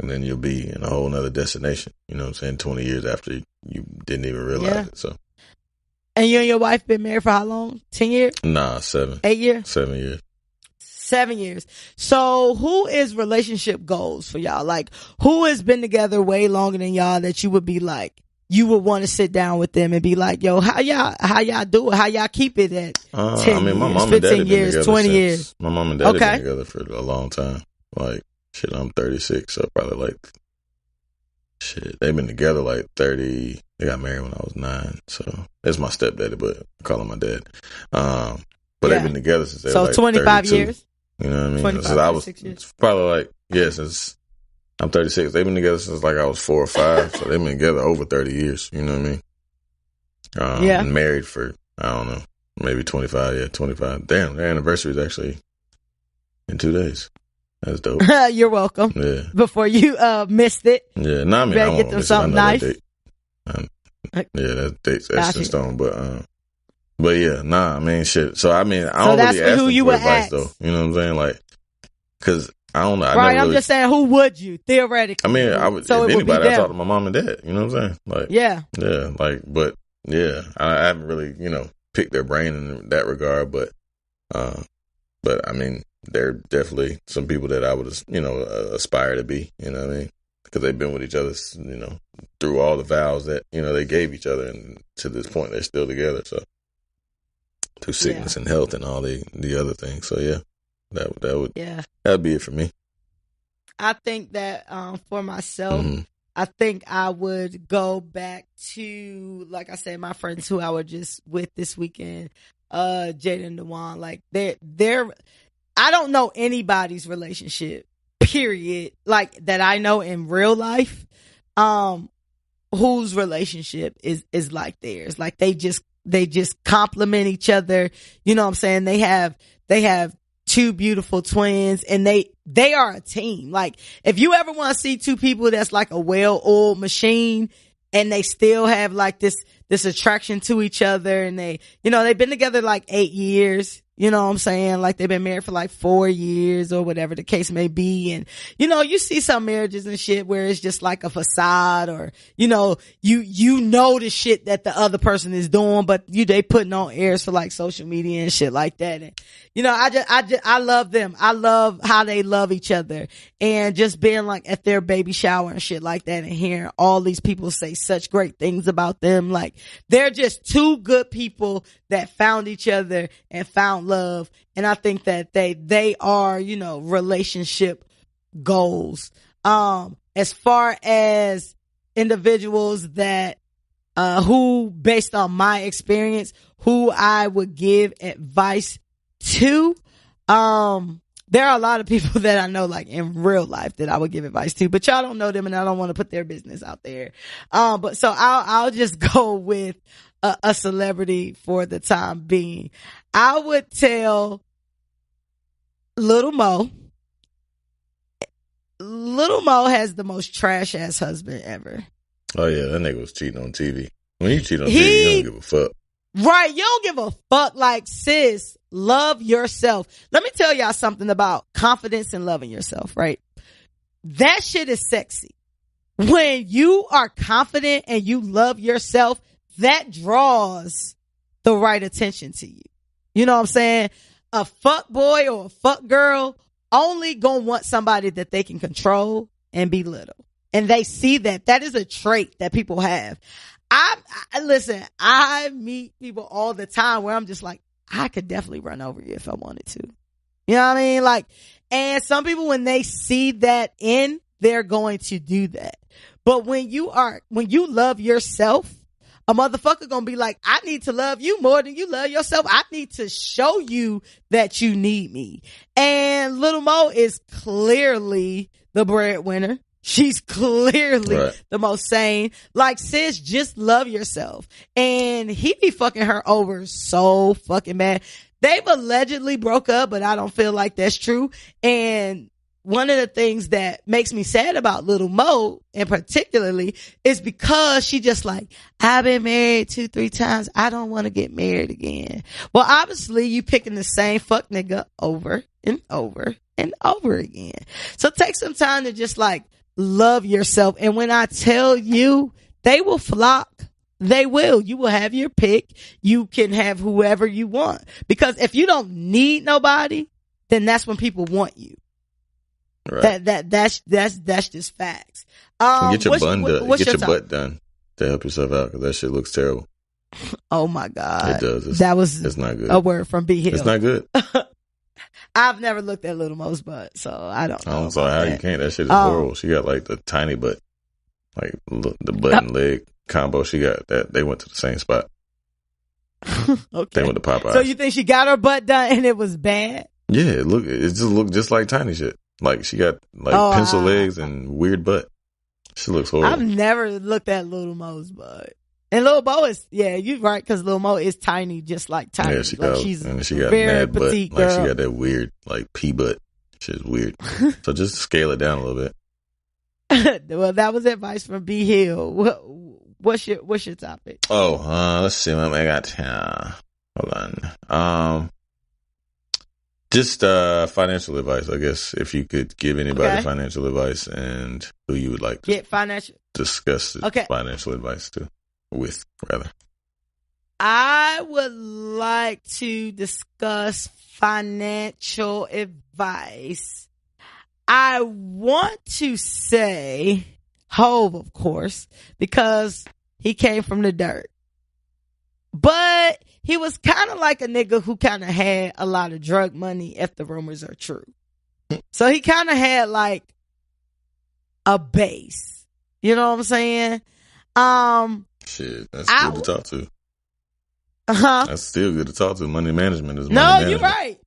And then you'll be in a whole nother destination, you know what I'm saying, 20 years after you didn't even realize it. So. And you and your wife been married for how long? 10 years? Nah, 7. 8 years? 7 years. 7 years. So who is relationship goals for y'all? Like, who has been together way longer than y'all that you would be like, you would want to sit down with them and be like, yo, how y'all do it? How y'all keep it at 10 years, my mom 15 and years, 20 years? My mom and dad have been together for a long time. Like, shit, I'm 36, so probably like, shit, they've been together like 30. They got married when I was 9, so that's my stepdaddy, but I call him my dad. But they've been together since they were like 25 32. years. You know what I mean? 25, since I was 26 years. probably like, since I'm 36, they've been together since like I was 4 or 5, so they've been together over 30 years. You know what I mean? And married for, I don't know, maybe 25. 25. Damn, their anniversary is actually in 2 days. That's dope. You're welcome. Yeah. Before you missed it. Yeah, no, I mean, better get them something nice. That date's etched in stone, but But yeah, nah, I mean, shit. So I mean, I So don't that's really ask who them you for would advice ask. though. You know what I'm saying? Like, cause I don't know. Right, I'm just saying, who would you theoretically? I mean, I would. So if it would be anybody, I them. talk to my mom and dad. You know what I'm saying? Like, Yeah. Like, but yeah, I haven't really, picked their brain in that regard. But I mean, they're definitely some people that I would, aspire to be. You know what I mean? Because they've been with each other, through all the vows that they gave each other, and to this point, they're still together. So through sickness and health and all the other things. So yeah, that'd be it for me. I think that for myself, I think I would go back to, like I said, my friends who I was just with this weekend, Jada and Dewan. Like they're I don't know anybody's relationship, period, like that I know in real life, whose relationship is like theirs. Like they just complement each other. You know what I'm saying? They have two beautiful twins, and they are a team. Like, if you ever want to see two people that's like a well-oiled machine and they still have like this attraction to each other, and they've been together like 8 years. You know what I'm saying? Like, they've been married for like 4 years or whatever the case may be. And, you see some marriages and shit where it's just like a facade, or, you know the shit that the other person is doing, but they putting on airs for like social media and shit like that. And, I love them. I love how they love each other, and just being like at their baby shower and shit like that, and hearing all these people say such great things about them. Like, they're just two good people that found each other and found love. And I think that they are, relationship goals. As far as individuals that, who, based on my experience, who I would give advice to, there are a lot of people that I know, like in real life, that I would give advice to, but y'all don't know them, and I don't want to put their business out there. But so I'll just go with a celebrity for the time being. I would tell Little Mo. Little Mo has the most trash ass husband ever. Oh yeah, that nigga was cheating on TV. When you cheat on TV, you don't give a fuck. Right, you don't give a fuck. Like, sis, love yourself. Let me tell y'all something about confidence and loving yourself, right? That shit is sexy. When you are confident and you love yourself, that draws the right attention to you. You know what I'm saying? A fuck boy or a fuck girl only gonna want somebody that they can control and belittle. And they see that. That is a trait that people have. Listen, I meet people all the time where I'm just like, I could definitely run over you if I wanted to. You know what I mean? Like, and some people, when they see that they're going to do that. But when you love yourself, a motherfucker gonna be like, I need to love you more than you love yourself. I need to show you that you need me. And Little Mo is clearly the breadwinner. She's clearly the most sane. Like, sis, just love yourself. And he be fucking her over so fucking bad. They've allegedly broke up, but I don't feel like that's true. And one of the things that makes me sad about Little Mo, and particularly, is because she just like, I've been married 2-3 times. I don't want to get married again. Well, obviously you picking the same fuck nigga over and over and over again. So take some time to just like love yourself. And when I tell you, they will flock. They will. You will have your pick. You can have whoever you want. Because if you don't need nobody, then that's when people want you. Right. That's just facts. Get your butt done to help yourself out, because that shit looks terrible. Oh my God. It does. It's not good. A word from B Hill. It's not good. I've never looked at Little Mo's butt, so I don't know. I'm sorry, how you can't? That shit is horrible. She got like the tiny butt, like the butt and leg combo. She got that. They went to the same spot. Okay. They went to Popeyes. So you think she got her butt done and it was bad? Yeah, it just looked just like tiny shit. Like, she got like pencil legs and weird butt. She looks horrible. I've never looked at Little Mo's butt. And Little Mo is, you're right, because Little Mo is tiny, just like tiny. Yeah, she got very mad butt. petite like, girl. she got that weird, like, pea butt. Shit's weird. So just scale it down a little bit. Well, that was advice from B Hill. What's your topic? Oh, let's see. I got Hold on. Just financial advice, I guess. If you could give anybody financial advice, and who you would like to discuss financial advice with, rather. I would like to discuss financial advice. I want to say Hove, of course, because he came from the dirt. But he was kind of like a nigga who kind of had a lot of drug money, if the rumors are true. So he kind of had like a base. You know what I'm saying? Shit, that's good to talk to. That's still good to talk to. Money management is money management. You're right.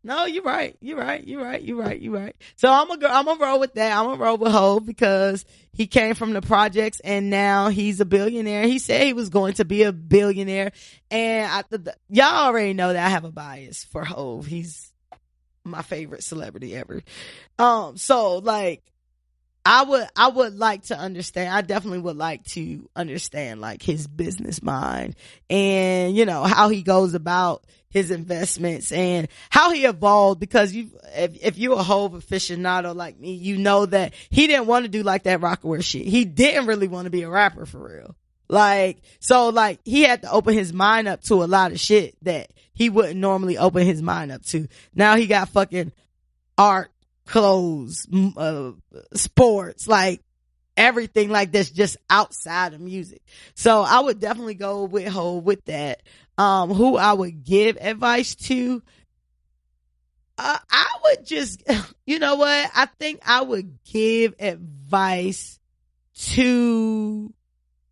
No, you're right. You're right. So I'm gonna roll with that. I'm gonna roll with Hov because he came from the projects and now he's a billionaire. He said he was going to be a billionaire, and y'all already know that I have a bias for Hov. He's my favorite celebrity ever. So like, I would like to understand. I definitely would like to understand like his business mind and, you know, how he goes about his investments and how he evolved, because if you're a Hov aficionado like me, you know that he didn't want to do like that Rockaware shit. He didn't really want to be a rapper for real. Like, so like he had to open his mind up to a lot of shit that he wouldn't normally open his mind up to. Now he got fucking art, clothes, sports, like everything like that's just outside of music. So I would definitely go with Hov with that. Who I would give advice to, I would just, you know what? I think I would give advice to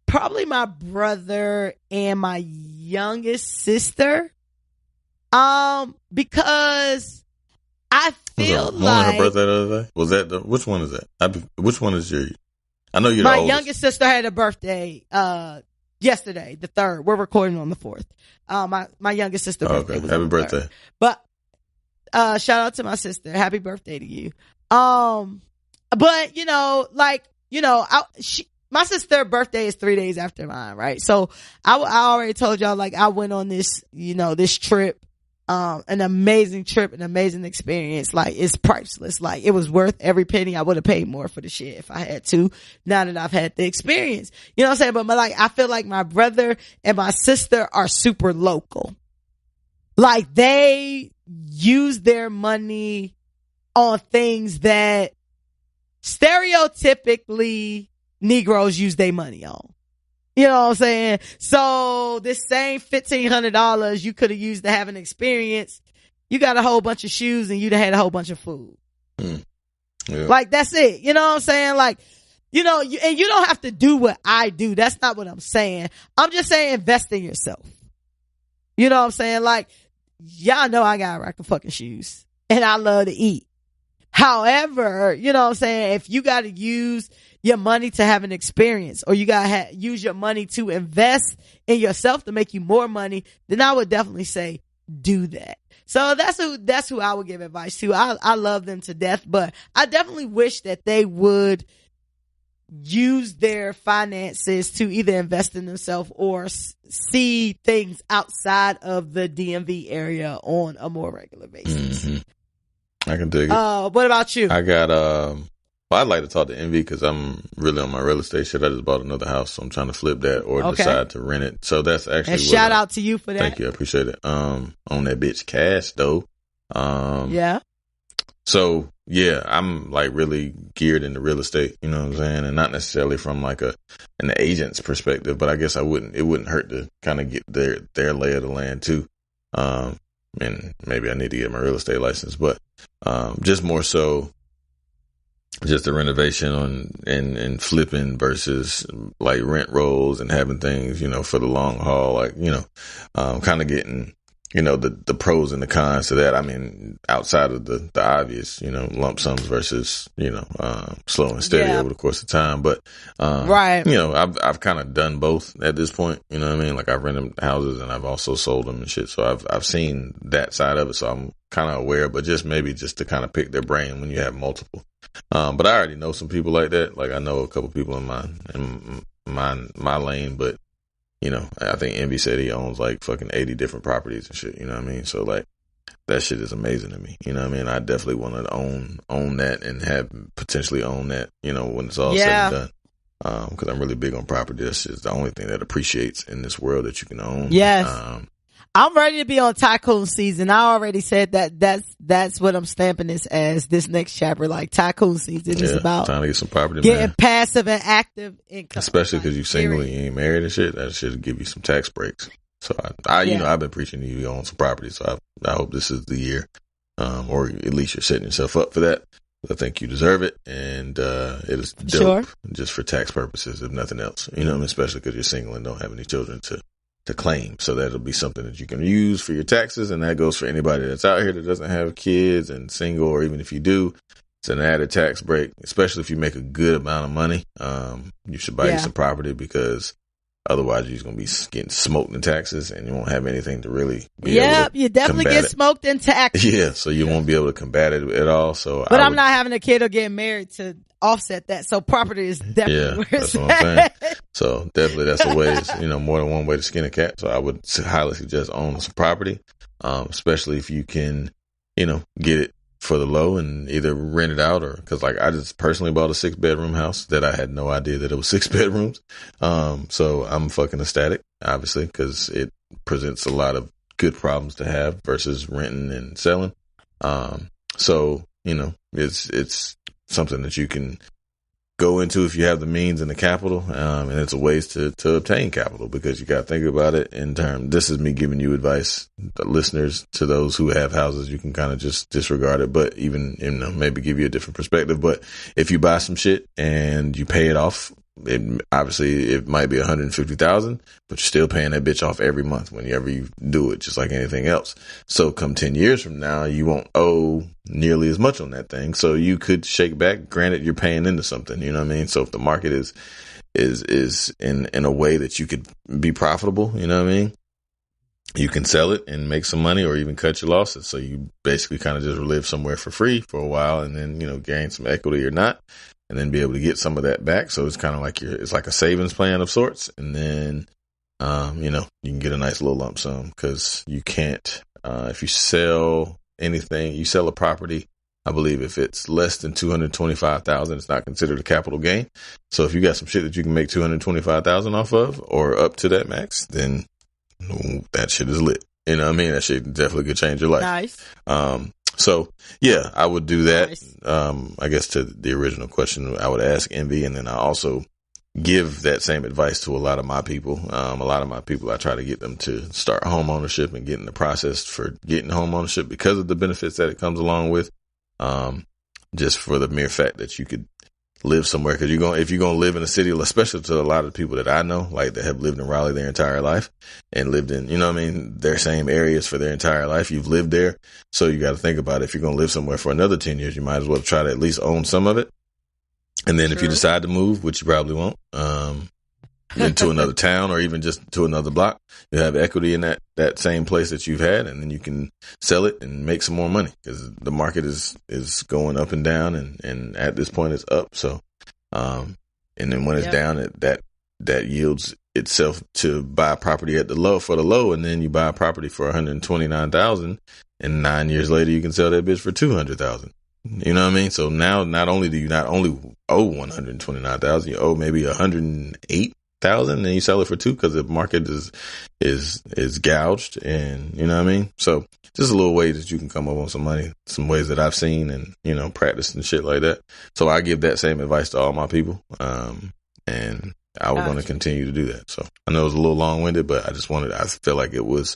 probably my brother and my youngest sister. Because I feel like her birthday the other day. Was that which one is that? Which one is your? I know you're my the oldest. youngest sister had a birthday yesterday, the 3rd. We're recording on the 4th. My youngest sister birthday was happy birthday. 3rd. But shout out to my sister. Happy birthday to you. But you know, like, you know, my sister's birthday is 3 days after mine, right? So I already told y'all, like, I went on this, you know, this trip. An amazing trip, an amazing experience. Like, it's priceless. Like, it was worth every penny. I would have paid more for the shit if I had to, now that I've had the experience. You know what I'm saying? But like, I feel like my brother and my sister are super local. Like, they use their money on things that stereotypically Negroes use their money on. You know what I'm saying? So this same $1,500 you could have used to have an experience, you got a whole bunch of shoes and you'd have had a whole bunch of food. Yeah. Like, that's it. You know what I'm saying? Like, you know, and you don't have to do what I do. That's not what I'm saying. I'm just saying invest in yourself. You know what I'm saying? Like, y'all know I got a rack of fucking shoes and I love to eat. However, you know what I'm saying? If you got to use your money to have an experience, or you got to use your money to invest in yourself to make you more money, then I would definitely say do that. So that's who I would give advice to. I love them to death, but I definitely wish that they would use their finances to either invest in themselves or see things outside of the DMV area on a more regular basis. Mm-hmm. I can dig it. What about you? I got, I'd like to talk to Envy because I'm really on my real estate shit. I just bought another house, so I'm trying to flip that or decide to rent it. So that's actually, and shout out to you for that. Thank you. I appreciate it. On that bitch cash though. Yeah. So yeah, I'm like really geared into real estate, you know what I'm saying? And not necessarily from like an agent's perspective, but I guess it wouldn't hurt to kind of get their lay of the land too. And maybe I need to get my real estate license, but just more so just the renovation and flipping versus like rent rolls and having things, you know, for the long haul, like, you know, kind of getting, you know, the pros and the cons to that. I mean, outside of the obvious, you know, lump sums versus, you know, slow and steady over the course of time. But, right. You know, I've kind of done both at this point, you know what I mean? Like I've rented houses and I've also sold them and shit. So I've seen that side of it. So I'm kind of aware, but just maybe just to kind of pick their brain when you have multiple. But I already know some people like that. Like I know a couple people in my lane, but I think Envy said he owns like fucking 80 different properties and shit. You know what I mean? So like that shit is amazing to me. You know what I mean? I definitely want to own that and have potentially own that, when it's all said and done. Cause I'm really big on property. That's just the only thing that appreciates in this world that you can own. Yes. I'm ready to be on tycoon season. I already said that's what I'm stamping this as, this next chapter. Like tycoon season is about trying to get some property, getting passive and active income. Especially because you single and you ain't married and shit. That should give you some tax breaks. So I've been preaching to you on some property. So I hope this is the year, or at least you're setting yourself up for that. I think you deserve it, and it is dope just for tax purposes, if nothing else. Especially because you're single and don't have any children to claim. So that'll be something that you can use for your taxes, and that goes for anybody that's out here that doesn't have kids and single, or even if you do, it's an added tax break. Especially if you make a good amount of money, you should buy you some property, because otherwise you're going to be getting smoked in taxes, and you won't have anything to really be able to you definitely get smoked in taxes. Yeah, so you won't be able to combat it at all. So, but I'm not having a kid or getting married to offset that. So property is definitely where it's that's what I'm saying. So definitely that's a way. It's, more than one way to skin a cat. So I would highly suggest owning some property, especially if you can, get it for the low and either rent it out, or because like I just personally bought a 6-bedroom house that I had no idea that it was 6 bedrooms. So I'm fucking ecstatic, obviously, because it presents a lot of good problems to have versus renting and selling. So it's something that you can go into if you have the means and the capital, and it's a ways to obtain capital, because you got to think about it in terms. This is me giving you advice, the listeners, to those who have houses. You can kind of just disregard it, but even maybe give you a different perspective. But if you buy some shit and you pay it off, it might be $150,000, but you're still paying that bitch off every month whenever you do it, just like anything else. So come 10 years from now, you won't owe nearly as much on that thing. So you could shake back. Granted, you're paying into something, you know what I mean? So if the market is in a way that you could be profitable, you know what I mean? You can sell it and make some money, or even cut your losses. So you basically kind of just live somewhere for free for a while, and then, gain some equity or not, and then be able to get some of that back. So it's kind of like it's like a savings plan of sorts. And then, you can get a nice little lump sum, because you can't, if you sell anything, you sell a property, I believe if it's less than $225,000, it's not considered a capital gain. So if you got some shit that you can make $225,000 off of, or up to that max, then that shit is lit. You know what I mean? That shit definitely could change your life. Nice. So yeah, I would do that. Nice. I guess to the original question, I would ask Envy, and then I also give that same advice to a lot of my people. A lot of my people, I try to get them to start home ownership and get in the process for getting home ownership, because of the benefits that it comes along with. Just for the mere fact that you could live somewhere, because if you're going to live in a city, especially to a lot of people that I know, like that have lived in Raleigh their entire life and lived in, their same areas for their entire life. You've lived there. So you got to think about it. If you're going to live somewhere for another 10 years, you might as well try to at least own some of it. And then if you decide to move, which you probably won't, into another town, or even just to another block, you have equity in that same place that you've had, and then you can sell it and make some more money, because the market is going up and down, and at this point it's up. So, and then when it's down, that yields itself to buy property at the low, and then you buy a property for $129,000, and 9 years later you can sell that bitch for $200,000. You know what I mean? So now not only do you not only owe $129,000, you owe maybe $108,000, and you sell it for $2,000, because the market is gouged, and you know what I mean? So just a little way that you can come up on some money, some ways that I've seen and practice and shit like that. So I give that same advice to all my people, and I was going to continue to do that. So I know it was a little long winded, but I feel like it was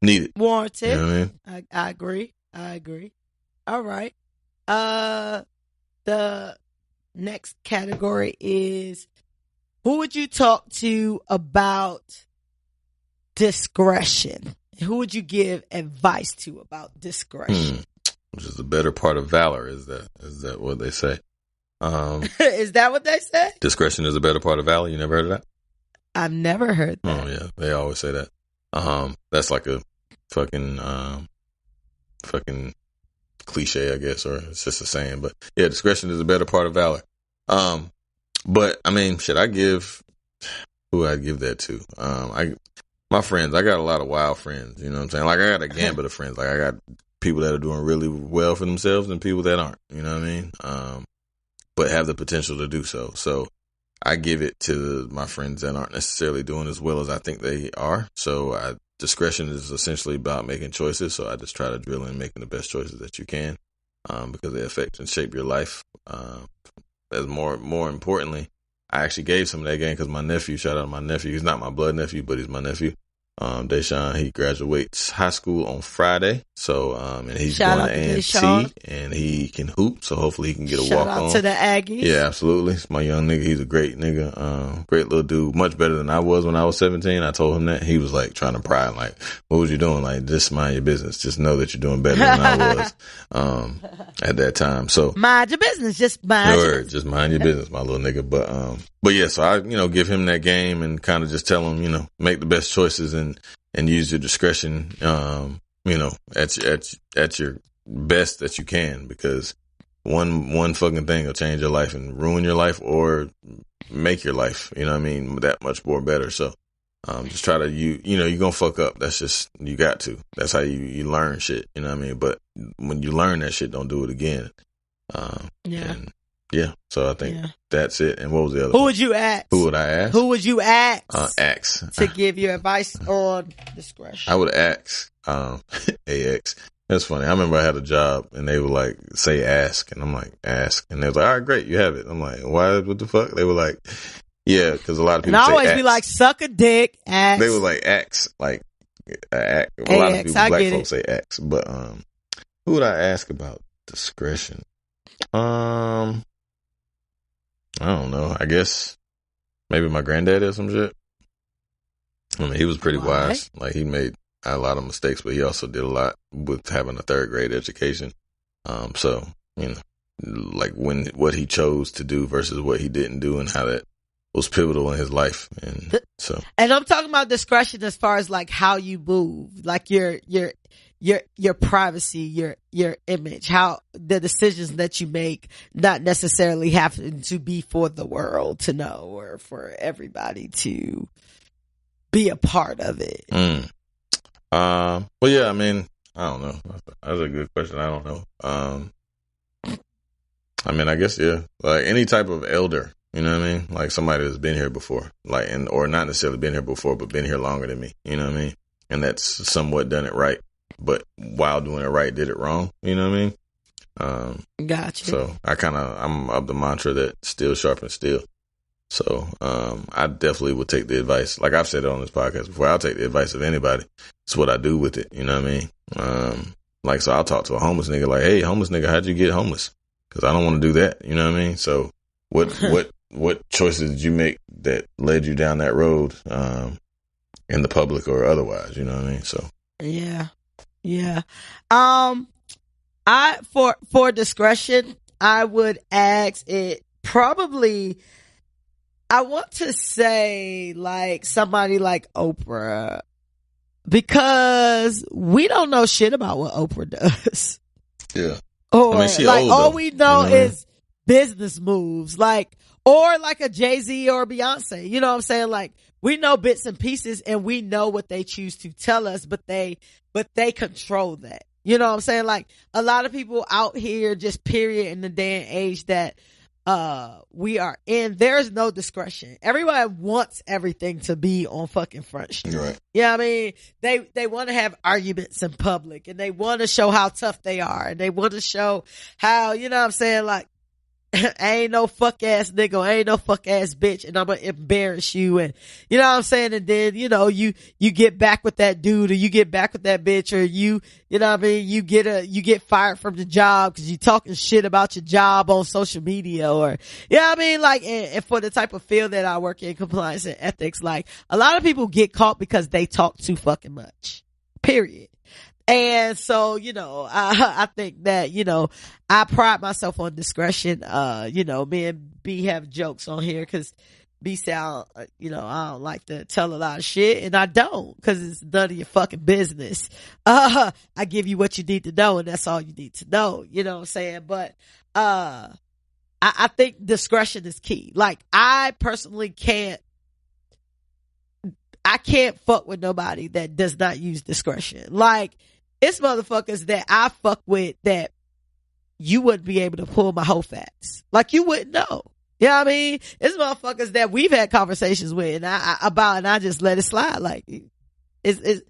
needed, warranted. You know what I mean? I agree. All right. The next category is, who would you talk to about discretion? Who would you give advice to about discretion? Which is the better part of valor. Is that what they say? Is that what they say? Discretion is the better part of valor. You never heard of that? I've never heard that. Oh yeah, they always say that. That's like a fucking cliche, I guess, or it's just a saying. But yeah, discretion is the better part of valor. But I mean, who I give that to? My friends, I got a lot of wild friends, you know what I'm saying? Like, I got a gambit of friends. Like, I got people that are doing really well for themselves and people that aren't, you know what I mean? But have the potential to do so. So I give it to my friends that aren't necessarily doing as well as I think they are. So discretion is essentially about making choices. So I just try to drill in making the best choices that you can, because they affect and shape your life. As more importantly, I actually gave some of that game because my nephew, shout out to my nephew. He's not my blood nephew, but he's my nephew. Deshaun, he graduates high school on Friday. So, and he's Shout going out to to A&T Deshaun. and he can hoop. So hopefully he can get a Shout walk out on. to the Aggies. Yeah, absolutely. It's my young nigga. He's a great nigga. Great little dude. Much better than I was when I was 17. I told him that. He was like trying to pry. Like, what was you doing? Like, just mind your business. Just know that you're doing better than I was, at that time. So mind your business. Just mind your business. Just mind your business, my little nigga. But yeah, so I, give him that game and kind of just tell him, make the best choices and use your discretion, at your best that you can, because one fucking thing will change your life and ruin your life or make your life, that much more better. So, just try to, you're gonna fuck up. That's just, you got to. That's how you learn shit, But when you learn that shit, don't do it again. So I think that's it. And what was the other Who one? would you ask? Who would I ask? Who would you ask? Ask. To give you advice on discretion. I would ask, AX. That's funny. I remember I had a job and they were like, say ask. And I'm like, ask. And they was like, all right, great. You have it. I'm like, why? What the fuck? They were like, yeah, because a lot of people and I say always ask. be like, suck a dick, ask. They were like, ask. Like, a lot of people, black folks say ask. But, who would I ask about discretion? I don't know. I guess maybe my granddad or some shit. I mean, he was pretty wise. Like, he made a lot of mistakes, but he also did a lot with having a third grade education. So, like what he chose to do versus what he didn't do and how that was pivotal in his life. And and I'm talking about discretion as far as like how you move, like your privacy, your image, how the decisions that you make not necessarily have to be for the world to know or for everybody to be a part of it. Well, yeah, I mean, I don't know. That's a good question. I don't know. I mean, I guess, yeah, like any type of elder, you know what I mean? Like somebody that's been here before, like, or not necessarily been here before, but been here longer than me, you know what I mean? And that's somewhat done it right, but while doing it right, did it wrong, you know what I mean? Gotcha. So I'm of the mantra that steel sharpens steel. So, I definitely would take the advice. Like I've said it on this podcast before, I'll take the advice of anybody. It's what I do with it. You know what I mean? Like, so I'll talk to a homeless nigga like, hey, homeless nigga, how'd you get homeless? Cause I don't want to do that. You know what I mean? So what choices did you make that led you down that road, in the public or otherwise? You know what I mean? So. Yeah. For discretion, I would ask it probably, I want to say like somebody like Oprah, because we don't know shit about what Oprah does. Yeah. Or I mean, she like old, all though. we know You know is business moves, like, or like a Jay-Z or Beyonce. You know what I'm saying? Like, we know bits and pieces and we know what they choose to tell us, but they control that. You know what I'm saying? Like, a lot of people out here, just period, in the day and age that we are in, there's no discretion. Everybody wants everything to be on fucking Front Street. Right. Yeah, I mean, they want to have arguments in public and they want to show how tough they are and they want to show how, you know what I'm saying, like, I ain't no fuck ass nigga, I ain't no fuck ass bitch, and I'm gonna embarrass you, and you know what I'm saying, and then, you know, you get back with that dude, or you get back with that bitch, or you know what I mean, you get fired from the job because you talking shit about your job on social media, or, you know what I mean, like, and for the type of field that I work in, compliance and ethics, like, a lot of people get caught because they talk too fucking much. Period. And so, you know, I think that, you know, I pride myself on discretion. You know, me and B have jokes on here because B sound, you know, I don't like to tell a lot of shit, and I don't, because it's none of your fucking business. I give you what you need to know, and that's all you need to know. You know what I'm saying? But, I think discretion is key. Like, I personally can't I can't fuck with nobody that does not use discretion. Like, it's motherfuckers that I fuck with that you wouldn't be able to pull my whole facts. Like, you wouldn't know. You know what I mean? It's motherfuckers that we've had conversations with and I just let it slide. Like, it's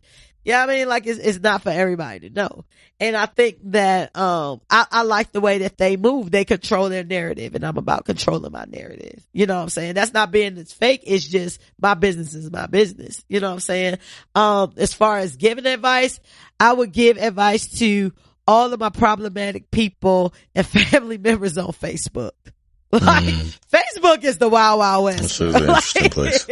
you know what I mean? Like, it's not for everybody to know. And I think that, I like the way that they move. They control their narrative, and I'm about controlling my narrative. You know what I'm saying? That's not being it's fake. It's just my business is my business. You know what I'm saying? As far as giving advice, I would give advice to all of my problematic people and family members on Facebook. Like, Facebook is the Wild Wild West. That's an interesting place.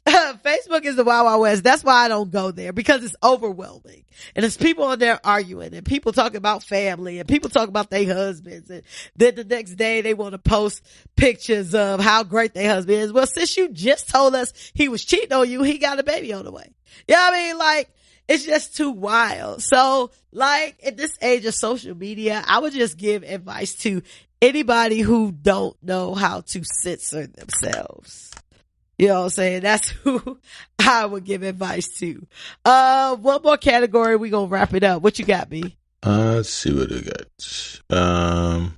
Facebook is the Wild Wild West. That's why I don't go there, because it's overwhelming. And it's people on there arguing and people talking about family and people talking about their husbands. And then the next day they want to post pictures of how great their husband is. Well, since you just told us he was cheating on you, he got a baby on the way. You know what I mean? Like, it's just too wild. So, like, at this age of social media, I would just give advice to anybody who don't know how to censor themselves. You know what I'm saying? That's who I would give advice to. One more category. We gonna wrap it up. What you got, B? Let's see what I got.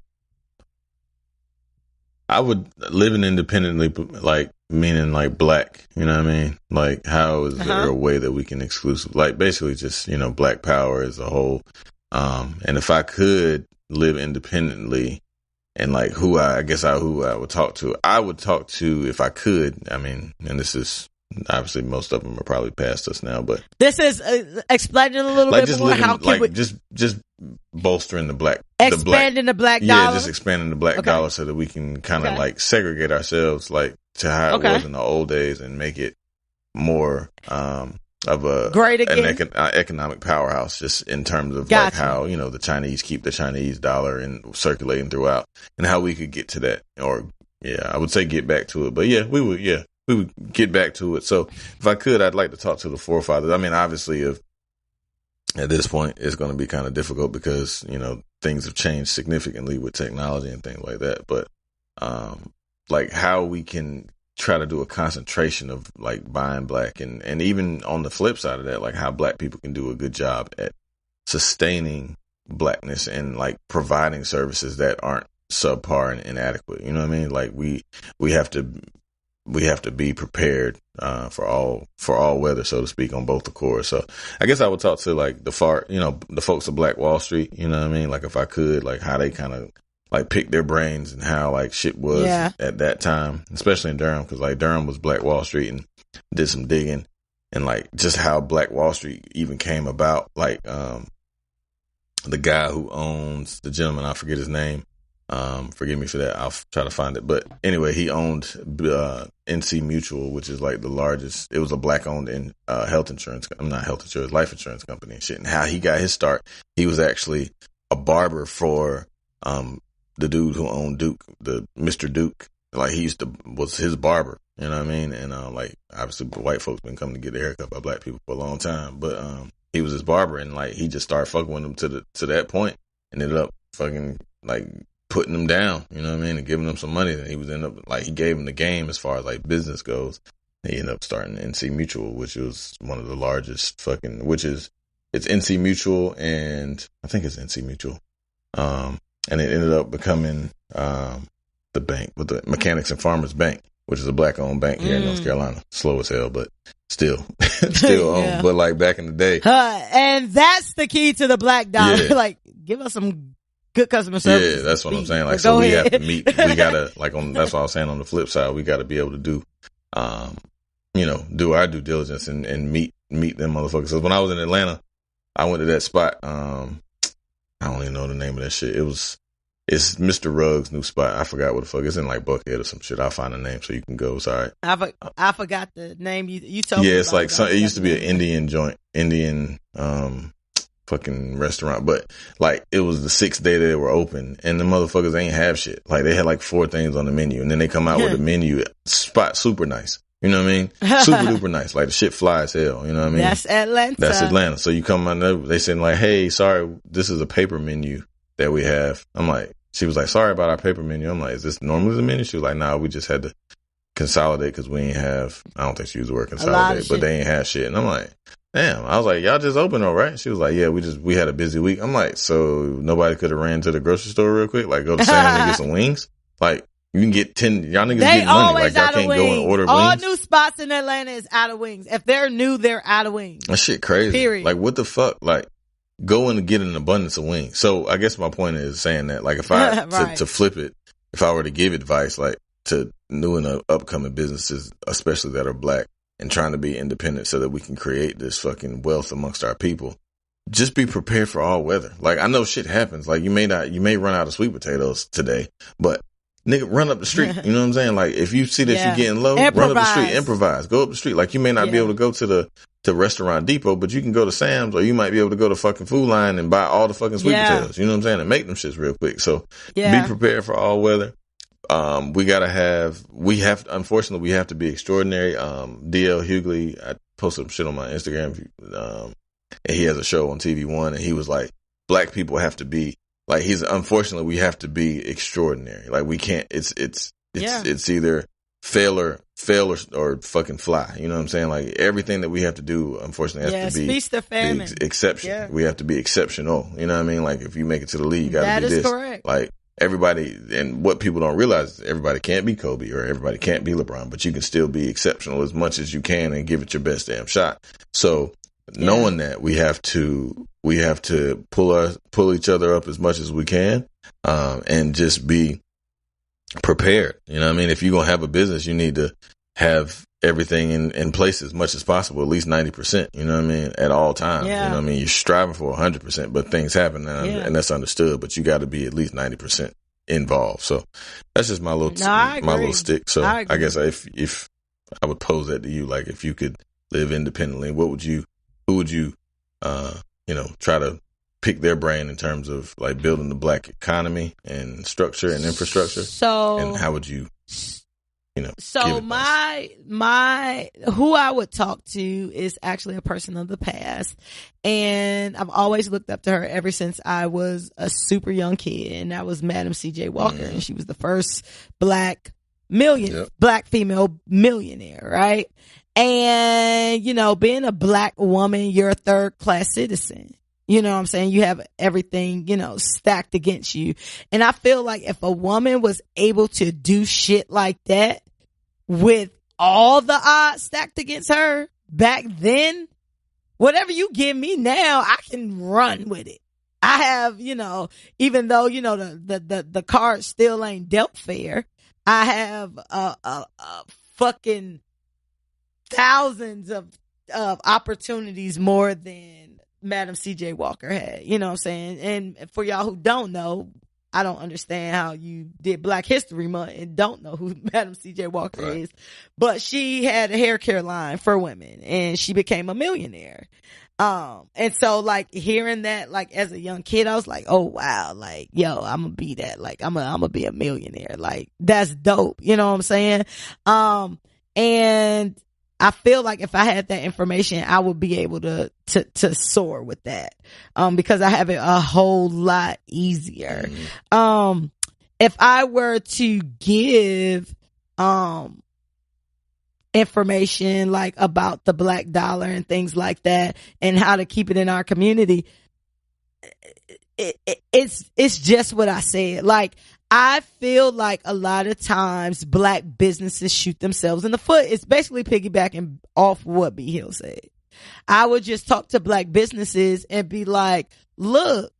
I would living independently, like, meaning like black, you know what I mean? Like, how is there a way that we can like, basically just, you know, black power as a whole. And if I could live independently, and like who I would talk to. I would talk to, if I could, I mean, and this is obviously most of them are probably past us now, but this is explaining a little like bit more. How can like just bolstering the black, expanding the black dollar. Yeah, just expanding the black dollar so that we can kind of like segregate ourselves, like to how it was in the old days, and make it more of an economic powerhouse, just in terms of like how, you know, the Chinese keep the Chinese dollar and circulating throughout, and how we could get to that, or I would say get back to it, but we would get back to it. So if I could, I'd like to talk to the forefathers. I mean, obviously, at this point, it's going to be kind of difficult because, you know, things have changed significantly with technology and things like that. But like how we can try to do a concentration of like buying black, and even on the flip side of that, like how black people can do a good job at sustaining blackness and like providing services that aren't subpar and inadequate. You know what I mean? Like we have to be prepared for all weather, so to speak, on both the cores. So I guess I would talk to like the folks of Black Wall Street. You know what I mean? Like if I could, like how they kind of like pick their brains and how like shit was at that time, especially in Durham, because like Durham was Black Wall Street, and did some digging, and like just how Black Wall Street even came about. Like the guy who owns, the gentleman, I forget his name. Forgive me for that. I'll try to find it. But anyway, he owned NC Mutual, which is like the largest. It was a black owned life insurance company and shit. And how he got his start, he was actually a barber for the dude who owned Duke, the Mr. Duke. Like he was his barber. You know what I mean? And like obviously white folks been coming to get their haircut by black people for a long time. But he was his barber, and like he just started fucking with them to that point, and ended up fucking like putting them down, you know what I mean, and giving them some money. And he he gave him the game as far as like business goes. He ended up starting NC Mutual, which was one of the largest it's NC Mutual, and I think it's NC Mutual. And it ended up becoming the bank, with the Mechanics and Farmers Bank, which is a black owned bank here in North Carolina. Slow as hell, but still owned. But like back in the day. And that's the key to the black dollar. Yeah. Like, give us some good customer service. Yeah, that's what I'm saying. Like, so we have to meet. We gotta that's what I was saying. On the flip side, we got to be able to do, do our due diligence and meet them motherfuckers. So when I was in Atlanta, I went to that spot. I don't even know the name of that shit. It's Mr. Ruggs' new spot. I forgot what the fuck. It's in like Buckhead or some shit. I'll find the name so you can go. Sorry. I forgot the name you told me. Yeah, it's like it used to be an Indian joint, fucking restaurant, but like it was the 6th day that they were open, and the motherfuckers ain't have shit. Like they had like 4 things on the menu, and then they come out with a menu spot super nice. You know what I mean? Super duper nice. Like the shit fly as hell. You know what I mean? That's Atlanta. So you come on there, they saying like, hey, sorry, this is a paper menu that we have. I'm like, she was like, sorry about our paper menu. I'm like, is this normally the menu? She was like, nah, we just had to consolidate because we ain't have, I don't think she used the word consolidate, but they ain't have shit. And I'm like, damn. I was like, y'all just open though, right? She was like, yeah, we had a busy week. I'm like, so nobody could have ran to the grocery store real quick, like go to Sam's and get some wings? Like, you can get 10, y'all niggas get money. Like, y'all can't go and order All wings. All new spots in Atlanta is out of wings. If they're new, they're out of wings. That shit crazy. Period. Like, what the fuck? Like, go and get an abundance of wings. So, I guess my point is saying that, like, if I, right. to flip it, if I were to give advice, like, to new and upcoming businesses, especially that are black, and trying to be independent so that we can create this fucking wealth amongst our people, just be prepared for all weather. Like, I know shit happens. Like, you may run out of sweet potatoes today, but nigga, run up the street. You know what I'm saying? Like, if you see that you're getting low, run up the street, improvise, go up the street. Like, you may not be able to go to Restaurant Depot, but you can go to Sam's, or you might be able to go to fucking Food Line and buy all the fucking sweet potatoes. You know what I'm saying? And make them shits real quick. So be prepared for all weather. Unfortunately, we have to be extraordinary. DL Hughley, I posted some shit on my Instagram, and he has a show on TV One, and he was like, black people have to be, like, unfortunately, we have to be extraordinary. Like, we can't, it's either fail or fucking fly. You know what I'm saying? Like, everything that we have to do, unfortunately, has to be the exception. Yeah. We have to be exceptional. You know what I mean? Like, if you make it to the league, you gotta be this. That is correct. Like, everybody, and what people don't realize is everybody can't be Kobe or everybody can't be LeBron, but you can still be exceptional as much as you can and give it your best damn shot. So knowing that, we have to pull each other up as much as we can, and just be prepared. You know what I mean? If you're going to have a business, you need to have everything in place as much as possible, at least 90%, you know what I mean, at all times. You know what I mean? You're striving for 100%, but things happen, and that's understood, but you got to be at least 90% involved. So that's just my little stick. So I guess if I would pose that to you, like, if you could live independently, who would you try to pick their brain in terms of, like, building the black economy and structure and infrastructure? So, and how would you, so my who I would talk to is actually a person of the past, and I've always looked up to her ever since I was a super young kid, and that was Madam C.J. Walker, and she was the first black female millionaire, right? And, being a black woman, you're a third class citizen. You know what I'm saying? You have everything, stacked against you. And I feel like if a woman was able to do shit like that with all the odds stacked against her back then, whatever you give me now, I can run with it. I have, even though, the cards still ain't dealt fair, I have fucking thousands of opportunities more than Madam C.J. Walker had, you know what I'm saying? And for y'all who don't know, I don't understand how you did Black History Month and don't know who Madam C.J. Walker is, but she had a hair care line for women and she became a millionaire. And so, like, hearing that, like, as a young kid, I was like, oh wow, like, yo, I'm gonna be that, like, I'm gonna be a millionaire. Like, that's dope. You know what I'm saying? And I feel like if I had that information, I would be able to soar with that. Because I have it a whole lot easier. If I were to give, information like about the black dollar and things like that and how to keep it in our community, it's just what I said. Like, I feel like a lot of times black businesses shoot themselves in the foot. It's basically piggybacking off what B. Hill said. I would just talk to black businesses and be like, look,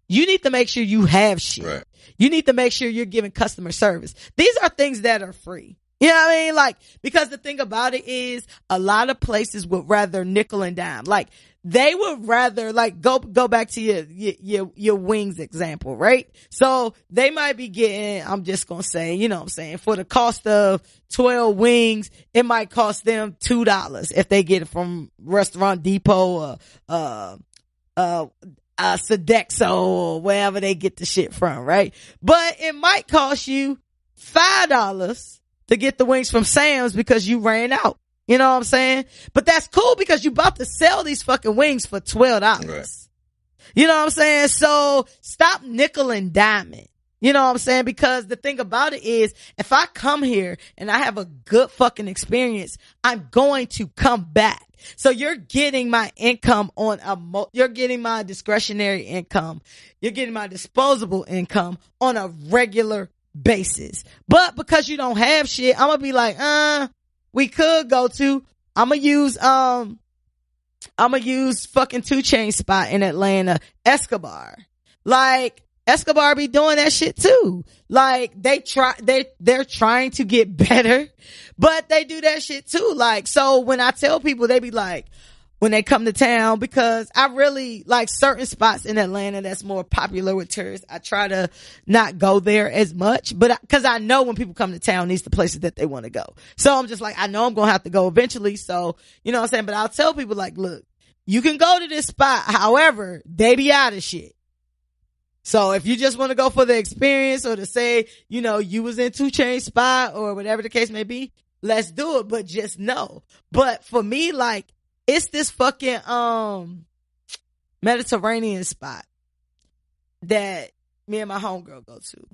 you need to make sure you have shit. Right. You need to make sure you're giving customer service. These are things that are free. You know what I mean? Like, because the thing about it is a lot of places would rather nickel and dime. Like, they would rather, like, go back to your wings example, right? So they might be getting, I'm just going to say, you know what I'm saying, for the cost of 12 wings, it might cost them $2 if they get it from Restaurant Depot or, Sodexo or wherever they get the shit from, right? But it might cost you $5 to get the wings from Sam's because you ran out. You know what I'm saying? But that's cool because you about to sell these fucking wings for $12. Right. You know what I'm saying? So stop nickel and diming. You know what I'm saying? Because the thing about it is, if I come here and I have a good fucking experience, I'm going to come back. So you're getting my income on you're getting my discretionary income. You're getting my disposable income on a regular basis. But because you don't have shit, I'm gonna be like, we could go to, I'm gonna use fucking 2 Chainz spot in Atlanta, Escobar. Like, Escobar be doing that shit too. Like, they're trying to get better, but they do that shit too. Like, so when I tell people, they be like, when they come to town, because I really like certain spots in Atlanta that's more popular with tourists. I try to not go there as much, but cause I know when people come to town, these are the places that they want to go. So I'm just like, I know I'm going to have to go eventually. So, you know what I'm saying? But I'll tell people like, look, you can go to this spot. However, they be out of shit. So if you just want to go for the experience or to say, you know, you was in 2 Chainz spot or whatever the case may be, let's do it. But just know. But for me, like, it's this fucking, Mediterranean spot that me and my homegirl go to.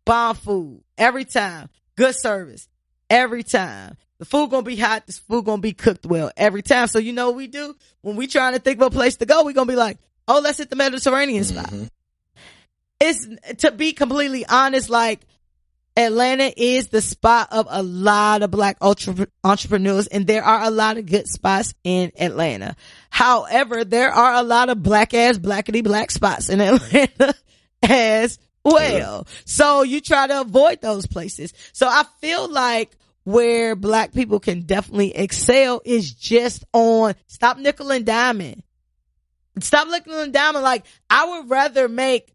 Bomb food every time. Good service every time. The food gonna be hot. This food gonna be cooked well every time. So you know what we do? When we trying to think of a place to go, we gonna be like, oh, let's hit the Mediterranean spot. It's, to be completely honest, like, Atlanta is the spot of a lot of black entrepreneurs, and there are a lot of good spots in Atlanta. However, there are a lot of blackety black spots in Atlanta as well. So you try to avoid those places. So I feel like where black people can definitely excel is just on stop nickel and diming. Stop nickel and diming. Like, I would rather make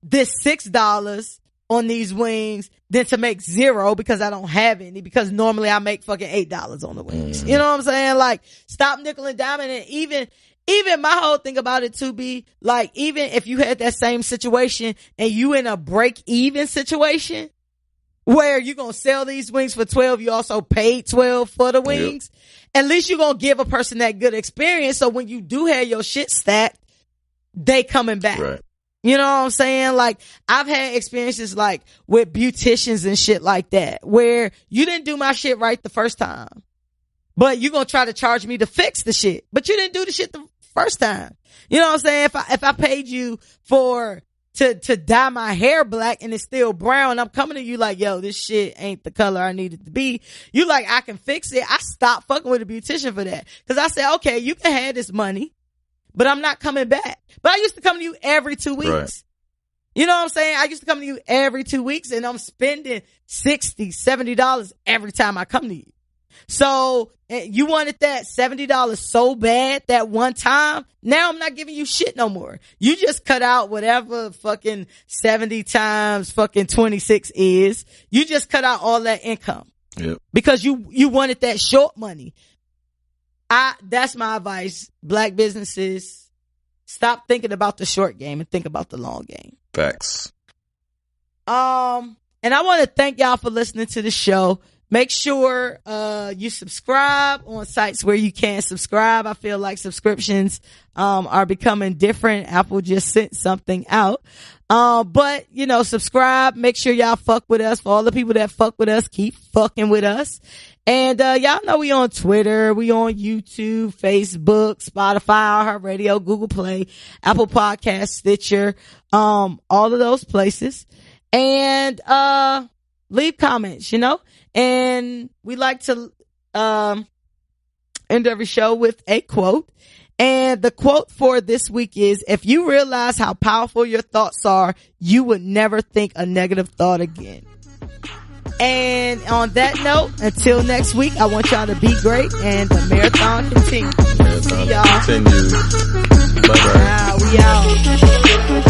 this $6 on these wings than to make 0 because I don't have any, because normally I make fucking $8 on the wings. You know what I'm saying? Like, stop nickel and diming. And even my whole thing about it to be like, even if you had that same situation and you in a break even situation where you're going to sell these wings for 12, you also paid 12 for the wings. At least you're going to give a person that good experience. So when you do have your shit stacked, they coming back. Right. You know what I'm saying? Like, I've had experiences like with beauticians and shit like that, where you didn't do my shit right the first time, but you gonna try to charge me to fix the shit, but you didn't do the shit the first time. You know what I'm saying? If I paid you to dye my hair black and it's still brown, I'm coming to you like, yo, this shit ain't the color I need it to be. You like, I can fix it. I stopped fucking with a beautician for that. Cause I said, okay, you can have this money, but I'm not coming back. But I used to come to you every 2 weeks. Right. You know what I'm saying? I used to come to you every 2 weeks, and I'm spending $60, $70 every time I come to you. So you wanted that $70 so bad that one time. Now I'm not giving you shit no more. You just cut out whatever fucking 70 times fucking 26 is. You just cut out all that income. Yep. Because you wanted that short money. That's my advice. Black businesses, stop thinking about the short game and think about the long game. Facts. And I want to thank y'all for listening to the show. Make sure you subscribe on sites where you can subscribe. I feel like subscriptions are becoming different. Apple just sent something out. But you know, subscribe. Make sure y'all fuck with us. For all the people that fuck with us, keep fucking with us. And y'all know we on Twitter, we on YouTube, Facebook, Spotify, iHeartRadio, Google Play, Apple Podcasts, Stitcher, all of those places. And leave comments, you know. And we like to end every show with a quote. And the quote for this week is, if you realize how powerful your thoughts are, you would never think a negative thought again. And on that note, until next week, I want y'all to be great, and the marathon continues. See y'all. Bye-bye. We out.